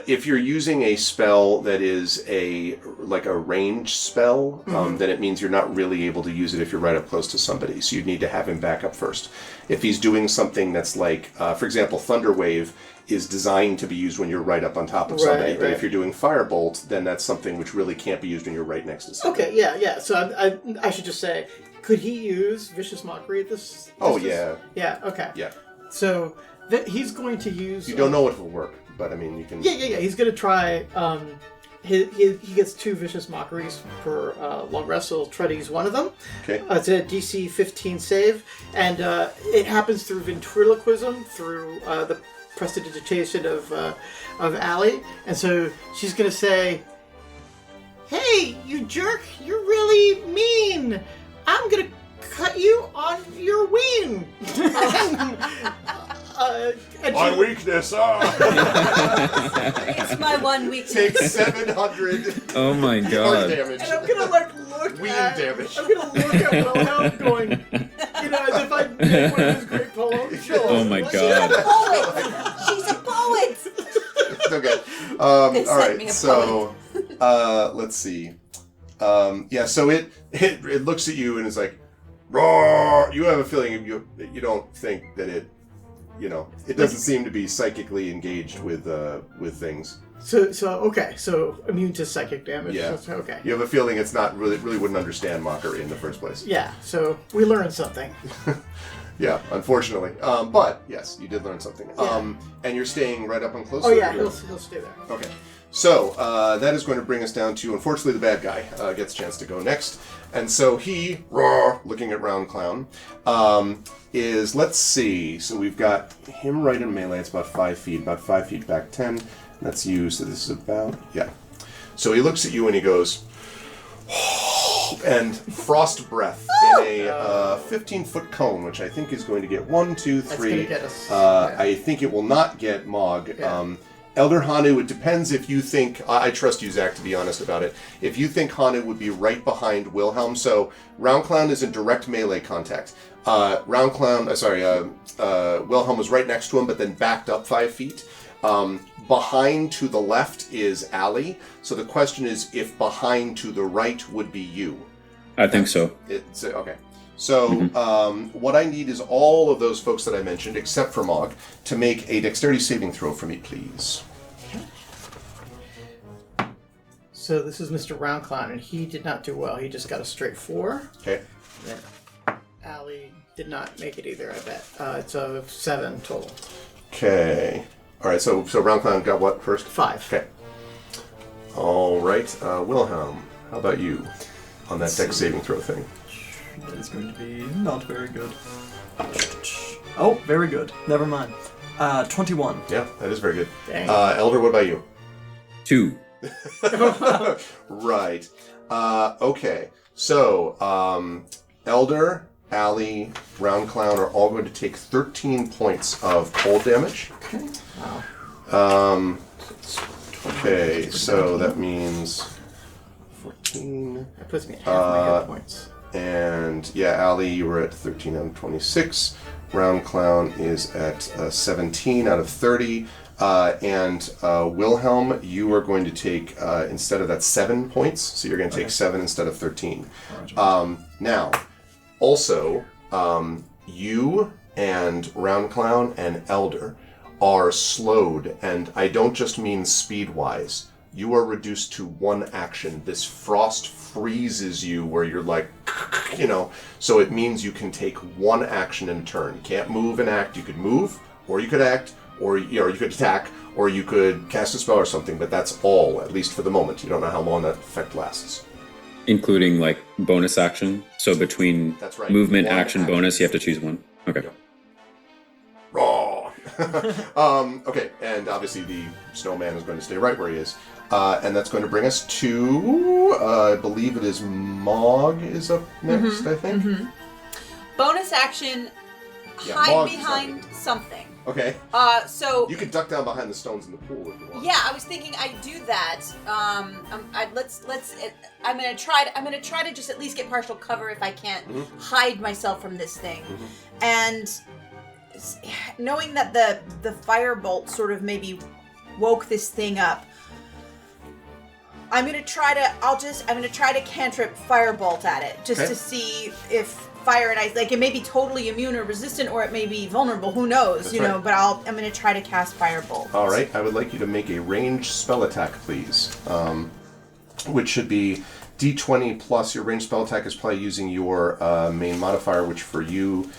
If you're using a spell that is a ranged spell, then it means you're not really able to use it if you're right up close to somebody. So you'd need to have him back up first. If he's doing something that's like, for example, Thunder Wave is designed to be used when you're right up on top of somebody. Right, But right. if you're doing Firebolt, then that's something which really can't be used when you're right next to somebody. Okay, yeah. So I should just say, Could he use Vicious Mockery at this? Oh, yeah. Yeah, okay. Yeah. So he's going to use... You don't know if it'll work, but I mean, you can... Yeah. He's going to try... He gets 2 Vicious Mockeries per long rest, so he'll try to use one of them. Okay. It's a DC 15 save, and it happens through ventriloquism, through the prestidigitation of Allie. And so she's going to say, "Hey, you jerk, you're really mean. I'm going to cut you on your wing." My weakness, It's my one weakness. Take 700 Oh my heart god. damage. And I'm gonna look Wing at damage. I'm gonna look at Wilhelm going, as if I made one of his great poems. Oh my She's a god. poet. She's a poet. It's okay. They All sent me right, a so let's see. So it looks at you and is like, "Roar!" You have a feeling you don't think that it doesn't seem to be psychically engaged with things. So immune to psychic damage. Yeah. So, okay. You have a feeling it's not really wouldn't understand mockery in the first place. Yeah. So we learned something. Yeah, unfortunately. But yes, you did learn something. Yeah. And you're staying right up on close. Oh yeah, he'll stay there. Okay. So that is going to bring us down to, unfortunately, the bad guy gets a chance to go next. And so he, looking at Round Clown, is, let's see, so we've got him right in melee. It's about 5 feet, about 5 feet back 10. That's you, so this is about, yeah. So he looks at you and he goes, and frost breath in a 15-foot cone, which I think is going to get 1, 2, 3. That's gonna get us. I think it will not get Mog. Yeah. Elder Hanu, it depends if you think... I trust you, Zach, to be honest about it. If you think Hanu would be right behind Wilhelm, so Round Clown is in direct melee contact. Wilhelm was right next to him, but then backed up 5 feet. Behind to the left is Allie. So the question is if behind to the right would be you. I think so. It's okay. So what I need is all of those folks that I mentioned, except for Mog, to make a dexterity saving throw for me, please. So this is Mr. Round Clown, and he did not do well. He just got a straight 4. Okay. Yeah. Allie did not make it either, I bet. It's a 7 total. Okay. All right, so Round Clown got what first? 5. Okay. All right. Wilhelm, how about you on that dex saving throw thing? That is going to be not very good. Oh, very good. Never mind. 21. Yeah, that is very good. Dang. Elder, what about you? 2. Right. Okay. So, Elder, Allie, Round Clown are all going to take 13 points of cold damage. Okay. Wow. Okay, so that means 14. That puts me at half my hit points. And yeah, Allie, you were at 13 out of 26. Round Clown is at 17 out of 30. And Wilhelm, you are going to take, instead of that, 7 points. So you're going to take 7 instead of 13. Now, also, you and Round Clown and Elder are slowed, and I don't just mean speed-wise. You are reduced to 1 action. This frost freezes you where you're like, so it means you can take 1 action in a turn. You can't move and act. You could move, or you could act, or you could attack, or you could cast a spell or something, but that's all, at least for the moment. You don't know how long that effect lasts. Including like bonus action. So between That's right. movement, One action, action. bonus, you have to choose one. Okay. Yep. Raw. Okay, and obviously the snowman is going to stay right where he is. And that's going to bring us to, I believe it is Mog is up next, I think. Bonus action, Yeah, hide Mog's behind something. Okay. So You can duck down behind the stones in the pool if you want. yeah, I was thinking I'd do that. I'm gonna try to just at least get partial cover if I can't hide myself from this thing, and knowing that the firebolt sort of maybe woke this thing up. I'm gonna try to cantrip firebolt at it just to see if fire and ice, like it may be totally immune or resistant, or it may be vulnerable. Who knows? That's right. But I'm gonna try to cast firebolt. All right, I would like you to make a ranged spell attack, please. Which should be D20 plus your ranged spell attack is probably using your main modifier, which for you,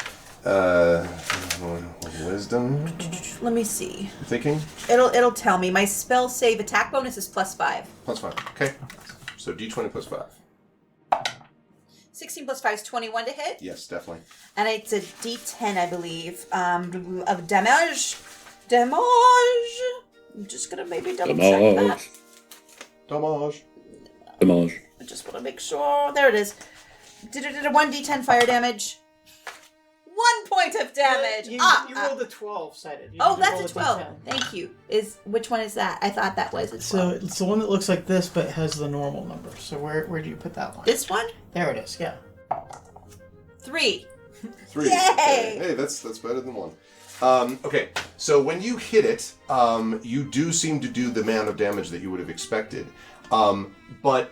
wisdom. Let me see. You thinking? It'll tell me. My spell save attack bonus is +5. +5. Okay. So D20 plus 5. 16 plus 5 is 21 to hit. Yes, definitely. And it's a D10, I believe, of damage. Damage. I'm just gonna maybe double check that. Damage. I just want to make sure. There it is. Did a 1d10 fire damage. 1 point of damage. You rolled a 12 sided. Oh, that's a 12. Thank you. Which one is that? I thought that was a 12. So it's the one that looks like this, but has the normal number. So where do you put that one? This one? There it is. Yeah. 3. 3. Yay! Okay. Hey, that's better than 1. Okay, so when you hit it, you do seem to do the amount of damage that you would have expected. But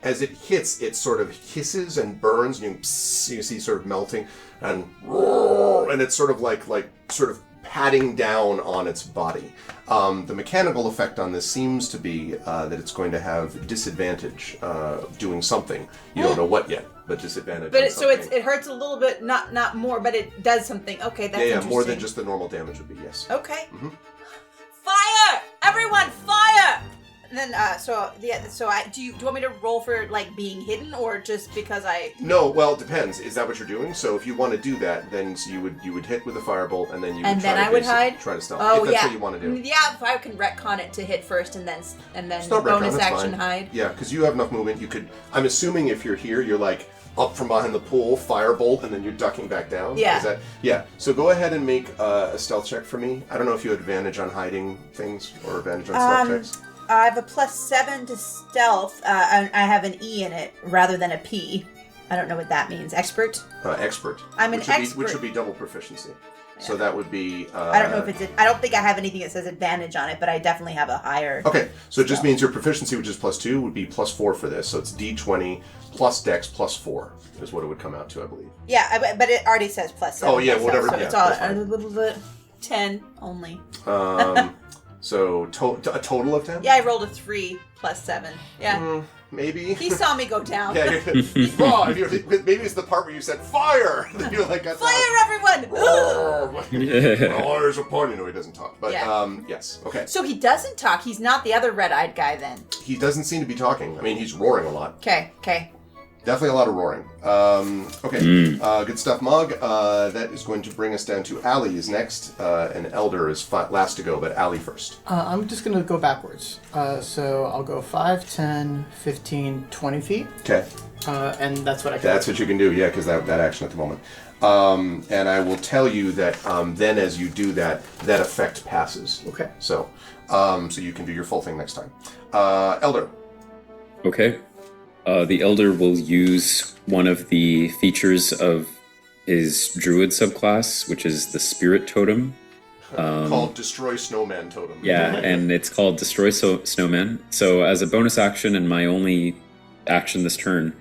as it hits, it sort of hisses and burns, and you see sort of melting, and it's sort of like sort of patting down on its body. The mechanical effect on this seems to be that it's going to have disadvantage doing something. You don't know what yet, but disadvantage. But it hurts a little bit, not more, but it does something. Okay, that's interesting. More than just the normal damage would be. Yes. Okay. Mm-hmm. Fire! Everyone, fire! And then, do you want me to roll for like being hidden, or just because I? No, well, it depends. Is that what you're doing? So if you want to do that, then you would hit with a firebolt, and then you would hide. Try to stealth. Oh, if that's what you want to do. Yeah, if I can retcon it to hit first, and then Start bonus retcon, action fine. hide. Yeah, because you have enough movement. You could. I'm assuming if you're here, you're like up from behind the pool, firebolt, and then you're ducking back down. Yeah. Yeah. So go ahead and make a stealth check for me. I don't know if you have advantage on hiding things or advantage on stealth checks. I have a +7 to stealth, and I have an E in it rather than a P. I don't know what that means. Expert? Expert. I'm an expert. Which would be double proficiency. Yeah. So that would be... I don't know if I don't think I have anything that says advantage on it, but I definitely have a higher... Okay, so it just means your proficiency, which is +2, would be +4 for this. So it's D20 plus Dex plus 4 is what it would come out to, I believe. Yeah, but it already says +7. Oh, yeah, whatever. So Yeah, it's all that's fine. a little bit 10 only. So a total of 10? Yeah, I rolled a 3 plus 7. Yeah. Maybe. He saw me go down. Yeah, maybe it's the part where you said fire. Then you're like, fire, everyone! Oh, there's a point. No, he doesn't talk. But yes, okay. So he doesn't talk. He's not the other red-eyed guy then. He doesn't seem to be talking. I mean, he's roaring a lot. Okay. Definitely a lot of roaring. Okay, good stuff, Mog. That is going to bring us down to Ali is next, and Elder is last to go, but Ali first. I'm just going to go backwards. So I'll go 5, 10, 15, 20 feet. Okay. And that's what I can That's what you can do, yeah, because that action at the moment. And I will tell you that then as you do that effect passes. Okay. So you can do your full thing next time. Elder. Okay. The Elder will use one of the features of his Druid subclass, which is the Spirit Totem. Called Destroy Snowman Totem. Yeah, and it's called Destroy Snowman. So as a bonus action and my only action this turn,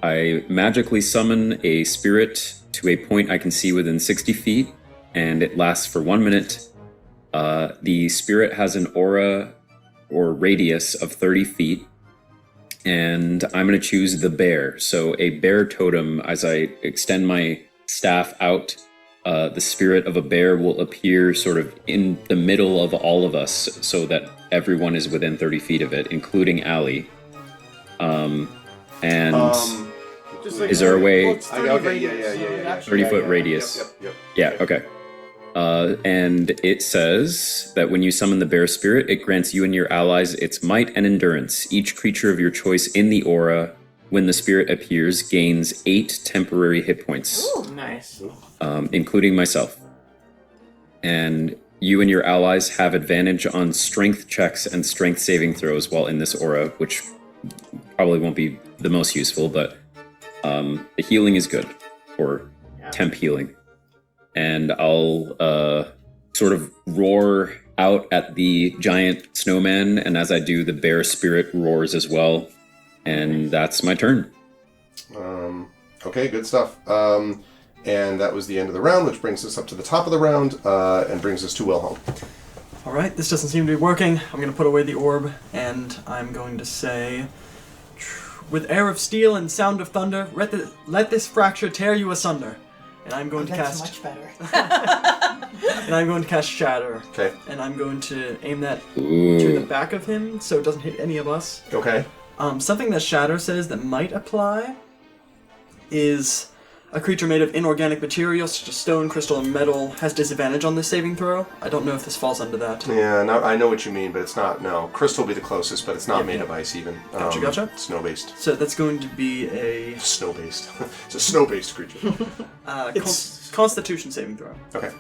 I magically summon a spirit to a point I can see within 60 feet, and it lasts for 1 minute. The spirit has an aura or radius of 30 feet. And I'm going to choose the bear. So a bear totem, as I extend my staff out, the spirit of a bear will appear sort of in the middle of all of us so that everyone is within 30 feet of it, including Ali. Is there a way... Well, it's 30 yeah. 30-foot radius. Yep. Yeah, okay. And it says that when you summon the bear spirit, it grants you and your allies its might and endurance. Each creature of your choice in the aura, when the spirit appears, gains 8 temporary hit points. Ooh, nice. Including myself. And you and your allies have advantage on strength checks and strength saving throws while in this aura, which probably won't be the most useful, but the healing is good, or temp healing. And I'll sort of roar out at the giant snowman, and as I do, the bear spirit roars as well. And that's my turn. Okay, good stuff. And that was the end of the round, which brings us up to the top of the round, and brings us to Wilhelm. Alright, this doesn't seem to be working. I'm going to put away the orb, and I'm going to say... With air of steel and sound of thunder, let this fracture tear you asunder. And I'm going to That's cast. much better. And I'm going to cast Shatter. Okay. And I'm going to aim that to Ooh. the back of him, so it doesn't hit any of us. Okay. Something that Shatter says that might apply is a creature made of inorganic materials such as stone, crystal, and metal has disadvantage on this saving throw. I don't know if this falls under that. Yeah, no, I know what you mean, but it's not. No, crystal will be the closest, but it's not Yep, made yep. of ice even. Gotcha. Snow-based. So that's going to be a Snow-based. It's a snow-based creature. Constitution saving throw. Okay.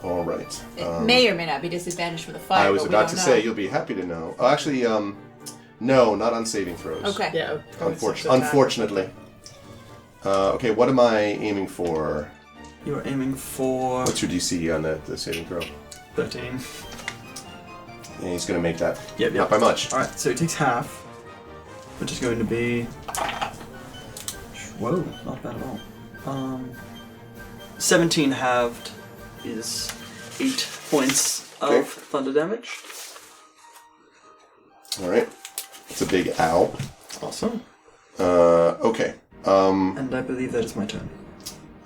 All right. It may or may not be disadvantage for the fire. I was but we about don't to know. say you'll be happy to know. Oh, actually, no, not on saving throws. Okay. Yeah. probably six attack. Unfortunately. Okay, what am I aiming for? You are aiming for What's your DC on the saving throw? 13. And he's going to make that. Yep. Not by much. Alright, so he takes half, which is going to be. Whoa, not bad at all. 17 halved is 8 points Okay. of thunder damage. All right. It's a big ow. Awesome. Okay. And I believe that is my turn.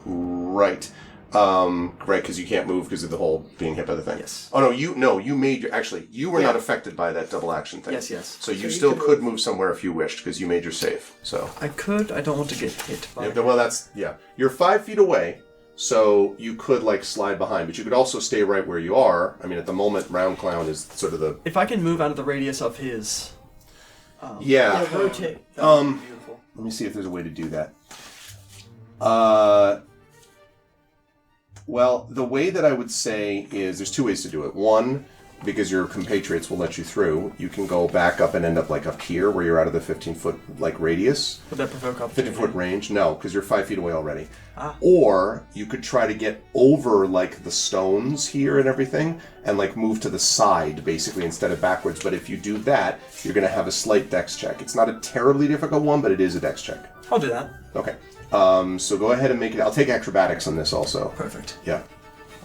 Right. Right, because you can't move because of the whole being hit by the thing. Yes. Oh you made your you were Yeah. not affected by that double action thing. Yes. So you you still could could move somewhere if you wished because you made your save. So I don't want to get hit by. yeah, well you're 5 feet away, so you could like slide behind, but you could also stay right where you are. I mean, at the moment, Round Clown is sort of the If I can move out of the radius of his. yeah. Yeah, rotate. That would be beautiful. Let me see if there's a way to do that. Well, the way that I would say is there's 2 ways to do it. One, because your compatriots will let you through, you can go back up and end up like up here where you're out of the 15-foot like radius. Would that provoke opportunity? 50-foot range? No, because you're 5 feet away already. Ah. Or you could try to get over like the stones here and everything and like move to the side basically instead of backwards. But if you do that, you're going to have a slight dex check. It's not a terribly difficult one, but it is a dex check. I'll do that. Okay. So go ahead and make it. I'll take acrobatics on this also. Perfect. Yeah.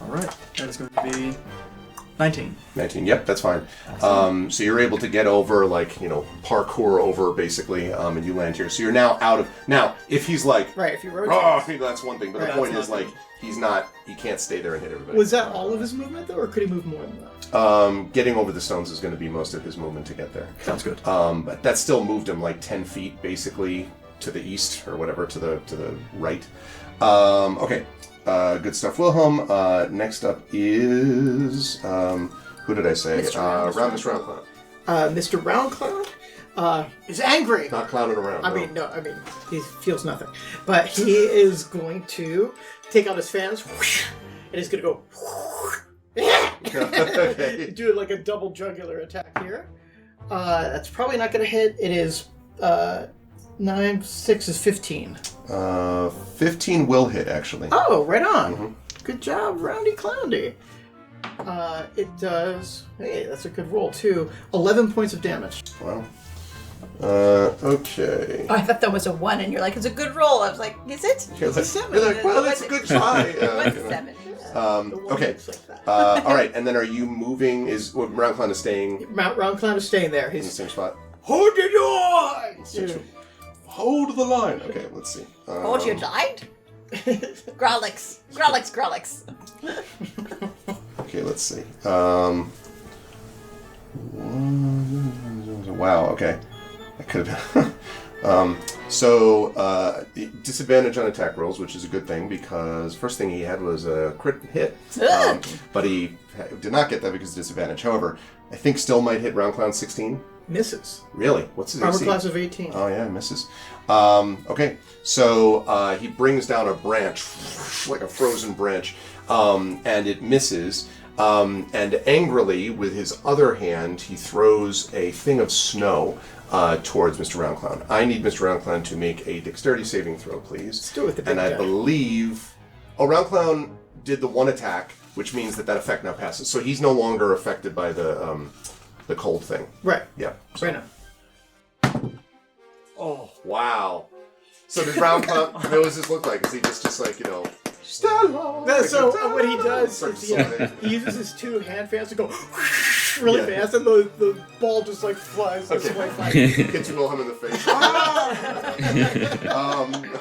Alright. That is going to be 19. 19. Yep, that's fine. So you're able to get over, like, parkour over, basically, and you land here. So you're now out of... Now, if he's like... Right, if you rotate. Oh, that's one thing. But Right, the point that's is, not like, he's not... He can't stay there and hit everybody. Was that all of his movement, though, or could he move more than that? Getting over the stones is going to be most of his movement to get there. Sounds good. But that still moved him, like, 10 feet, basically, to the east, or whatever, to the right. Okay. Good stuff, Wilhelm. Next up is... who did I say? Mr. Mr. Round Clown. Mr. Round Clown is angry. Not clowning around. I mean, he feels nothing. But he is going to take out his fans, and he's going to go... Okay. Do like a double jugular attack here. That's probably not going to hit. It is 9, 6 is 15. 15 will hit, actually. Oh, right on. Mhm. Good job, Roundy Clowndy. It does... Hey, that's a good roll, too. 11 points of damage. Wow. Okay. Oh, I thought that was a 1, and you're like, it's a good roll. I was like, is it? You're like, 7. you're like, well, it's a good try. It was 7. The one Okay. looks like that. All right, and then are you moving? Round Clown is staying in Round Clown is staying there. the He's... same spot? Hold your eyes! Hold the line. Okay, let's see. Hold your line? Growlix. Okay, let's see. Wow, okay. I could have... disadvantage on attack rolls, which is a good thing, because first thing he had was a crit hit. But he did not get that because of disadvantage. However, I think still might hit Round Clown 16. Misses. Really? What's his Armor AC? class of 18. Oh yeah, misses. Okay, so he brings down a branch, like a frozen branch, and it misses. And angrily, with his other hand, he throws a thing of snow towards Mr. Round Clown. I need Mr. Round Clown to make a dexterity saving throw, please. Let's do it with the big And I guy. believe... Oh, Round Clown did the one attack, which means that effect now passes. So he's no longer affected by the cold thing. Right. Yeah. Right now. Oh, wow. So does Round Clown, what does this look like? Is he just like, Stella? No, so what he does Starts is singing. he uses his 2 hand fans to go really Yeah. fast, and the ball just like flies this way. Hits Wilhelm in the face.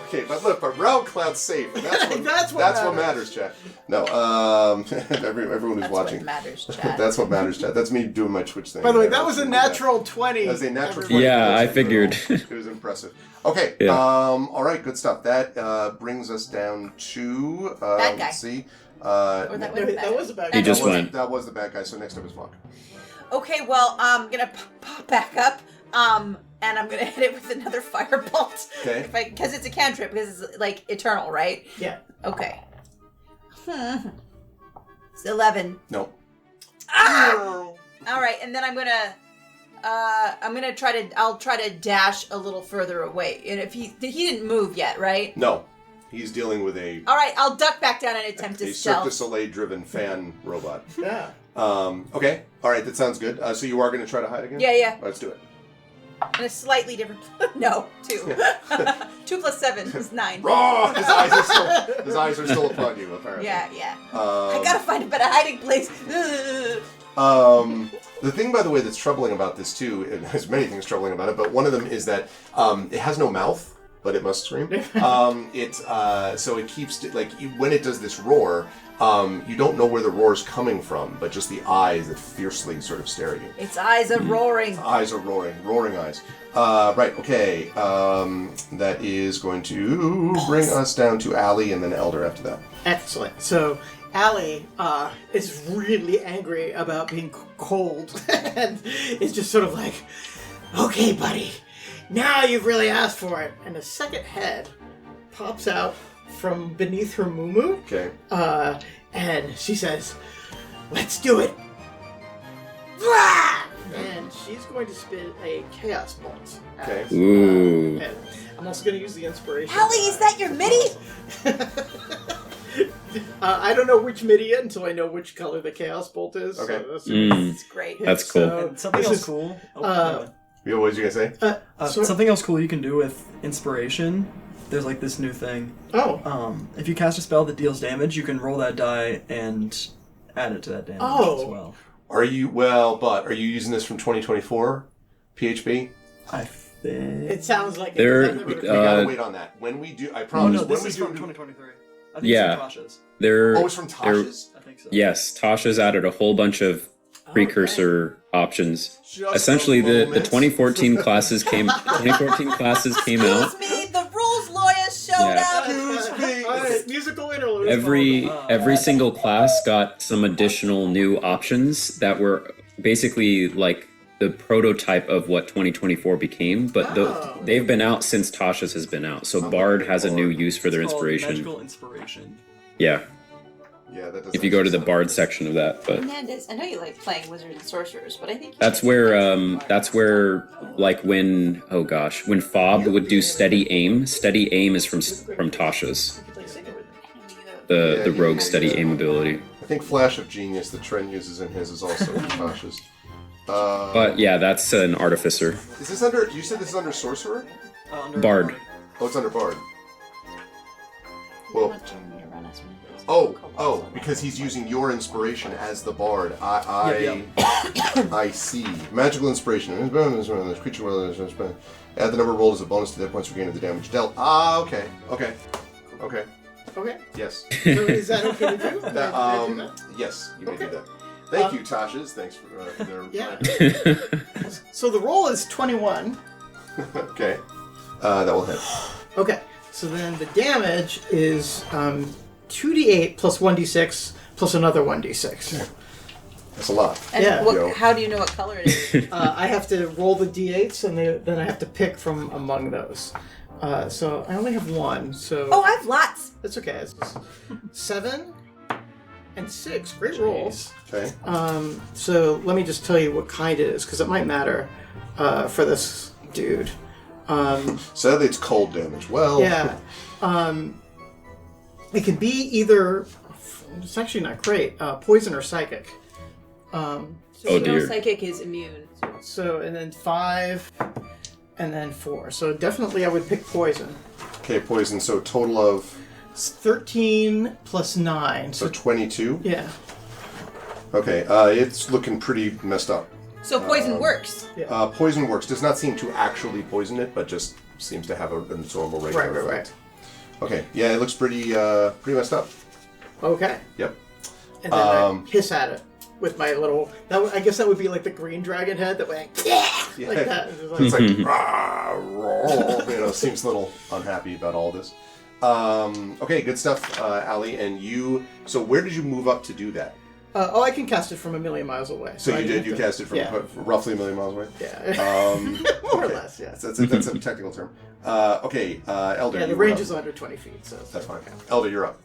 Okay, but Round Cloud's safe. And that's what matters, chat. No, everyone who's That's watching. what matters, chat. That's what matters, chat. That's me doing my Twitch thing. By the way, that was a natural 20. That was a natural everyone. 20. Yeah, I figured. It was impressive. Okay. Yeah. All right. Good stuff. That brings us down to Bad guy. let's see. Or that No, would've been that was a bad He guy. just that was, went. That was the bad guy. So next up is Mock. Okay, well, I'm gonna pop back up, and I'm gonna hit it with another firebolt. Okay. Because it's a cantrip, because it's like eternal, right? Yeah. Okay. It's 11. No. Ah! All right, and then I'll try to dash a little further away. And if he didn't move yet, right? No. He's dealing with a All right, I'll duck back down and attempt to Cirque du stealth. Soleil driven fan robot. Yeah. Okay. All right. That sounds good. So you are going to try to hide again? Yeah. Let's do it. In a slightly different. No, 2. 2 plus 7 is 9. Raw! His eyes are still upon you, apparently. Yeah. I gotta find a better hiding place. The thing, by the way, that's troubling about this too, and there's many things troubling about it, but one of them is that it has no mouth, but it must scream. So it keeps when it does this roar, you don't know where the roar is coming from, but just the eyes that fiercely sort of stare at you. Its eyes are roaring. Eyes are roaring eyes. Right. Okay. That is going to bring us down to Allie and then Elder after that. Excellent. So Allie is really angry about being cold, and is just sort of like, "Okay, buddy, now you've really asked for it." And a second head pops out from beneath her muumuu. Okay. And she says, "Let's do it." Blah! And she's going to spit a chaos bolt. Okay. Ooh. And I'm also going to use the inspiration. Hallie, is that your MIDI? I don't know which MIDI yet until I know which color the chaos bolt is. Okay. So that's It's great. That's cool. And something this else is- cool. Yeah, what was you gonna say? So- Something else cool you can do with inspiration. There's like this new thing. Oh. If you cast a spell that deals damage, you can roll that die and add it to that damage Oh. as well. Are you using this from 2024 PHB? I think. It sounds like There- it. I've never- We gotta wait on that. When we do, I Oh promise. no, when this we is do, from 2023. I think Yeah. it's from Tasha's. There. Oh, it's from Tasha's. I think so. Yes, Tasha's added a whole bunch of precursor options. Just Essentially, a the moment. 2014 classes came. 2014 classes came out. Excuse me, the rules lawyer showed Yeah. up. Excuse me. All right, musical interlude. Every single class got some additional new options that were basically like the prototype of what 2024 became, but they've been out since Tasha's has been out. So Bard has a new use for their It's called inspiration. Magical inspiration. Yeah, Yeah, that does. if you go to the Bard section of that, but Hernandez, I know you like playing wizards and sorcerers, but I think that's where like when when Fob would do steady aim is from Tasha's. The rogue steady aim ability. I think Flash of Genius that Trent uses in his is also Tasha's. But yeah, that's an artificer. Is this under? You said this is under Sorcerer? Under Bard. Oh, it's under Bard. Well. Oh, because he's using your inspiration as the bard. I see. Magical inspiration. This creature will add the number rolled as a bonus to their points for gain of the damage dealt. Okay. Okay. Yes. So is that okay to do? Can I do that? Yes, you may Okay. do that. Thank you, Tasha's. Thanks for their. Yeah. So the roll is 21. Okay. That will hit. Okay. So then the damage is 2d8 plus 1d6 plus another 1d6. That's a lot. And Yeah. Yo. how do you know what color it is? I have to roll the d8s and then I have to pick from among those. So I only have one. So Oh, I have lots. that's okay. It's 7 and 6. Great rolls. Okay. So let me just tell you what kind it is because it might matter for this dude. Sadly, it's cold damage. Well. Yeah. It can be either. It's actually not great. Poison or psychic. Oh dear. Psychic is immune. So and then 5, and then 4. So definitely, I would pick poison. Okay, poison. So total of It's 13 plus 9. so 22. Yeah. Okay, it's looking pretty messed up. So poison works. Poison works. Does not seem to actually poison it, but just seems to have an absorbable regular effect. Okay, yeah, it looks pretty messed up. Okay. Yep. And then I hiss at it with my little. I guess that would be like the green dragon head that went like that. It's like rah, rah, seems a little unhappy about all this. Okay, good stuff, Allie. And you. So where did you move up to do that? I can cast it from a million miles away. So you did. You cast it from roughly a million miles away. Yeah. More or less. Yeah. That's a technical term. Okay, Elder. Yeah, the range is under 20 feet, so that's fine. Elder, you're up.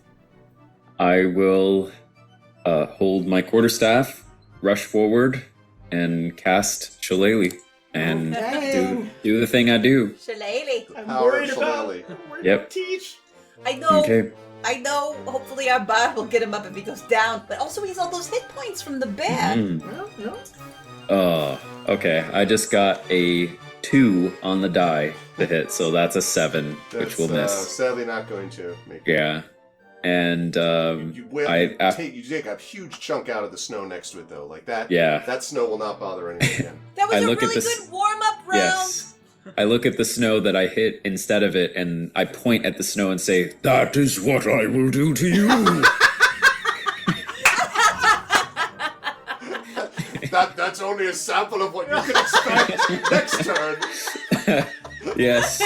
I will hold my quarterstaff, rush forward, and cast Shillelagh, and do the thing I do. Shillelagh. I'm Power worried about Yep. Teach. I know. Okay. I know. Hopefully our bard will get him up if he goes down. But also he has all those hit points from the bear. Mm. Okay. I just got a 2 on the die to hit, so that's a 7, which will miss. Sadly, not going to make. Yeah. And you take a huge chunk out of the snow next to it, though. Like that. Yeah. That snow will not bother anyone again. That was I a look at really this- good warm-up round. Yes. I look at the snow that I hit instead of it, and I point at the snow and say, That is what I will do to you. That's only a sample of what you can expect next turn. yes.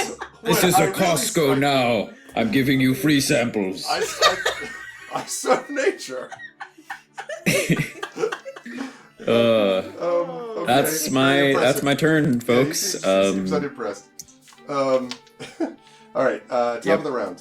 This is a Costco now. I'm giving you free samples. I serve nature. Okay. That's my turn, folks. He seems unimpressed. All right, top of the round.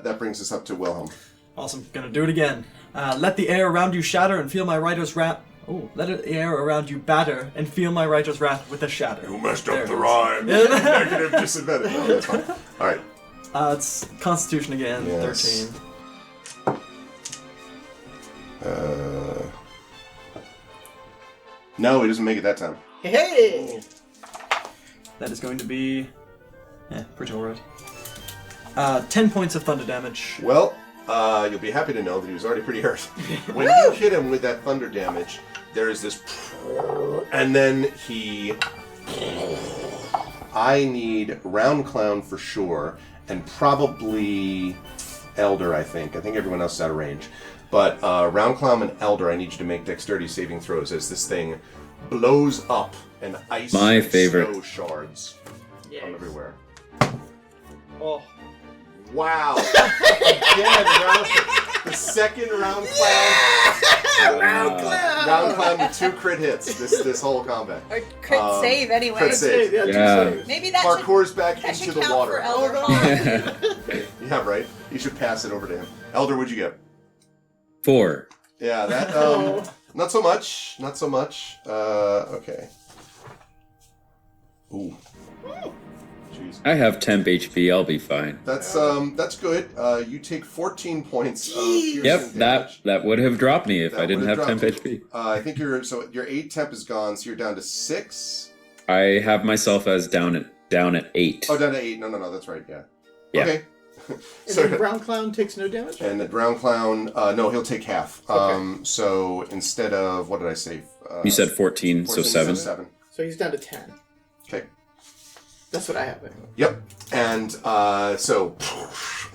That brings us up to Wilhelm. Awesome. Gonna do it again. Let the air around you shatter and feel my writer's wrath. Oh, let the air around you batter and feel my writer's wrath with a shatter. You messed There up the it is. rhyme. Negative disadvantage. No, that's fine. All right. It's Constitution again. Yes. 13. No, he doesn't make it that time. Hey! That is going to be, pretty alright. 10 points of thunder damage. Well, you'll be happy to know that he was already pretty hurt. When you hit him with that thunder damage, there is this, and then he. I need Round Clown for sure, and probably Elder. I think everyone else is out of range. But Round Clown and Elder, I need you to make dexterity saving throws as this thing blows up and ice My and favorite. snow shards from everywhere. Oh. Wow! Again, the second Round Clown. Round Clown with 2 crit hits this whole combat. Or crit save anyway. Crit save. Yeah. Maybe that Parkour's back that into should the count water. for Elder Hall. Yeah, right. You should pass it over to him. Elder, what'd you get? 4. Yeah, that not so much. Not so much. Okay. Ooh. Jeez. I have temp HP. I'll be fine. That's good. You take 14 points of piercing Yep, damage. that would have dropped me if That I didn't would have temp dropped HP. I think your 8 temp is gone, so you're down to 6. I have myself as down at 8. Oh, down to 8. No, that's right. Yeah. Yeah. Okay. And then Brown Clown takes no damage? And the Brown Clown, no, he'll take half. Okay. So instead of, what did I say? You said 14, so 7. 7. So he's down to 10. Okay. That's what I have. Yep. And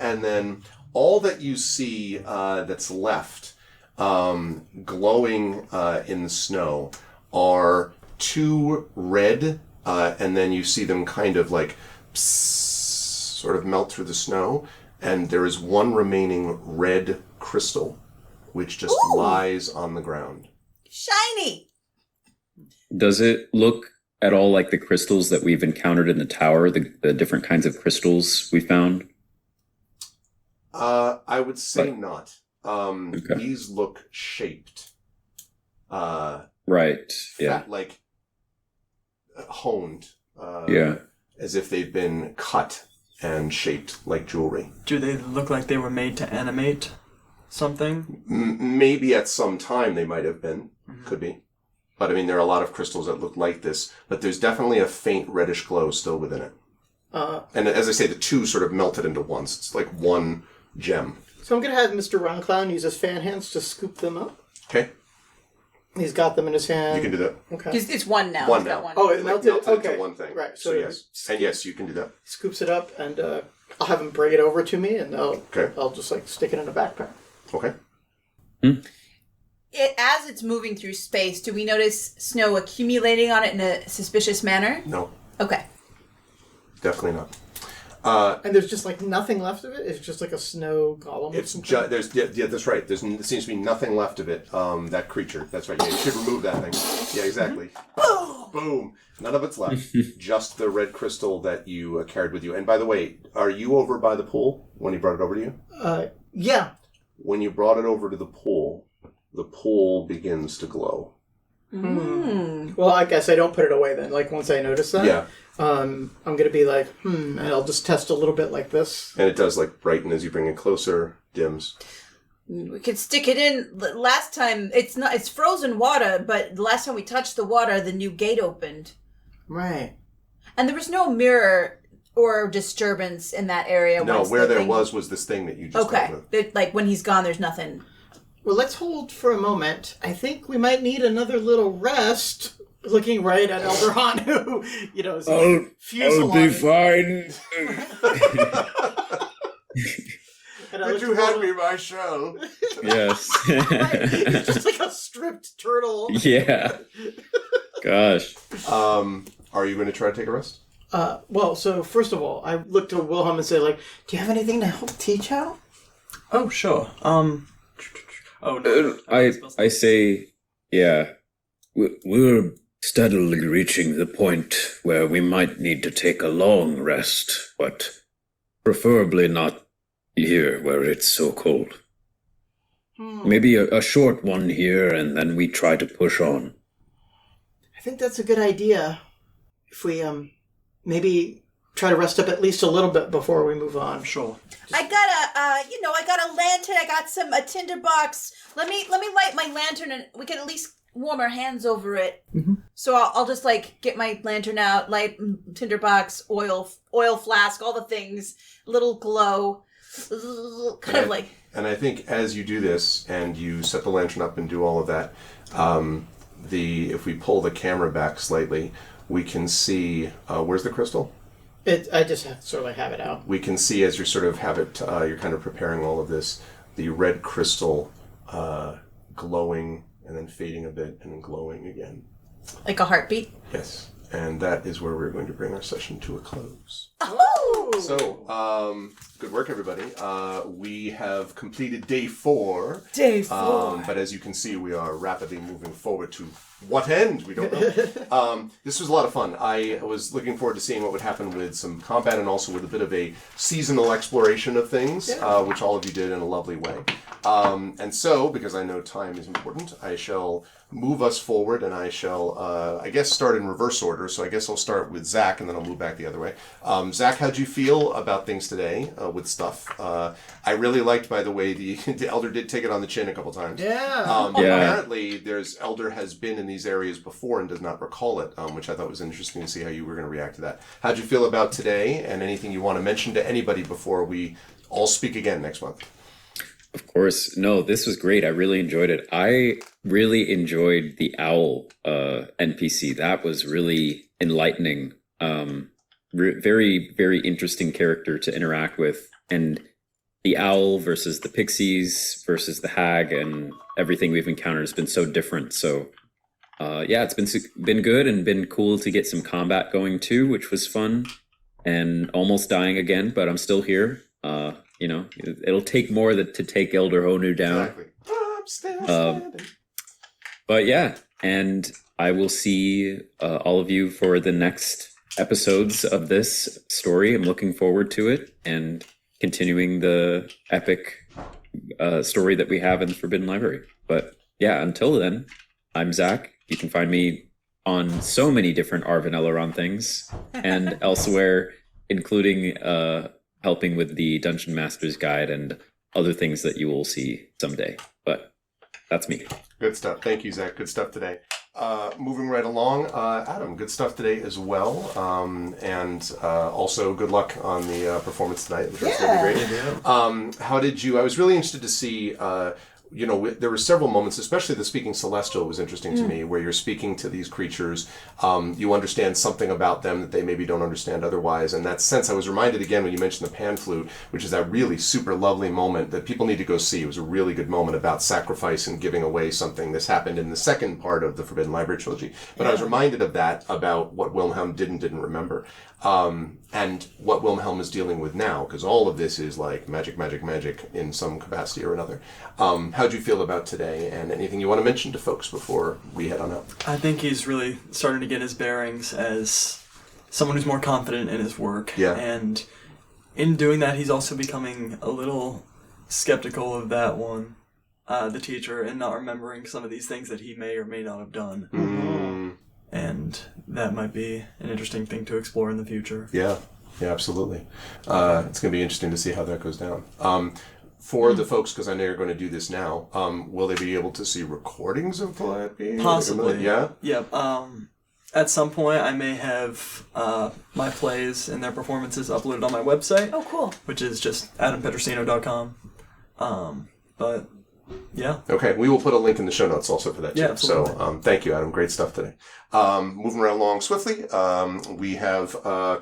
and then all that you see that's left glowing in the snow are 2 red, and then you see them kind of like sort of melt through the snow, and there is 1 remaining red crystal, which just lies on the ground. Shiny. Does it look at all like the crystals that we've encountered in the tower, the different kinds of crystals we found? I would say But- not. Okay. These look shaped. Right, yeah. Like honed. Yeah. As if they've been cut and shaped like jewelry. Do they look like they were made to animate something? Maybe at some time they might have been. Could be. But I mean, there are a lot of crystals that look like this, but there's definitely a faint reddish glow still within it. And as I say, the 2 sort of melted into one. So it's like 1 gem. So I'm going to have Mr. Round Clown use his fan hands to scoop them up. Okay. He's got them in his hand. You can do that. Okay. It's one now. One He's got now. one. Oh, it Like, melted. into Okay. one thing. Right. So yes. And yes, you can do that. Scoops it up, and I'll have him bring it over to me, and Okay. I'll just like stick it in a backpack. Okay. As it's moving through space, do we notice snow accumulating on it in a suspicious manner? No, Okay. definitely not. And there's just like nothing left of it. It's just like a snow golem. It's there's that's right. There seems to be nothing left of it. That creature. That's right. Yeah, you should remove that thing. Yeah, exactly. Boom. None of it's left. Just the red crystal that you carried with you. And by the way, are you over by the pool when he brought it over to you? Yeah. When you brought it over to the pool begins to glow. Well, I guess I don't put it away then. Like once I notice that. Yeah. I'm gonna be like, and I'll just test a little bit like this. And it does like brighten as you bring it closer, dims. We could stick it in. Last time, it's frozen water, but the last time we touched the water, the new gate opened. Right. And there was no mirror or disturbance in that area. No, once where the there thing- was this thing that you just dealt with. Okay. Like when he's gone, there's nothing. Well, let's hold for a moment. I think we might need another little rest. Looking right at Elderhan, who, is I'll be fine. Would you hand me my shell? Yes. He's just like a stripped turtle. Yeah. Gosh. Are you going to try to take a rest? Well, so first of all, I look to Wilhelm and say, like, do you have anything to help teach out? Oh, sure. Oh, no. I say, yeah. We're steadily reaching the point where we might need to take a long rest, but preferably not here where it's so cold. Maybe a short one here, and then we try to push on. I think that's a good idea. If we, maybe try to rest up at least a little bit before we move on. Sure. I got a lantern. I got a tinder box. Let me light my lantern, and we can at least warm our hands over it. Mm-hmm. So I'll just get my lantern out, light tinder box, oil flask, all the things, little glow, And I think as you do this and you set the lantern up and do all of that, if we pull the camera back slightly, we can see where's the crystal? I just sort of have it out. We can see as you sort of have it, you're kind of preparing all of this, the red crystal glowing and then fading a bit and then glowing again. like a heartbeat. Yes, and that is where we're going to bring our session to a close. Oh! So, good work, everybody. We have completed day 4. Day 4. But as you can see, we are rapidly moving forward to what end? We don't know. This was a lot of fun. I was looking forward to seeing what would happen with some combat and also with a bit of a seasonal exploration of things, which all of you did in a lovely way. And so, because I know time is important, I shall move us forward, and I shall, I guess, start in reverse order. So I guess I'll start with Zach, and then I'll move back the other way. Zach, how'd you feel about things today with stuff? I really liked, by the way, the Elder did take it on the chin a couple times. Yeah. Apparently, Elder has been in these areas before and does not recall it, which I thought was interesting to see how you were going to react to that. How'd you feel about today, and anything you want to mention to anybody before we all speak again next month? Of course. No, this was great. I really enjoyed it. I really enjoyed the owl NPC. That was really enlightening. Very, very interesting character to interact with. And the owl versus the pixies versus the hag and everything we've encountered has been so different. So, yeah, it's been good and been cool to get some combat going too, which was fun. And almost dying again, but I'm still here. You know, it'll take more to take Elder Honu down. Exactly. I'm still standing. But yeah, and I will see all of you for the next episodes of this story. I'm looking forward to it and continuing the epic story that we have in the Forbidden Library. But yeah, until then, I'm Zach. You can find me on so many different Arvin Eleron things and elsewhere, including helping with the Dungeon Master's Guide and other things that you will see someday. But that's me. Good stuff. Thank you, Zach. Good stuff today. Moving right along, Adam, good stuff today as well. And also good luck on the performance tonight, which was going to be great. How did you, I was really interested to see there were several moments, especially the speaking celestial was interesting to me, where you're speaking to these creatures. You understand something about them that they maybe don't understand otherwise. And that sense, I was reminded again when you mentioned the pan flute, which is that really super lovely moment that people need to go see. It was a really good moment about sacrifice and giving away something. This happened in the second part of the Forbidden Library trilogy. But I was reminded of that about what Wilhelm didn't remember. And what Wilhelm is dealing with now, because all of this is like magic in some capacity or another. How'd you feel about today, and anything you want to mention to folks before we head on out? I think he's really starting to get his bearings as someone who's more confident in his work. Yeah. And in doing that, he's also becoming a little skeptical of that one, the teacher, and not remembering some of these things that he may or may not have done. And that might be an interesting thing to explore in the future. Yeah, absolutely. It's going to be interesting to see how that goes down. For the folks, because I know you're going to do this now, will they be able to see recordings of that? Possibly. Yeah? Yep. At some point, I may have my plays and their performances uploaded on my website. Oh, cool. Which is just adampetrosino.com. But, yeah. Okay, we will put a link in the show notes also for that too. Yeah, absolutely. So thank you, Adam. Great stuff today. Moving right along swiftly, we have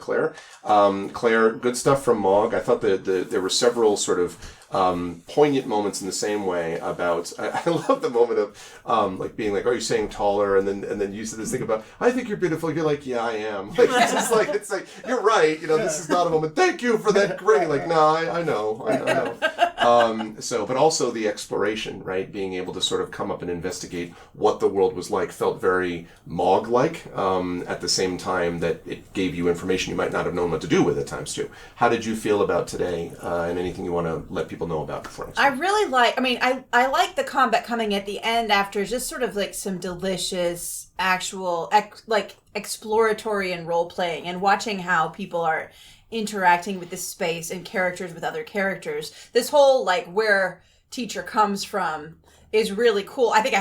Claire. Claire, good stuff from Mog. I thought that there were several sort of poignant moments in the same way about. I love the moment of like being like, "Oh, you're saying taller," and then you said this thing about, "I think you're beautiful." You're like, "Yeah, I am." Like it's like you're right. This is not a moment. Thank you for that. Great. Like, no, I know. But also the exploration, right? Being able to sort of come up and investigate what the world was like felt very Mog-like. At the same time that it gave you information you might not have known what to do with at times too. How did you feel about today? And anything you want to let people know about before next I time? really like, I like the combat coming at the end after just sort of like some delicious actual exploratory and role playing, and watching how people are interacting with this space and characters with other characters. This whole like where teacher comes from is really cool. I think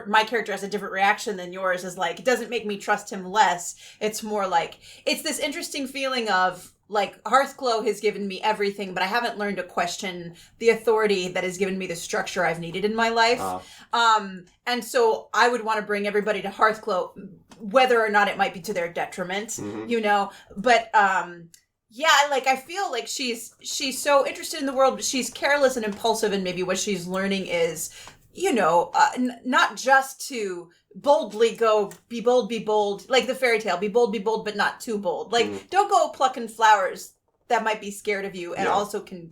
my character has a different reaction than yours. Is like, it doesn't make me trust him less. It's more like, it's this interesting feeling of like, Hearthglow has given me everything, but I haven't learned to question the authority that has given me the structure I've needed in my life. And so I would want to bring everybody to Hearthglow, whether or not it might be to their detriment, but, yeah, like, I feel like she's so interested in the world, but she's careless and impulsive, and maybe what she's learning is, not just to boldly go, be bold, like the fairy tale, be bold, but not too bold. Like, don't go plucking flowers that might be scared of you and also can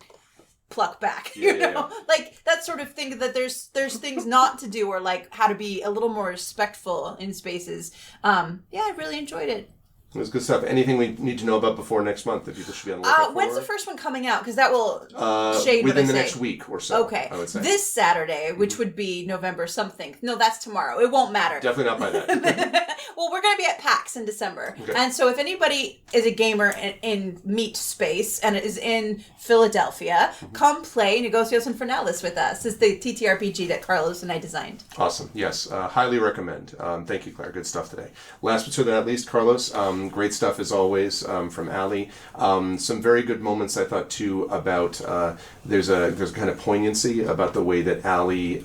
pluck back, Like, that sort of thing, that there's things not to do, or like how to be a little more respectful in spaces. I really enjoyed it. It was good stuff. Anything we need to know about before next month that people should be on the lookout for? When's the first one coming out? Because that will shade within what the I next say. week or so. Okay. I would say This Saturday, which would be November something. No, that's tomorrow. It won't matter. definitely not by then. Well, we're going to be at PAX in December. Okay. And so if anybody is a gamer in meat space and is in Philadelphia, come play Negocios Infernalis with us. It's the TTRPG that Carlos and I designed. Awesome. Yes. Highly recommend. Thank you, Claire. Good stuff today. Last but certainly not least, Carlos. Great stuff as always from Allie. Some very good moments, I thought, too, about there's a kind of poignancy about the way that Allie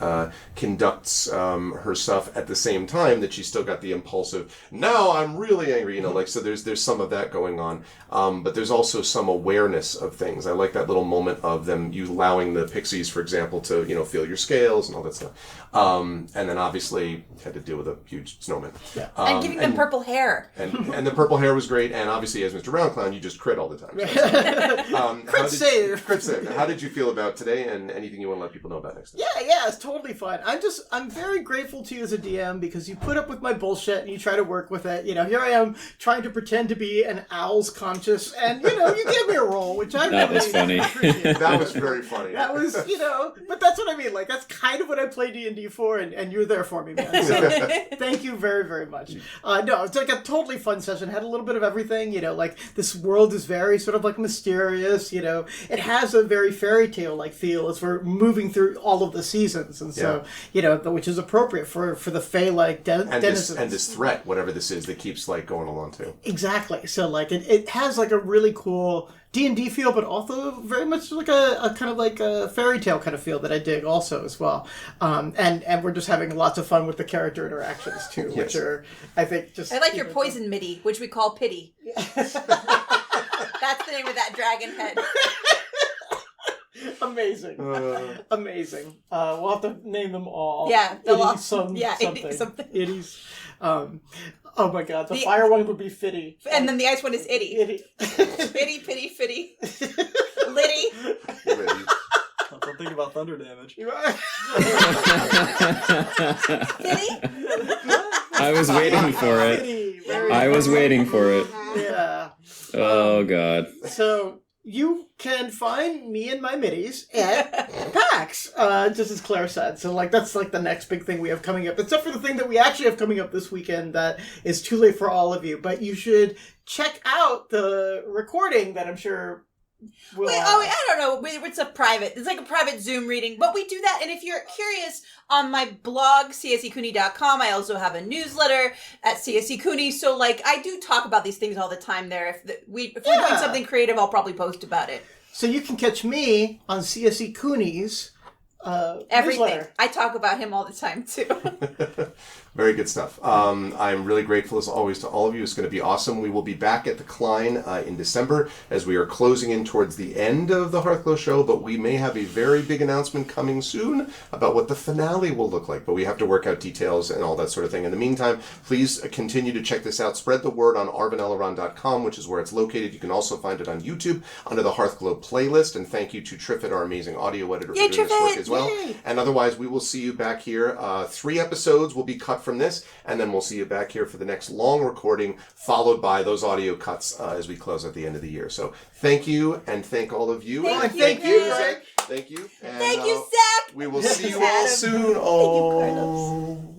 conducts her stuff at the same time that she's still got the impulsive, now I'm really angry, so there's some of that going on. But there's also some awareness of things. I like that little moment of you allowing the pixies, for example, to, feel your scales and all that stuff. And then obviously had to deal with a huge snowman. Yeah. And giving them purple hair. And the purple hair was great. And obviously, as Mr. Roundclown, you just crit all the time. Crit save. Crit save. How did you feel about today, and anything you want to let people know about next time? Yeah, it's totally fine. I'm very grateful to you as a DM, because you put up with my bullshit and you try to work with it. Here I am trying to pretend to be an owl's conscious, and you give me a roll, which I That really was funny. appreciate. That was very funny. That was, but that's what I mean. Like, that's kind of what I play D&D for, and you're there for me, man. So thank you very, very much. No, it's like a totally fun session. Had a little bit of everything, like this world is very sort of like mysterious, it has a very fairy tale-like feel as we're moving through all of the seasons, and so, which is appropriate for the Fae-like denizens. And this threat, whatever this is, that keeps, going along, too. Exactly. So, it has, a really cool D&D feel, but also very much like a kind of like a fairy tale kind of feel that I dig also as well. And we're just having lots of fun with the character interactions too, which are, I think, just... I like your poison midi, which we call Pity. That's the name of that dragon head. Amazing. Amazing. We'll have to name them all. Yeah. Something. Something. Itties. Oh my god, the fire one would be Fitty. And then the ice one is Itty. Itty. Fitty, Pity, Fitty. Liddy. Don't think about thunder damage. Fitty. I was waiting for it. Fitty. I was waiting for it. Yeah. Oh god. So you can find me and my middies at PAX, just as Claire said. So, like, that's, like, the next big thing we have coming up. Except for the thing that we actually have coming up this weekend that is too late for all of you. But you should check out the recording that I'm sure will... I don't know. It's like a private Zoom reading. But we do that. And if you're curious, on my blog, csecoonie.com, I also have a newsletter at csecoonie. So, like, I do talk about these things all the time there. If we're doing something creative, I'll probably post about it. So you can catch me on CSE Cooney's everything. newsletter. I talk about him all the time, too. Very good stuff. I'm really grateful as always to all of you. It's going to be awesome. We will be back at the Klein in December as we are closing in towards the end of the Hearthglow show, but we may have a very big announcement coming soon about what the finale will look like, but we have to work out details and all that sort of thing. In the meantime, please continue to check this out. Spread the word on arvanelaron.com, which is where it's located. You can also find it on YouTube under the Hearthglow playlist, and thank you to Triffett, our amazing audio editor, for doing this work as well. Yay. And otherwise, we will see you back here. 3 episodes will be cut from this, and then we'll see you back here for the next long recording, followed by those audio cuts as we close at the end of the year. So thank you, and thank all of you. Thank you, Thank you, Zach. Zach. Thank you. And, Thank you, Zach. we will see you Adam. all soon. Carlos. Oh.